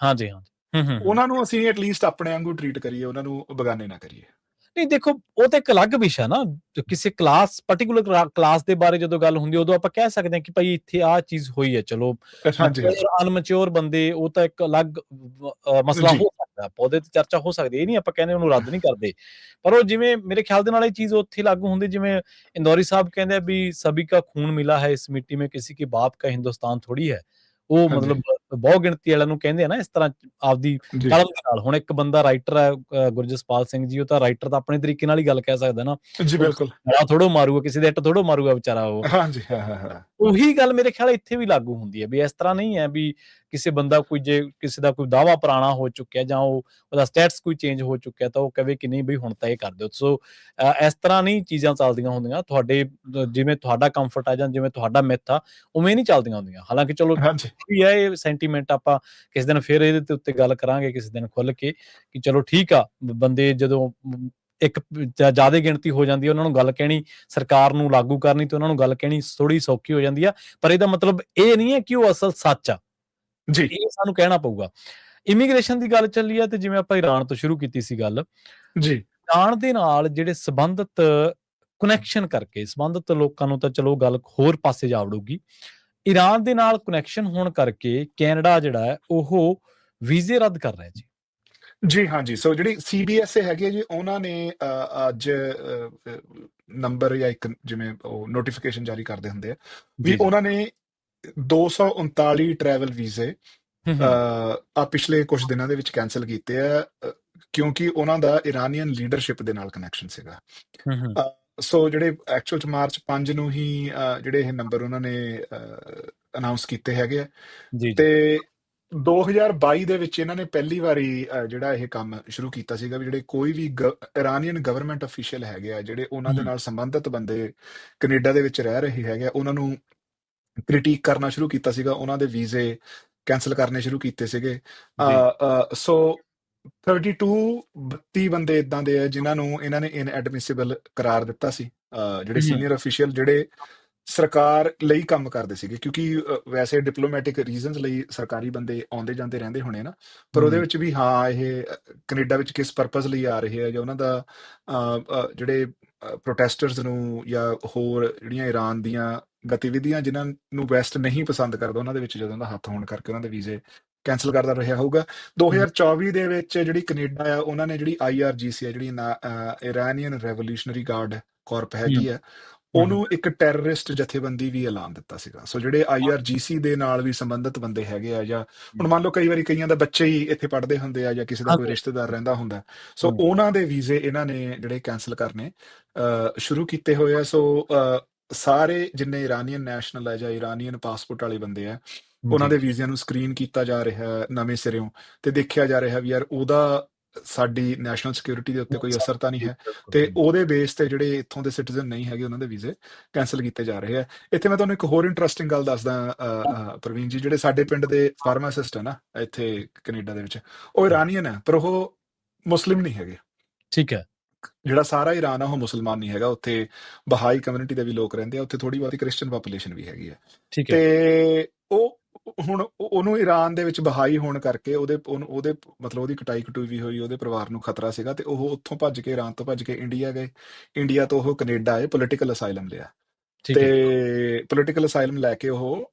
ਉਹਨਾਂ ਨੂੰ ਅਸੀਂ ਐਟਲੀਸਟ ਆਪਣੇ ਵਾਂਗੂ ਟਰੀਟ ਕਰੀਏ, ਉਹਨਾਂ ਨੂੰ ਬਗਾਨੇ ਨਾ ਕਰੀਏ। ਨਹੀਂ ਦੇਖੋ ਉਹ ਤਾਂ ਇੱਕ ਅਲੱਗ ਵਿਸ਼ਾ ਨਾ। ਕਿਸੇ ਪਾਰਟਿਕੂਲਰ ਕਲਾਸ ਦੇ ਬਾਰੇ ਜਦੋਂ ਗੱਲ ਹੁੰਦੀ ਉਦੋਂ ਆਪਾਂ ਕਹਿ ਸਕਦੇ ਹਾਂ ਕਿ ਭਾਈ ਇੱਥੇ ਆਹ ਚੀਜ਼ ਹੋਈ ਹੈ। ਚਲੋ ਅਨਮੈਚਿਓਰ ਬੰਦੇ ਉਹ ਤਾਂ ਇੱਕ ਅਲੱਗ ਮਸਲਾ ਹੋ ਸਕਦਾ, ਉਹਦੇ ਤੇ ਚਰਚਾ ਹੋ ਸਕਦੀ। ਇਹ ਨਹੀਂ ਆਪਾਂ ਕਹਿੰਦੇ ਉਹਨੂੰ ਰੱਦ ਨਹੀਂ ਕਰਦੇ, ਪਰ ਉਹ ਜਿਵੇਂ ਮੇਰੇ ਖਿਆਲ ਦੇ ਨਾਲ ਇਹ ਚੀਜ਼ ਉੱਥੇ ਲਾਗੂ ਹੁੰਦੀ ਜਿਵੇਂ ਇੰਦੌਰੀ ਸਾਹਿਬ ਕਹਿੰਦੇ ਵੀ ਸਭੀ ਕਾ ਖੂਨ ਮਿਲਾ ਹੈ ਇਸ ਮਿੱਟੀ ਮੇਂ, ਕਿਸੇ ਕੇ ਬਾਪ ਕਾ ਹਿੰਦੁਸਤਾਨ ਥੋੜੀ ਹੈ। ਉਹ ਮਤਲਬ ਬਹੁ ਗਿਣਤੀ ਵਾਲਿਆਂ ਨੂੰ ਕਹਿੰਦੇ ਆ ਨਾ ਇਸ ਤਰ੍ਹਾਂ ਆਪਦੀ ਕਲਮ ਦੇ ਨਾਲ। ਹੁਣ ਇੱਕ ਬੰਦਾ ਰਾਈਟਰ ਹੈ ਗੁਰਜਸਪਾਲ ਸਿੰਘ ਜੀ, ਉਹ ਤਾਂ ਰਾਈਟਰ ਤਾਂ ਆਪਣੇ ਤਰੀਕੇ ਨਾਲ ਹੀ ਗੱਲ ਕਹਿ ਸਕਦਾ ਨਾ ਜੀ। ਬਿਲਕੁਲ ਥੋੜੋ ਮਾਰੂਗਾ ਕਿਸੇ ਦੇ ਇੱਟ ਥੋੜੋ ਮਾਰੂਗਾ ਵਿਚਾਰਾ ਉਹ। ਉਹੀ ਗੱਲ ਮੇਰੇ ਖਿਆਲ ਇੱਥੇ ਵੀ ਲਾਗੂ ਹੁੰਦੀ ਹੈ ਵੀ ਇਸ ਤਰ੍ਹਾਂ ਨਹੀਂ ਹੈ ਵੀ ਕਿਸੇ ਬੰਦਾ ਕੋਈ ਜੇ ਕਿਸੇ ਦਾ ਕੋਈ ਦਾਅਵਾ ਪੁਰਾਣਾ ਹੋ ਚੁੱਕਿਆ ਜਾਂ ਉਹਦਾ ਸਟੇਟਸ ਕੋਈ ਚੇਂਜ ਹੋ ਚੁੱਕਿਆ ਤਾਂ ਉਹ ਕਹੇ ਕਿ ਨਹੀਂ ਬਈ ਹੁਣ ਤਾਂ ਇਹ ਕਰ ਦਿਓ। ਸੋ ਇਸ ਤਰ੍ਹਾਂ ਨਹੀਂ ਚੀਜ਼ਾਂ ਚੱਲਦੀਆਂ ਹੁੰਦੀਆਂ। ਤੁਹਾਡੇ ਜਿਵੇਂ ਤੁਹਾਡਾ ਕੰਫਰਟ ਆ ਜਾਂ ਜਿਵੇਂ ਤੁਹਾਡਾ ਮਿੱਥ ਆ ਉਵੇਂ ਨਹੀਂ ਚੱਲਦੀਆਂ ਹੁੰਦੀਆਂ। ਹਾਲਾਂਕਿ ਚਲੋ ਵੀ ਹੈ ਇਹ ਸੈਂਟੀਮੈਂਟ, ਆਪਾਂ ਕਿਸੇ ਦਿਨ ਫਿਰ ਇਹਦੇ ਉੱਤੇ ਗੱਲ ਕਰਾਂਗੇ ਕਿਸੇ ਦਿਨ ਖੁੱਲ ਕੇ ਕਿ ਚਲੋ ਠੀਕ ਆ ਬੰਦੇ ਜਦੋਂ ਇੱਕ ਜ਼ਿਆਦਾ ਗਿਣਤੀ ਹੋ ਜਾਂਦੀ ਹੈ, ਉਹਨਾਂ ਨੂੰ ਗੱਲ ਕਹਿਣੀ, ਸਰਕਾਰ ਨੂੰ ਲਾਗੂ ਕਰਨੀ ਤੇ ਉਹਨਾਂ ਨੂੰ ਗੱਲ ਕਹਿਣੀ ਥੋੜੀ ਸੌਖੀ ਹੋ ਜਾਂਦੀ ਆ। ਪਰ ਇਹਦਾ ਮਤਲਬ ਇਹ ਨਹੀਂ ਹੈ ਕਿ ਉਹ ਅਸਲ ਸੱਚ ਆ, ਜੀ ਇਹ ਸਾਨੂੰ ਕਹਿਣਾ ਪਊਗਾ। ਇਮੀਗ੍ਰੇਸ਼ਨ ਦੀ ਗੱਲ ਚੱਲੀ ਆ ਤੇ ਜਿਵੇਂ ਆਪਾਂ ਈਰਾਨ ਤੋਂ ਸ਼ੁਰੂ ਕੀਤੀ ਸੀ ਗੱਲ, ਜੀ ਈਰਾਨ ਦੇ ਨਾਲ ਜਿਹੜੇ ਸੰਬੰਧਿਤ ਕਨੈਕਸ਼ਨ ਕਰਕੇ ਸੰਬੰਧਿਤ ਲੋਕਾਂ ਨੂੰ ਤਾਂ ਚਲੋ ਗੱਲ ਹੋਰ ਪਾਸੇ ਜਾ ਵੜੂਗੀ। ਈਰਾਨ ਦੇ ਨਾਲ ਕਨੈਕਸ਼ਨ ਹੋਣ ਕਰਕੇ ਕੈਨੇਡਾ ਜਿਹੜਾ ਹੈ ਉਹ ਵੀਜ਼ੇ ਰੱਦ ਕਰ ਰਿਹਾ ਜੀ। ਜੀ ਹਾਂਜੀ, ਸੋ ਜਿਹੜੀ CBSA ਹੈਗੀ ਹੈ ਜੀ, ਉਹਨਾਂ ਨੇ ਅੱਜ ਨੰਬਰ ਜਾਂ ਇੱਕ ਜਿਵੇਂ ਉਹ ਨੋਟੀਫਿਕੇਸ਼ਨ ਜਾਰੀ ਕਰਦੇ ਹੁੰਦੇ ਆ ਵੀ ਜੀ। ਉਹਨਾਂ ਨੇ 239 ਟਰੈਵਲ ਵੀਜ਼ੇ ਆ ਪਿਛਲੇ ਕੁਝ ਦਿਨਾਂ ਦੇ ਵਿੱਚ ਕੈਨਸਲ ਕੀਤੇ ਆ, ਕਿਉਂਕਿ ਉਹਨਾਂ ਦਾ ਇਰਾਨੀਅਨ ਲੀਡਰਸ਼ਿਪ ਦੇ ਨਾਲ ਕਨੈਕਸ਼ਨ ਸੀਗਾ। ਸੋ ਜਿਹੜੇ ਐਕਚੁਅਲ ਚ ਮਾਰਚ 5 ਨੂੰ ਹੀ ਜਿਹੜੇ ਇਹ ਨੰਬਰ ਉਹਨਾਂ ਨੇ ਅਨਾਉਂਸ ਕੀਤੇ ਹੈਗੇ ਆ, ਜੀ ਤੇ 2022 ਦੇ ਵਿੱਚ ਇਹਨਾਂ ਨੇ ਪਹਿਲੀ ਵਾਰੀ ਜਿਹੜਾ ਇਹ ਕੰਮ ਸ਼ੁਰੂ ਕੀਤਾ ਸੀਗਾ ਵੀ ਜਿਹੜੇ ਕੋਈ ਵੀ ਇਰਾਨੀਅਨ ਗਵਰਨਮੈਂਟ ਅਫੀਸ਼ੀਅਲ ਹੈਗੇ ਆ, ਜਿਹੜੇ ਉਹਨਾਂ ਦੇ ਨਾਲ ਸੰਬੰਧਿਤ ਬੰਦੇ ਕੈਨੇਡਾ ਦੇ ਵਿੱਚ ਰਹਿ ਰਹੇ ਹੈਗੇ ਆ, ਉਹਨਾਂ ਨੂੰ ਕ੍ਰਿਟੀਕ ਕਰਨਾ ਸ਼ੁਰੂ ਕੀਤਾ ਸੀਗਾ, ਉਹਨਾਂ ਦੇ ਵੀਜ਼ੇ ਕੈਂਸਲ ਕਰਨੇ ਸ਼ੁਰੂ ਕੀਤੇ ਸੀਗੇ। ਸੋ 32 ਬੰਦੇ ਇਦਾਂ ਦੇ ਆ ਜਿਨ੍ਹਾਂ ਨੂੰ ਇਹਨਾਂ ਨੇ ਇਨਐਡਮਿਸਿਬਲ ਕਰਾਰ ਦਿੱਤਾ ਸੀ, ਜਿਹੜੇ ਸੀਨੀਅਰ ਅਫੀਸ਼ੀਅਲ ਜਿਹੜੇ ਸਰਕਾਰ ਲਈ ਕੰਮ ਕਰਦੇ ਸੀਗੇ, ਕਿਉਂਕਿ ਵੈਸੇ ਡਿਪਲੋਮੈਟਿਕ ਰੀਜ਼ਨਸ ਲਈ ਸਰਕਾਰੀ ਬੰਦੇ ਆਉਂਦੇ ਜਾਂਦੇ ਰਹਿੰਦੇ ਹੋਣੇ ਨਾ, ਪਰ ਉਹਦੇ ਵਿੱਚ ਵੀ ਹਾਂ ਇਹ ਕੈਨੇਡਾ ਵਿੱਚ ਕਿਸ ਪਰਪਸ ਲਈ ਆ ਰਹੇ ਆ, ਜਾਂ ਉਹਨਾਂ ਦਾ ਜਿਹੜੇ ਪ੍ਰੋਟੈਸਟਰਸ ਨੂੰ ਜਾਂ ਹੋਰ ਜਿਹੜੀਆਂ ਈਰਾਨ ਦੀਆਂ ਗਤੀਵਿਧੀਆਂ ਜਿਨ੍ਹਾਂ ਨੂੰ ਵੈਸਟ ਨਹੀਂ ਪਸੰਦ ਕਰਦਾ ਉਹਨਾਂ ਦੇ ਵਿੱਚ ਜਦੋਂ ਦਾ ਹੱਥ ਹੋਣ ਕਰਕੇ ਉਹਨਾਂ ਦੇ ਵੀਜ਼ੇ ਕੈਂਸਲ ਕਰਦਾ ਰਿਹਾ ਹੋਊਗਾ। 2024 ਦੇ ਵਿੱਚ ਜਿਹੜੀ ਕੈਨੇਡਾ ਆ, ਉਹਨਾਂ ਨੇ ਜਿਹੜੀ IRGC ਆ, ਜਿਹੜੀ ਇਰਾਨੀਅਨ ਰੈਵੋਲੂਸ਼ਨਰੀ ਗਾਰਡ ਕਾਰਪ ਹੈਗੀ ਆ, ਉਹਨੂੰ ਇੱਕ ਟੈਰਰਿਸਟ ਜਥੇਬੰਦੀ ਵੀ ਐਲਾਨ ਦਿੱਤਾ ਸੀਗਾ। ਸੋ ਜਿਹੜੇ IRGC ਦੇ ਨਾਲ ਵੀ ਸੰਬੰਧਿਤ ਬੰਦੇ ਹੈਗੇ ਆ, ਜਾਂ ਹੁਣ ਮੰਨ ਲਓ ਕਈ ਵਾਰੀ ਕਈਆਂ ਦਾ ਬੱਚੇ ਹੀ ਇੱਥੇ ਪੜ੍ਹਦੇ ਹੁੰਦੇ ਆ ਜਾਂ ਕਿਸੇ ਦਾ ਕੋਈ ਰਿਸ਼ਤੇਦਾਰ ਰਹਿੰਦਾ ਹੁੰਦਾ, ਸੋ ਉਹਨਾਂ ਦੇ ਵੀਜ਼ੇ ਇਹਨਾਂ ਨੇ ਜਿਹੜੇ ਕੈਂਸਲ ਕਰਨੇ ਸ਼ੁਰੂ ਕੀਤੇ ਹੋਏ ਆ। ਸੋ ਸਾਰੇ ਜਿੰਨੇ ਇਰਾਨੀਅਨ ਨੈਸ਼ਨਲ ਆ ਜਾਂ ਇਰਾਨੀਅਨ ਪਾਸਪੋਰਟ ਵਾਲੇ ਬੰਦੇ ਆ, ਉਹਨਾਂ ਦੇ ਵੀਜ਼ਿਆਂ ਨੂੰ ਸਕਰੀਨ ਕੀਤਾ ਜਾ ਰਿਹਾ ਨਵੇਂ ਸਿਰਿਓਂ, ਤੇ ਦੇਖਿਆ ਜਾ ਰਿਹਾ ਵੀ ਯਾਰ ਉਹਦਾ ਸਾਡੀ ਨੈਸ਼ਨਲ ਸਿਕਿਉਰਿਟੀ ਦੇ ਉੱਤੇ ਕੋਈ ਅਸਰ ਤਾਂ ਨਹੀਂ ਹੈ, ਤੇ ਉਹਦੇ ਬੇਸ ਤੇ ਜਿਹੜੇ ਇੱਥੋਂ ਦੇ ਸਿਟੀਜ਼ਨ ਨਹੀਂ ਹੈਗੇ ਉਹਨਾਂ ਦੇ ਵੀਜ਼ੇ ਕੈਂਸਲ ਕੀਤੇ ਜਾ ਰਹੇ ਆ। ਇੱਥੇ ਮੈਂ ਤੁਹਾਨੂੰ ਇੱਕ ਹੋਰ ਇੰਟਰਸਟਿੰਗ ਗੱਲ ਦੱਸਦਾ ਪ੍ਰਵੀਨ ਜੀ, ਜਿਹੜੇ ਸਾਡੇ ਪਿੰਡ ਦੇ ਫਾਰਮਾਸਿਸਟ ਆ ਨਾ ਇੱਥੇ ਕੈਨੇਡਾ ਦੇ ਵਿੱਚ, ਉਹ ਇਰਾਨੀਅਨ ਹੈ ਪਰ ਉਹ ਮੁਸਲਿਮ ਨਹੀਂ ਹੈਗੇ। ਠੀਕ ਹੈ। ਜਿਹੜਾ ਸਾਰਾ ਈਰਾਨ ਆ ਉਹ ਮੁਸਲਮਾਨ ਨਹੀਂ ਹੈਗਾ, ਉੱਥੇ ਬਹਾਈ ਕਮਿਊਨਿਟੀ ਦੇ ਵੀ ਲੋਕ ਰਹਿੰਦੇ ਆ, ਉੱਥੇ ਥੋੜੀ ਬਹੁਤੀ ਕ੍ਰਿਸਚੀਅਨ ਪਾਪੂਲੇਸ਼ਨ ਵੀ ਹੈਗੀ ਹੈ। ਤੇ ਉਹ ਹੁਣ ਉਹਨੂੰ ਈਰਾਨ ਦੇ ਵਿੱਚ ਬਹਾਈ ਹੋਣ ਕਰਕੇ ਉਹਦੇ ਮਤਲਬ ਉਹਦੀ ਕਟਾਈ ਕਟੂਈ ਵੀ ਹੋਈ, ਉਹਦੇ ਪਰਿਵਾਰ ਨੂੰ ਖਤਰਾ ਸੀਗਾ, ਤੇ ਉਹ ਉੱਥੋਂ ਭੱਜ ਕੇ ਈਰਾਨ ਤੋਂ ਭੱਜ ਕੇ ਇੰਡੀਆ ਗਏ, ਇੰਡੀਆ ਤੋਂ ਉਹ ਕੈਨੇਡਾ ਆਏ, ਪੋਲੀਟੀਕਲ ਅਸਾਈਲਮ ਲਿਆ, ਤੇ ਪੋਲੀਟੀਕਲ ਅਸਾਈਲਮ ਲੈ ਕੇ ਉਹ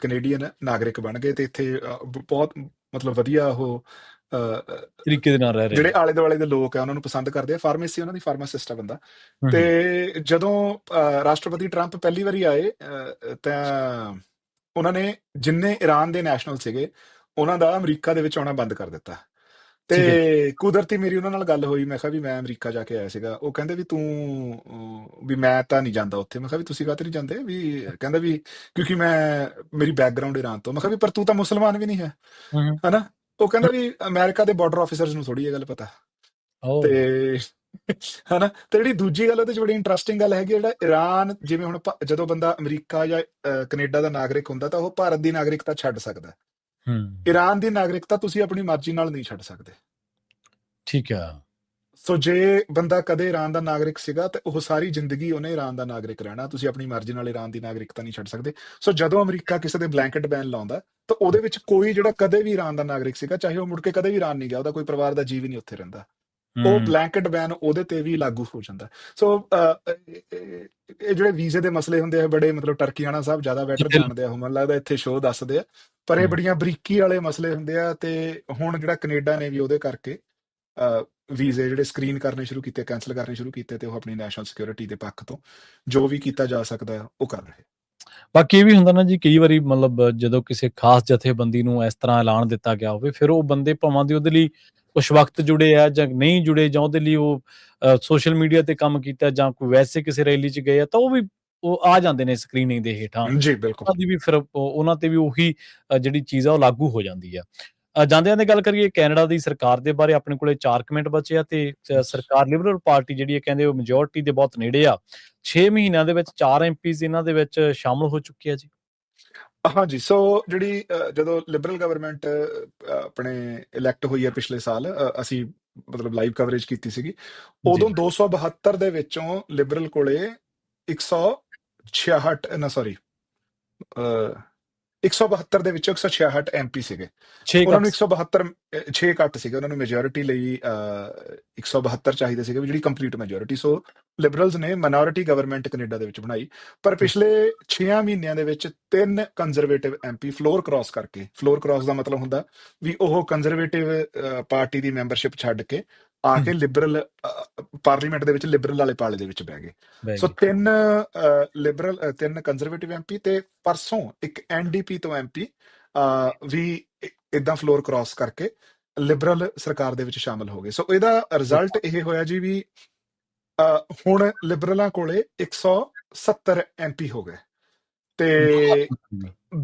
ਕੈਨੇਡੀਅਨ ਨਾਗਰਿਕ ਬਣ ਗਏ, ਤੇ ਇੱਥੇ ਬਹੁਤ ਮਤਲਬ ਵਧੀਆ ਉਹ ਤਰੀਕੇ ਦੇ ਨਾਲ ਰਹਿ ਰਹੇ, ਜਿਹੜੇ ਆਲੇ ਦੁਆਲੇ ਦੇ ਲੋਕ ਆ ਉਹਨਾਂ ਨੂੰ ਪਸੰਦ ਕਰਦੇ ਆ। ਫਾਰਮੇਸੀ ਉਹਨਾਂ ਦੀ ਫਾਰਮਾਸਿਸਟ ਆ ਬੰਦਾ। ਤੇ ਜਦੋਂ ਰਾਸ਼ਟਰਪਤੀ ਟਰੰਪ ਪਹਿਲੀ ਵਾਰੀ ਆਏ ਤਾਂ ਉਹਨਾਂ ਨੇ ਜਿੰਨੇ ਈਰਾਨ ਦੇ ਨੈਸ਼ਨਲ ਸੀਗੇ ਉਹਨਾਂ ਦਾ ਅਮਰੀਕਾ ਦੇ ਵਿੱਚ ਆਉਣਾ ਬੰਦ ਕਰ ਦਿੱਤਾ। ਤੇ ਕੁਦਰਤੀ ਮੇਰੀ ਉਹਨਾਂ ਨਾਲ ਗੱਲ ਹੋਈ, ਮੈਂ ਕਿਹਾ ਵੀ ਮੈਂ ਅਮਰੀਕਾ ਜਾ ਕੇ ਆਇਆ ਸੀਗਾ, ਉਹ ਕਹਿੰਦੇ ਵੀ ਤੂੰ ਵੀ ਮੈਂ ਤਾਂ ਨਹੀਂ ਜਾਂਦਾ ਉੱਥੇ। ਮੈਂ ਕਿਹਾ ਵੀ ਤੁਸੀਂ ਕਾਹਤੇ ਨਹੀਂ ਜਾਂਦੇ? ਵੀ ਕਹਿੰਦਾ ਵੀ ਕਿਉਂਕਿ ਮੇਰੀ ਬੈਕਗ੍ਰਾਉਂਡ ਈਰਾਨ ਤੋਂ। ਮੈਂ ਕਿਹਾ ਵੀ ਪਰ ਤੂੰ ਤਾਂ ਮੁਸਲਮਾਨ ਵੀ ਨਹੀਂ ਹੈ, ਹਨਾ? ਉਹ ਕਹਿੰਦਾ ਵੀ ਅਮਰੀਕਾ ਦੇ ਬਾਰਡਰ ਆਫੀਸਰਸ ਨੂੰ ਥੋੜੀ ਇਹ ਗੱਲ ਪਤਾ। ਤੇ ਹਨਾ, ਤੇ ਜਿਹੜੀ ਦੂਜੀ ਗੱਲ ਉਹਦੇ ਚ ਬੜੀ ਇੰਟਰਸਟਿੰਗ ਗੱਲ ਹੈਗੀ, ਜਿਹੜਾ ਈਰਾਨ ਜਿਵੇਂ ਹੁਣ ਜਦੋਂ ਬੰਦਾ ਅਮਰੀਕਾ ਜਾਂ ਕੈਨੇਡਾ ਦਾ ਨਾਗਰਿਕ ਹੁੰਦਾ ਤਾਂ ਉਹ ਭਾਰਤ ਦੀ ਨਾਗਰਿਕਤਾ ਛੱਡ ਸਕਦਾ, ਈਰਾਨ ਦੀ ਨਾਗਰਿਕਤਾ ਤੁਸੀਂ ਆਪਣੀ ਮਰਜ਼ੀ ਨਾਲ ਨਹੀਂ ਛੱਡ ਸਕਦੇ। ਠੀਕ ਆ। ਸੋ ਜੇ ਬੰਦਾ ਕਦੇ ਈਰਾਨ ਦਾ ਨਾਗਰਿਕ ਸੀਗਾ ਤੇ ਉਹ ਸਾਰੀ ਜ਼ਿੰਦਗੀ ਉਹਨੇ ਈਰਾਨ ਦਾ ਨਾਗਰਿਕ ਰਹਿਣਾ, ਤੁਸੀਂ ਆਪਣੀ ਮਰਜ਼ੀ ਨਾਲ ਈਰਾਨ ਦੀ ਨਾਗਰਿਕਤਾ ਨਹੀਂ ਛੱਡ ਸਕਦੇ। ਸੋ ਜਦੋਂ ਅਮਰੀਕਾ ਕਿਸੇ ਦੇ ਬਲੈਂਕਟ ਬੈਨ ਲਾਉਂਦਾ ਤਾਂ ਉਹਦੇ ਵਿੱਚ ਕੋਈ ਜਿਹੜਾ ਕਦੇ ਵੀ ਈਰਾਨ ਦਾ ਨਾਗਰਿਕ ਸੀਗਾ, ਚਾਹੇ ਉਹ ਮੁੜ ਕੇ ਕਦੇ ਵੀ ਈਰਾਨ ਨਹੀਂ ਗਿਆ, ਉਹਦਾ ਕੋਈ ਪਰਿਵਾਰ ਦਾ ਜੀਵ ਵੀ ਨਹੀਂ ਉੱਥੇ ਰਹਿੰਦਾ, ਉਹ ਬਲੈਂਕਟ ਬੈਨ ਉਹਦੇ ਤੇ ਵੀ ਲਾਗੂ ਹੋ ਜਾਂਦਾ। ਸੋ ਇਹ ਜਿਹੜੇ ਵੀਜ਼ੇ ਦੇ ਮਸਲੇ ਹੁੰਦੇ ਆ ਬੜੇ ਮਤਲਬ ਟਰਕੀਆਣਾ ਸਾਹਿਬ ਜ਼ਿਆਦਾ ਬੈਟਰ ਜਾਣਦੇ ਆ, ਮੈਨੂੰ ਲੱਗਦਾ ਇੱਥੇ ਸ਼ੋਅ ਦੱਸਦੇ ਆ, ਪਰ ਇਹ ਬੜੀਆਂ ਬਰੀਕੀ ਵਾਲੇ ਮਸਲੇ ਹੁੰਦੇ ਆ। ਤੇ ਹੁਣ ਜਿਹੜਾ ਕੈਨੇਡਾ ਨੇ ਵੀ ਉਹਦੇ ਕਰਕੇ ਵੀਜ਼ੇ ਜਿਹੜੇ ਸਕਰੀਨ ਕਰਨੇ ਸ਼ੁਰੂ ਕੀਤੇ, ਕੈਂਸਲ ਕਰਨੇ ਸ਼ੁਰੂ ਕੀਤੇ, ਤੇ ਉਹ ਆਪਣੀ ਨੈਸ਼ਨਲ ਸਿਕਿਉਰਿਟੀ ਦੇ ਪੱਖ ਤੋਂ ਜੋ ਵੀ ਕੀਤਾ ਜਾ ਸਕਦਾ ਉਹ ਕਰ ਰਹੇ। ਬਾਕੀ ਇਹ ਵੀ ਹੁੰਦਾ ਨਾ ਜੀ, ਕਈ ਵਾਰੀ ਮਤਲਬ ਜਦੋਂ ਕਿਸੇ ਖਾਸ ਜਥੇਬੰਦੀ ਨੂੰ ਇਸ ਤਰ੍ਹਾਂ ਐਲਾਨ ਦਿੱਤਾ ਗਿਆ ਹੋਵੇ, ਫਿਰ ਉਹ ਬੰਦੇ ਭਾਵਾਂ ਦੀ ਉਹਦੇ ਲਈ ਕੁਛ ਵਕਤ ਜੁੜੇ ਆ ਜਾਂ ਨਹੀਂ ਜੁੜੇ, ਜਾਂ ਉਹਦੇ ਲਈ ਉਹ ਸੋਸ਼ਲ ਮੀਡੀਆ ਤੇ ਕੰਮ ਕੀਤਾ ਜਾਂ ਕੋਈ ਵੈਸੇ ਕਿਸੇ ਰੈਲੀ 'ਚ ਗਏ ਆ, ਤਾਂ ਉਹ ਆ ਜਾਂਦੇ ਨੇ ਸਕਰੀਨਿੰਗ ਦੇ ਹੇਠਾਂ। ਜੀ ਬਿਲਕੁਲ। ਉਹਨਾਂ ਦੀ ਵੀ ਫਿਰ ਉਹਨਾਂ ਤੇ ਵੀ ਉਹੀ ਜਿਹੜੀ ਚੀਜ਼ ਆ ਉਹ ਲਾਗੂ ਹੋ ਜਾਂਦੀ ਆ। ਜਾਂਦਿਆਂ ਦੀ ਗੱਲ ਕਰੀਏ ਕੈਨੇਡਾ ਦੀ ਸਰਕਾਰ ਦੇ ਬਾਰੇ, ਆਪਣੇ ਕੋਲੇ 4 ਮਿੰਟ ਬਚੇ ਆ, ਤੇ ਸਰਕਾਰ ਲਿਬਰਲ ਪਾਰਟੀ ਜਿਹੜੀ ਹੈ ਕਹਿੰਦੇ ਉਹ ਮੈਜੋਰਟੀ ਦੇ ਬਹੁਤ ਨੇੜੇ ਆ। 6 ਮਹੀਨਿਆਂ ਦੇ ਵਿੱਚ 4 MPs ਇਹਨਾਂ ਦੇ ਵਿੱਚ ਸ਼ਾਮਲ ਹੋ ਚੁੱਕੇ ਆ ਜੀ। ਹਾਂਜੀ, ਸੋ ਜਿਹੜੀ ਜਦੋਂ ਲਿਬਰਲ ਗਵਰਨਮੈਂਟ ਆਪਣੇ ਇਲੈਕਟ ਹੋਈ ਹੈ ਪਿਛਲੇ ਸਾਲ, ਅਸੀਂ ਮਤਲਬ ਲਾਈਵ ਕਵਰੇਜ ਕੀਤੀ ਸੀਗੀ, ਜੀ ਉਦੋਂ ਜੀ 272 ਦੇ ਵਿੱਚੋਂ ਲਿਬਰਲ ਕੋਲੇ 166 ਨਾ ਸੌਰੀ 172 ਦੇ ਵਿੱਚੋਂ 166 MP ਸੀਗੇ। 6 ਉਹਨਾਂ ਨੂੰ ਕੱਟ 172 6 ਘੱਟ ਸੀਗੇ, ਉਹਨਾਂ ਨੂੰ ਮੈਜੋਰਿਟੀ ਲਈ 172 ਚਾਹੀਦੇ ਸੀਗੇ ਵੀ ਜਿਹੜੀ ਕੰਪਲੀਟ ਮੈਜੋਰਿਟੀ। ਸੋ ਲਿਬਰਲਸ ਨੇ ਮਾਈਨੋਰਿਟੀ ਗਵਰਨਮੈਂਟ ਕੈਨੇਡਾ ਦੇ ਵਿੱਚ ਬਣਾਈ, ਪਰ ਪਿਛਲੇ 6 ਮਹੀਨਿਆਂ ਦੇ ਵਿੱਚ 3 ਕੰਜ਼ਰਵੇਟਿਵ MP ਫਲੋਰ ਕ੍ਰਾਸ ਕਰਕੇ, ਫਲੋਰ ਕ੍ਰਾਸ ਦਾ ਮਤਲਬ ਹੁੰਦਾ ਵੀ ਉਹ ਕੰਜ਼ਰਵੇਟਿਵ ਪਾਰਟੀ ਦੀ ਮੈਂਬਰਸ਼ਿਪ ਛੱਡ ਕੇ ਆ ਕੇ ਲਿਬਰਲ ਪਾਰਲੀਮੈਂਟ ਦੇ ਵਿੱਚ ਲਿਬਰਲ ਵਾਲੇ ਪਾਲੇ ਦੇ ਵਿੱਚ ਬਹਿ ਗਏ। ਬਹਿ ਸੋ ਗਏ। 3 ਲਿਬਰਲ 3 ਕੰਜ਼ਰਵੇਟਿਵ MP ਤੇ ਪਰਸੋਂ ਇੱਕ NDP ਤੋਂ MP ਵੀ ਇਦਾਂ ਫਲੋਰ ਕ੍ਰਾਸ ਕਰਕੇ ਲਿਬਰਲ ਸਰਕਾਰ ਦੇ ਵਿੱਚ ਸ਼ਾਮਲ ਹੋ ਗਏ। ਸੋ ਇਹਦਾ ਰਿਜ਼ਲਟ ਇਹ ਹੋਇਆ ਜੀ ਵੀ ਹੁਣ ਲਿਬਰਲਾਂ ਕੋਲੇ 170 MP ਹੋ ਗਏ ਤੇ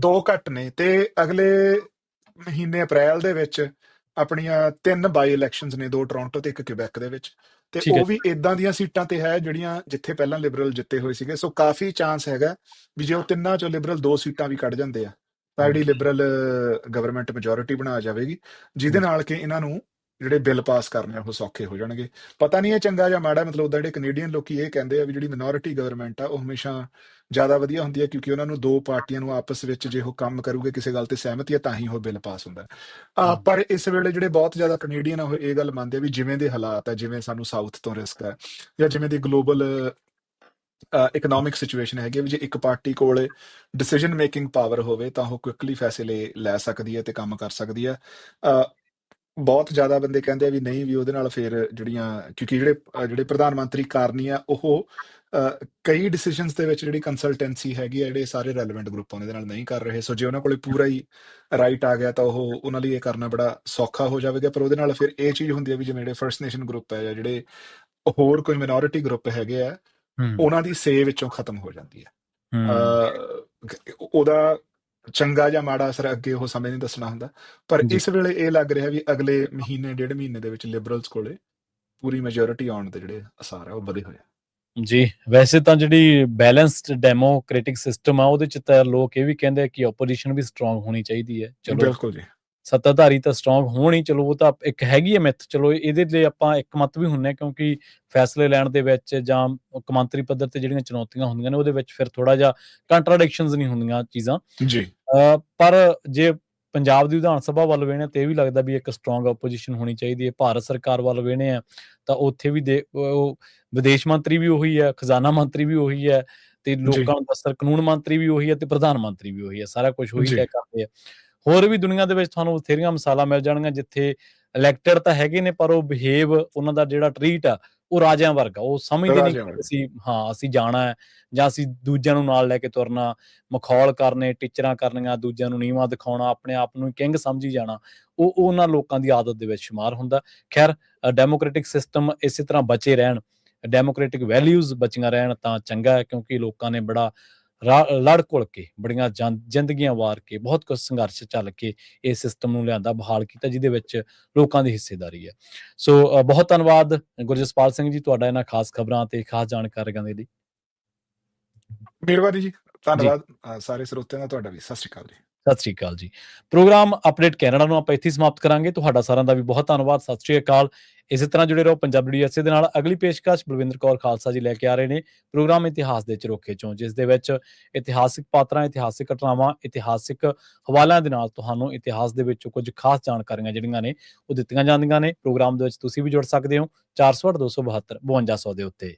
2 ਘੱਟ ਨੇ, ਤੇ ਅਗਲੇ ਮਹੀਨੇ ਅਪ੍ਰੈਲ ਦੇ ਵਿੱਚ ਆਪਣੀਆਂ 3 ਬਾਈ ਇਲੈਕਸ਼ਨਸ ਨੇ, 2 ਟੋਰਾਂਟੋ ਤੇ 1 ਕਿਬੈਕ ਦੇ ਵਿੱਚ, ਤੇ ਠੀਕ ਹੈ ਉਹ ਵੀ ਇਦਾਂ ਦੀਆਂ ਸੀਟਾਂ ਤੇ ਹੈ ਜਿਹੜੀਆਂ ਜਿੱਥੇ ਪਹਿਲਾਂ ਲਿਬਰਲ ਜਿੱਤੇ ਹੋਏ ਸੀਗੇ। ਸੋ ਕਾਫੀ ਚਾਂਸ ਹੈਗਾ ਵੀ ਜੇ ਉਹ ਤਿੰਨਾਂ ਚੋਂ ਲਿਬਰਲ 2 ਸੀਟਾਂ ਵੀ ਕੱਢ ਜਾਂਦੇ ਆ ਤਾਂ ਜਿਹੜੀ ਲਿਬਰਲ ਗਵਰਨਮੈਂਟ ਮੈਜੋਰਿਟੀ ਬਣਾ ਜਾਵੇਗੀ, ਜਿਹਦੇ ਨਾਲ ਕਿ ਇਹਨਾਂ ਨੂੰ ਜਿਹੜੇ ਬਿੱਲ ਪਾਸ ਕਰਨੇ ਆ ਉਹ ਸੌਖੇ ਹੋ ਜਾਣਗੇ। ਪਤਾ ਨਹੀਂ ਇਹ ਚੰਗਾ ਜਾਂ ਮਾੜਾ, ਮਤਲਬ ਉਹਦਾ ਜਿਹੜੇ ਕੈਨੇਡੀਅਨ ਲੋਕੀ ਇਹ ਕਹਿੰਦੇ ਆ ਵੀ ਜਿਹੜੀ ਮਿਨੋਰਿਟੀ ਗਵਰਨਮੈਂਟ ਆ ਉਹ ਹਮੇਸ਼ਾ ਜ਼ਿਆਦਾ ਵਧੀਆ ਹੁੰਦੀ ਹੈ, ਕਿਉਂਕਿ ਉਹਨਾਂ ਨੂੰ 2 ਪਾਰਟੀਆਂ ਨੂੰ ਆਪਸ ਵਿੱਚ ਜੇ ਉਹ ਕੰਮ ਕਰੂਗੇ ਕਿਸੇ ਗੱਲ ਤੇ ਸਹਿਮਤੀ ਹੈ ਤਾਂ ਹੀ ਉਹ ਬਿੱਲ ਪਾਸ ਹੁੰਦਾ ਹੈ। ਪਰ ਇਸ ਵੇਲੇ ਜਿਹੜੇ ਬਹੁਤ ਜ਼ਿਆਦਾ ਕੈਨੇਡੀਅਨ ਆ ਉਹ ਇਹ ਗੱਲ ਮੰਨਦੇ ਆ ਵੀ ਜਿਵੇਂ ਦੇ ਹਾਲਾਤ ਹੈ, ਜਿਵੇਂ ਸਾਨੂੰ ਸਾਊਥ ਤੋਂ ਰਿਸਕ ਹੈ ਜਾਂ ਜਿਵੇਂ ਦੀ ਗਲੋਬਲ ਇਕਨੋਮਿਕ ਸਿਚੁਏਸ਼ਨ ਹੈਗੀ ਆ, ਵੀ ਜੇ ਇੱਕ ਪਾਰਟੀ ਕੋਲ ਡਿਸੀਜਨ ਮੇਕਿੰਗ ਪਾਵਰ ਹੋਵੇ ਤਾਂ ਉਹ ਕੁਇਕਲੀ ਫੈਸਲੇ ਲੈ ਸਕਦੀ ਹੈ ਤੇ ਕੰਮ ਕਰ ਸਕਦੀ ਹੈ। ਬਹੁਤ ਜ਼ਿਆਦਾ ਬੰਦੇ ਕਹਿੰਦੇ ਆ ਵੀ ਨਹੀਂ, ਵੀ ਉਹਦੇ ਨਾਲ ਫਿਰ ਜਿਹੜੀਆਂ, ਕਿਉਂਕਿ ਜਿਹੜੇ ਪ੍ਰਧਾਨ ਮੰਤਰੀ ਕਾਰਨੀ ਆ ਉਹ ਕਈ ਡਿਸੀਜਨਸ ਦੇ ਵਿੱਚ ਜਿਹੜੀ ਕੰਸਲਟੈਂਸੀ ਹੈਗੀ ਆ ਜਿਹੜੇ ਸਾਰੇ ਰੈਲੇਵੈਂਟ ਗਰੁੱਪਾਂ ਦੇ ਨਾਲ ਨਹੀਂ ਕਰ ਰਹੇ। ਸੋ ਜੇ ਉਹਨਾਂ ਕੋਲੇ ਪੂਰਾ ਹੀ ਰਾਈਟ ਆ ਗਿਆ ਤਾਂ ਉਹ ਉਹਨਾਂ ਲਈ ਇਹ ਕਰਨਾ ਬੜਾ ਸੌਖਾ ਹੋ ਜਾਵੇਗਾ। ਪਰ ਉਹਦੇ ਨਾਲ ਫਿਰ ਇਹ ਚੀਜ਼ ਹੁੰਦੀ ਹੈ ਵੀ ਜਿਵੇਂ ਜਿਹੜੇ ਫਰਸਟ ਨੇਸ਼ਨ ਗਰੁੱਪ ਹੈ ਜਾਂ ਜਿਹੜੇ ਹੋਰ ਕੋਈ ਮਿਨੋਰਿਟੀ ਗਰੁੱਪ ਹੈਗੇ ਆ, ਉਹਨਾਂ ਦੀ ਸੇ ਵਿੱਚੋਂ ਖਤਮ ਹੋ ਜਾਂਦੀ ਹੈ। ਉਹਦਾ ਚੰਗਾ ਜਾਂ ਮਾੜਾ ਅਸਰ ਅੱਗੇ ਉਹ ਸਮੇਂ ਨਹੀਂ ਦੱਸਣਾ ਹੁੰਦਾ, ਪਰ ਜੀ ਇਸ ਵੇਲੇ ਇਹ ਲੱਗ ਰਿਹਾ ਵੀ ਅਗਲੇ ਮਹੀਨੇ 1.5 ਮਹੀਨੇ ਦੇ ਵਿੱਚ ਲਿਬਰਲਸ ਕੋਲੇ ਪੂਰੀ ਮੈਜੋਰਿਟੀ ਆਉਣ ਦੇ ਜਿਹੜੇ ਅਸਾਰ ਆ ਉਹ ਵਧੇ ਹੋਏ ਆ। ਜੀ, ਵੈਸੇ ਤਾਂ ਜਿਹੜੀ ਬੈਲੈਂਸਡ ਡੈਮੋਕ੍ਰੈਟਿਕ ਸਿਸਟਮ ਆ ਉਹਦੇ ਚ ਤਾਂ ਲੋਕ ਇਹ ਵੀ ਕਹਿੰਦੇ ਆ ਕਿ ਆਪੋਜੀਸ਼ਨ ਵੀ ਸਟਰੋਂਗ ਹੋਣੀ ਚਾਹੀਦੀ ਹੈ। ਚਲੋ ਬਿਲਕੁਲ ਜੀ, ਸੱਤਾਧਾਰੀ ਤਾਂ ਸਟਰੋਂਗ ਹੋਣ ਹੀ, ਚਲੋ ਉਹ ਤਾਂ ਇੱਕ ਹੈਗੀ ਹੈ ਮਿੱਥ, ਚਲੋ ਇਹਦੇ ਲਈ ਆਪਾਂ ਇੱਕ ਮਤ ਵੀ ਹੁੰਨੇ, ਕਿਉਂਕਿ ਫੈਸਲੇ ਲੈਣ ਦੇ ਵਿੱਚ ਜਾਂ ਕੌਮਾਂਤਰੀ ਪੱਧਰ ਤੇ ਜਿਹੜੀਆਂ ਚੁਣੌਤੀਆਂ ਹੁੰਦੀਆਂ ਨੇ ਉਹਦੇ ਵਿੱਚ ਫਿਰ ਥੋੜਾ ਜਿਹਾ ਕੰਟਰਾਡਿਕਸ਼ਨਸ ਨਹੀਂ ਹੁੰਦੀਆਂ ਚੀਜ਼ਾਂ। ਜੀ ਪਰ ਜੇ ਪੰਜਾਬ ਦੀ ਵਿਧਾਨ ਸਭਾ ਵੱਲ ਵੇਣੇ ਤੇ ਇਹ ਵੀ ਲੱਗਦਾ ਵੀ ਇੱਕ ਸਟਰੋਂਗ ਆਪੋਜੀਸ਼ਨ ਹੋਣੀ ਚਾਹੀਦੀ ਹੈ। ਭਾਰਤ ਸਰਕਾਰ ਵੱਲ ਵੇਣੇ ਆ ਤਾਂ ਉੱਥੇ ਵੀ ਉਹ ਵਿਦੇਸ਼ ਮੰਤਰੀ ਵੀ ਉਹੀ ਹੈ, ਖਜ਼ਾਨਾ ਮੰਤਰੀ ਵੀ ਉਹੀ ਹੈ, ਤੇ ਲੋਕਾਂ ਨੂੰ ਦੱਸਣ ਕਾਨੂੰਨ ਮੰਤਰੀ ਵੀ ਉਹੀ ਹੈ, ਤੇ ਪ੍ਰਧਾਨ ਮੰਤਰੀ ਵੀ ਉਹੀ ਹੈ, ਸਾਰਾ ਕੁਝ ਉਹੀ ਤੈਅ ਕਰਦੇ ਆ। ਹੋਰ ਵੀ ਦੁਨੀਆ ਦੇ ਵਿੱਚ ਤੁਹਾਨੂੰ ਬਥੇਰੀਆਂ ਮਿਸਾਲਾਂ ਮਿਲ ਜਾਣਗੀਆਂ ਜਿੱਥੇ ਇਲੈਕਟਡ ਤਾਂ ਹੈਗੇ ਨੇ ਪਰ ਉਹ ਬਿਹੇਵ, ਉਹਨਾਂ ਦਾ ਜਿਹੜਾ ਟਰੀਟ ਆ ਉਹ ਰਾਜਿਆਂ ਵਰਗਾ, ਉਹ ਸਮਝਦੇ ਨਹੀਂ ਕਿ ਅਸੀਂ ਜਾਣਾ ਹੈ ਜਾਂ ਅਸੀਂ ਦੂਜਿਆਂ ਨੂੰ ਨਾਲ ਲੈ ਕੇ ਤੁਰਨਾ, ਮਖੌਲ ਕਰਨੇ, ਟੀਚਰਾਂ ਕਰਨੀਆਂ, ਦੂਜਿਆਂ ਨੂੰ ਨੀਵਾਂ ਦਿਖਾਉਣਾ, ਆਪਣੇ ਆਪ ਨੂੰ ਕਿੰਗ ਸਮਝੀ ਜਾਣਾ, ਉਹ ਉਹਨਾਂ ਲੋਕਾਂ ਦੀ ਆਦਤ ਦੇ ਵਿੱਚ ਸ਼ੁਮਾਰ ਹੁੰਦਾ। ਖੈਰ, ਡੈਮੋਕ੍ਰੈਟਿਕ ਸਿਸਟਮ ਇਸੇ ਤਰ੍ਹਾਂ ਬਚੇ ਰਹਿਣ, ਡੈਮੋਕ੍ਰੈਟਿਕ ਵੈਲਿਊਜ਼ ਬਚੀਆਂ ਰਹਿਣ ਤਾਂ ਚੰਗਾ ਹੈ, ਕਿਉਂਕਿ ਲੋਕਾਂ ਨੇ ਬੜਾ ਲੜ ਘੁਲ ਕੇ, ਬੜੀਆਂ ਜ਼ਿੰਦਗੀਆਂ ਵਾਰ ਕੇ, ਬਹੁਤ ਕੁਝ ਸੰਘਰਸ਼ ਚੱਲ ਕੇ ਇਸ ਸਿਸਟਮ ਨੂੰ ਲਿਆਂਦਾ, ਬਹਾਲ ਕੀਤਾ, ਜਿਹਦੇ ਵਿੱਚ ਲੋਕਾਂ ਦੀ ਹਿੱਸੇਦਾਰੀ ਹੈ। ਸੋ ਬਹੁਤ ਧੰਨਵਾਦ ਗੁਰਜਸਪਾਲ ਸਿੰਘ ਜੀ ਤੁਹਾਡਾ ਇਹਨਾਂ ਖਾਸ ਖਬਰਾਂ ਤੇ ਖਾਸ ਜਾਣਕਾਰੀਆਂ ਦੇ ਲਈ। ਮਿਹਰਬਾਨੀ ਜੀ, ਧੰਨਵਾਦ ਸਾਰੇ ਸਰੋਤਿਆਂ ਦਾ, ਤੁਹਾਡਾ ਵੀ ਸਤਿ ਸ਼੍ਰੀ ਅਕਾਲ ਜੀ। ਸਤਿ ਸ਼੍ਰੀ ਅਕਾਲ ਜੀ। ਪ੍ਰੋਗਰਾਮ ਅਪਡੇਟ ਕੈਨੇਡਾ ਨੂੰ ਆਪਾਂ ਇੱਥੇ ਸਮਾਪਤ ਕਰਾਂਗੇ। ਤੁਹਾਡਾ ਸਾਰਿਆਂ ਦਾ ਵੀ ਬਹੁਤ ਧੰਨਵਾਦ, ਸਤਿ ਸ਼੍ਰੀ ਅਕਾਲ। ਇਸੇ ਤਰ੍ਹਾਂ ਜੁੜੇ ਰਹੋ ਪੰਜਾਬੀ USA ਦੇ ਨਾਲ। ਅਗਲੀ ਪੇਸ਼ਕਸ਼ ਬਲਵਿੰਦਰ ਕੌਰ ਖਾਲਸਾ ਜੀ ਲੈ ਕੇ ਆ ਰਹੇ ਨੇ, ਪ੍ਰੋਗਰਾਮ ਇਤਿਹਾਸ ਦੇ ਝਰੋਖੇ ਚੋਂ, ਜਿਸ ਦੇ ਵਿੱਚ ਇਤਿਹਾਸਿਕ ਪਾਤਰਾਂ, ਇਤਿਹਾਸਿਕ ਘਟਨਾਵਾਂ, ਇਤਿਹਾਸਿਕ ਹਵਾਲਿਆਂ ਦੇ ਨਾਲ ਤੁਹਾਨੂੰ ਇਤਿਹਾਸ ਦੇ ਵਿੱਚੋਂ ਕੁਝ ਖਾਸ ਜਾਣਕਾਰੀਆਂ ਜਿਹੜੀਆਂ ਨੇ ਉਹ ਦਿੱਤੀਆਂ ਜਾਂਦੀਆਂ ਨੇ। ਪ੍ਰੋਗਰਾਮ ਦੇ ਵਿੱਚ ਤੁਸੀਂ ਵੀ ਜੁੜ ਸਕਦੇ ਹੋ 408 272 5200 ਦੇ ਉੱਤੇ।